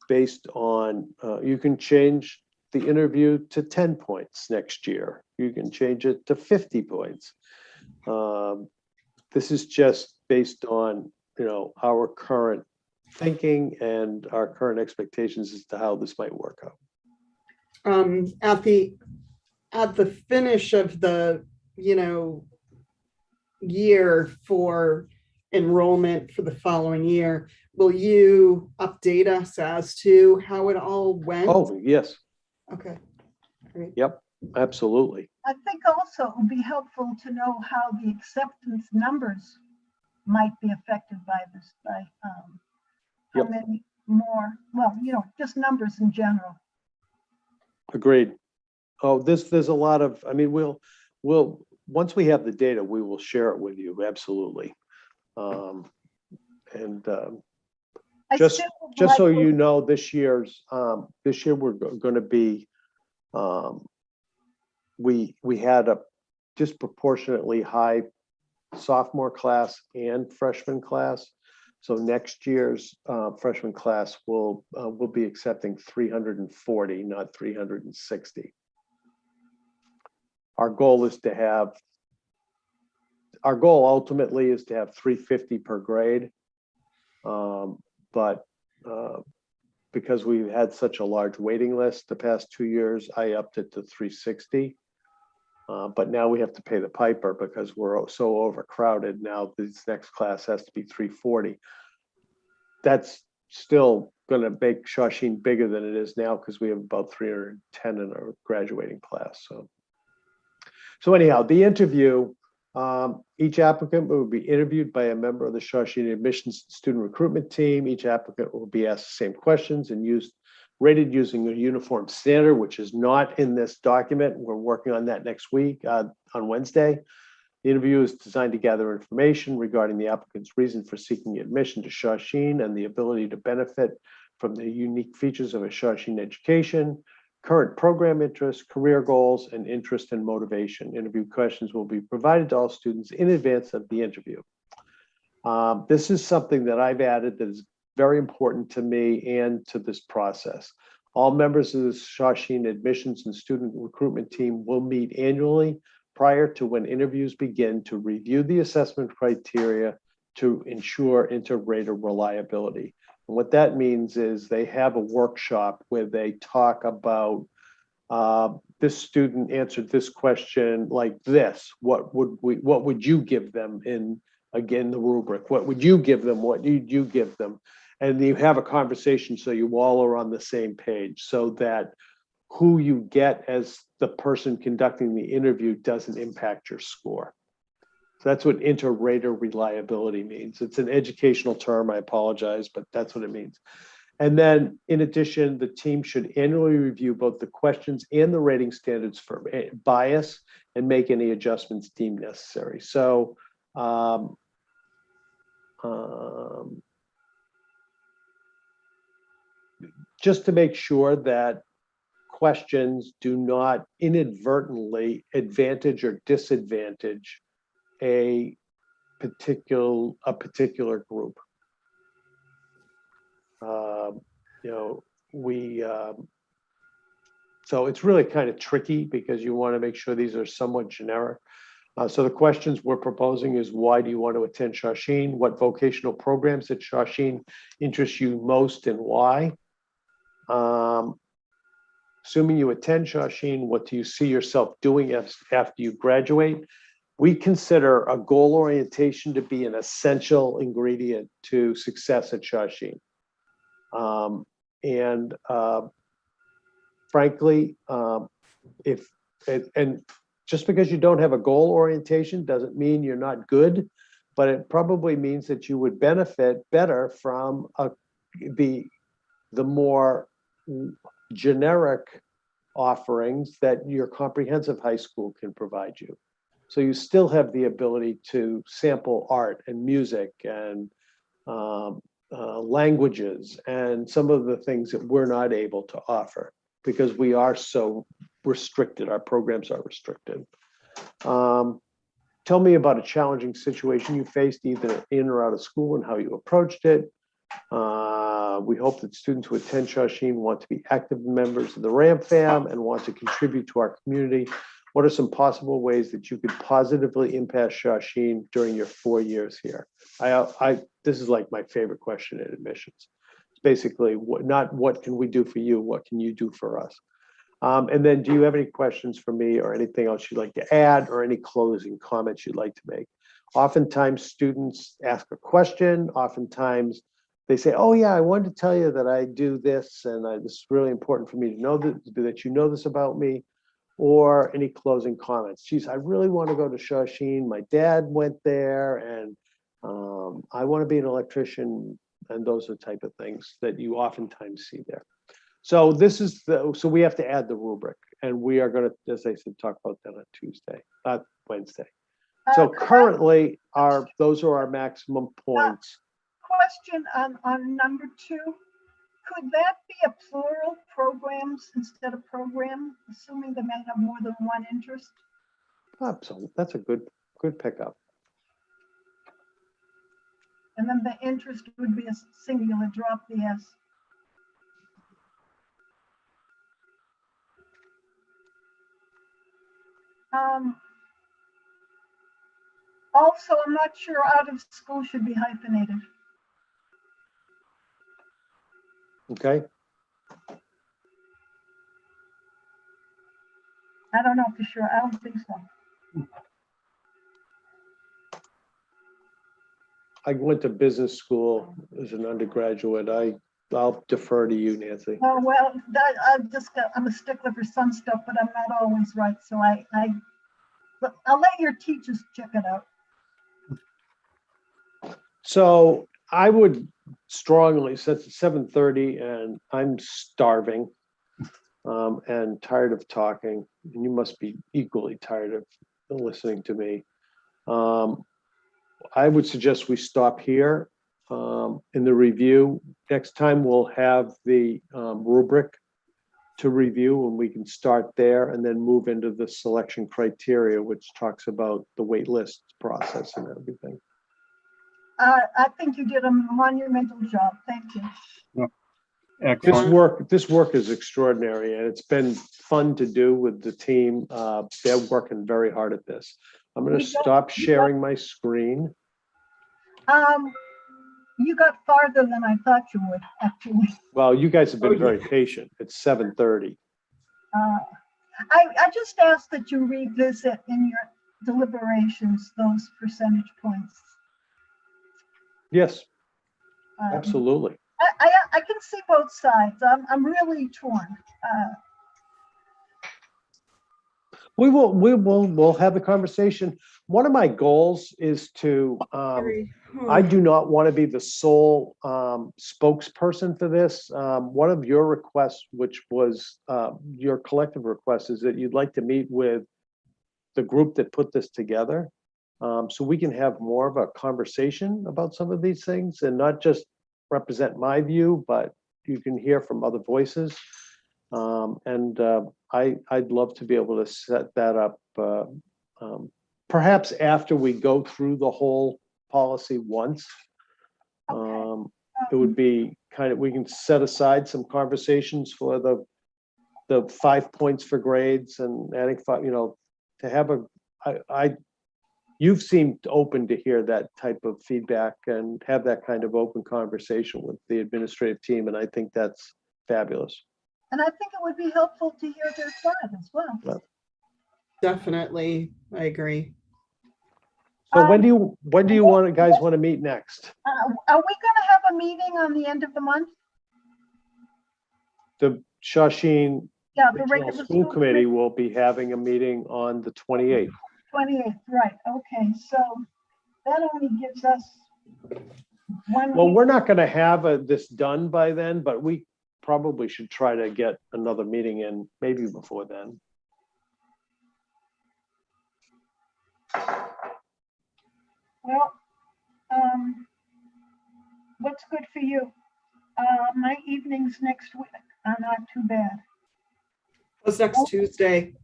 based on, you can change the interview to 10 points next year. You can change it to 50 points. This is just based on, our current thinking and our current expectations as to how this might work out. At the finish of the, year for enrollment for the following year, will you update us as to how it all went? Oh, yes. Okay. Great. Yep, absolutely. I think also it would be helpful to know how the acceptance numbers might be affected by this, by how Yep. many more, well, just numbers in general. Agreed. Oh, there's a lot of, we'll, once we have the data, we will share it with you. Absolutely. Just so you know, this year we're going to be, we had a disproportionately high sophomore class and freshman class. So next year's freshman class will be accepting 340, not 360. Our goal ultimately is to have 350 per grade. But because we've had such a large waiting list the past 2 years, I upped it to 360. But now we have to pay the piper because we're so overcrowded. Now this next class has to be 340. That's still going to make Shawsheen bigger than it is now because we have about 310 in our graduating class. So anyhow, the interview, each applicant will be interviewed by a member of the Shawsheen admissions student recruitment team. Each applicant will be asked the same questions and rated using a uniform standard, which is not in this document. We're working on that next week on Wednesday. The interview is designed to gather information regarding the applicant's reason for seeking admission to Shawsheen and the ability to benefit from the unique features of a Shawsheen education, current program interests, career goals, and interest and motivation. Interview questions will be provided to all students in advance of the interview. This is something that I've added that is very important to me and to this process. All members of the Shawsheen admissions and student recruitment team will meet annually prior to when interviews begin to review the assessment criteria to ensure inter-rater reliability. And what that means is they have a workshop where they talk about this student answered this question like this. What would you give them in, again, the rubric? What would you give them? What did you give them? And you have a conversation so you all are on the same page so that who you get as the person conducting the interview doesn't impact your score. So that's what inter-rater reliability means. It's an educational term, I apologize, but that's what it means. And then in addition, the team should annually review both the questions and the rating standards for bias and make any adjustments deemed necessary. So just to make sure that questions do not inadvertently advantage or disadvantage a particular group. So it's really kind of tricky because you want to make sure these are somewhat generic. So the questions we're proposing is, why do you want to attend Shawsheen? What vocational programs at Shawsheen interest you most and why? Assuming you attend Shawsheen, what do you see yourself doing after you graduate? We consider a goal orientation to be an essential ingredient to success at Shawsheen. Frankly, just because you don't have a goal orientation doesn't mean you're not good, but it probably means that you would benefit better from the more generic offerings that your comprehensive high school can provide you. So you still have the ability to sample art and music and languages and some of the things that we're not able to offer because we are so restricted. Our programs are restricted. Tell me about a challenging situation you faced either in or out of school and how you approached it. We hope that students who attend Shawsheen want to be active members of the RAM fam and want to contribute to our community. What are some possible ways that you could positively impact Shawsheen during your 4 years here? This is like my favorite question in admissions. It's basically not what can we do for you, what can you do for us? And then do you have any questions for me or anything else you'd like to add or any closing comments you'd like to make? Oftentimes students ask a question, oftentimes they say, oh yeah, I wanted to tell you that I do this and this is really important for me to know that you know this about me, or any closing comments. Geez, I really want to go to Shawsheen. My dad went there and I want to be an electrician, and those are the type of things that you oftentimes see there. So this is so we have to add the rubric, and we are going to, as I said, talk about that on Wednesday. So currently those are our maximum points. Question on number 2. Could that be a plural, programs instead of program, assuming they may have more than one interest? Absolutely. That's a good pickup. And then the interest would be a singular, drop the S. Also, I'm not sure out of school should be hyphenated. Okay. I don't know for sure. I don't think so. I went to business school as an undergraduate. I'll defer to you, Nancy. Oh, well, I'm a stickler for some stuff, but I'm not always right. So I'll let your teachers check it out. So I would strongly, since it's 7:30 and I'm starving and tired of talking, and you must be equally tired of listening to me. I would suggest we stop here in the review. Next time we'll have the rubric to review, and we can start there and then move into the selection criteria, which talks about the wait list process and everything. I think you did a monumental job. Thank you. Excellent. This work is extraordinary, and it's been fun to do with the team. They're working very hard at this. I'm going to stop sharing my screen. You got farther than I thought you would, actually. Well, you guys have been very patient. It's 7:30. I just ask that you revisit in your deliberations those percentage points. Yes, absolutely. I can see both sides. I'm really torn. We'll have the conversation. One of my goals is to, I do not want to be the sole spokesperson for this. One of your requests, which was your collective request, is that you'd like to meet with the group that put this together. So we can have more of a conversation about some of these things and not just represent my view, but you can hear from other voices. I'd love to be able to set that up perhaps after we go through the whole policy once. It would be kind of, we can set aside some conversations for the 5 points for grades and adding 5, to have you've seemed open to hear that type of feedback and have that kind of open conversation with the administrative team. And I think that's fabulous. And I think it would be helpful to hear their side as well. Yeah. Definitely, I agree. So when do you guys want to meet next? Are we going to have a meeting on the end of the month? The Shawsheen Yeah, the Regional regular School Committee will be having a meeting on the 28th. 28th, right, okay, so that only gives us one. Well, week. we're not going to have this done by then, but we probably should try to get another meeting in maybe before then. Well, what's good for you? My evenings next week are not too bad. What's next Tuesday?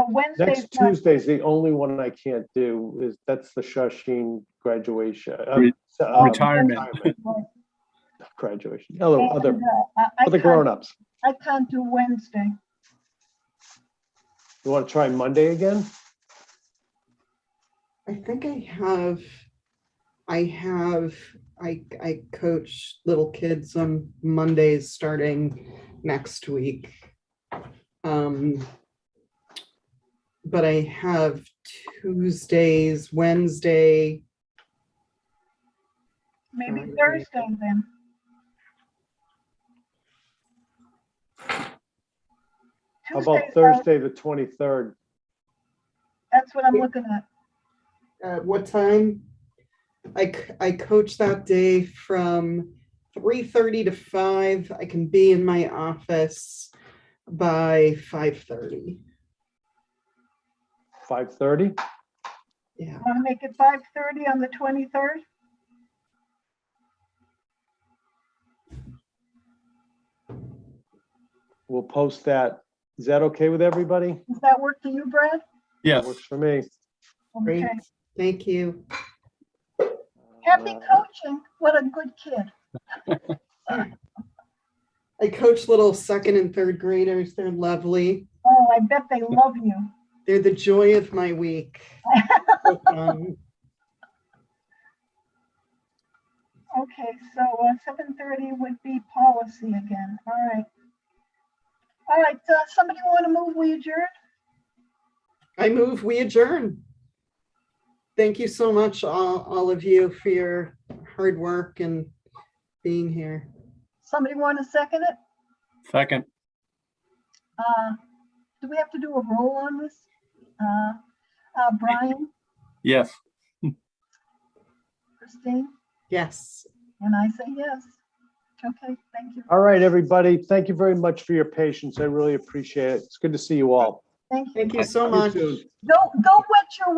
Wednesday's Next not- Tuesday's the only one I can't do. That's the Shawsheen graduation. Retirement. Graduation. and, Other I can't- grown-ups. I can't do Wednesday. You want to try Monday again? I think I coach little kids on Mondays starting next week. But I have Tuesdays, Wednesday. Maybe Friday. Thursday then. How about Tuesdays are- Thursday, the 23rd? That's what I'm looking at. At what time? I coach that day from 3:30 to 5. I can be in my office by 5:30. 5:30? Yeah. Want to make it 5:30 on the 23rd? We'll post that. Is that okay with everybody? Does that work for you, Brad? Yes. That works for me. Great. Okay. Thank you. Happy coaching. What a good kid. I coach little second and third graders. They're lovely. Oh, I bet they love you. They're the joy of my week. So fun. Okay, so 7:30 would be policy again. All right. All right, somebody want to move, we adjourn? I move we adjourn. Thank you so much, all of you, for your hard work and being here. Somebody want to second it? Second. Do we have to do a roll on this? Brian, Yes. Christine, Yes. and I say yes. Okay, thank you. All right, everybody. Thank you very much for your patience. I really appreciate it. It's good to see you all. Thank you. Thank you so See you much. soon. Go wet your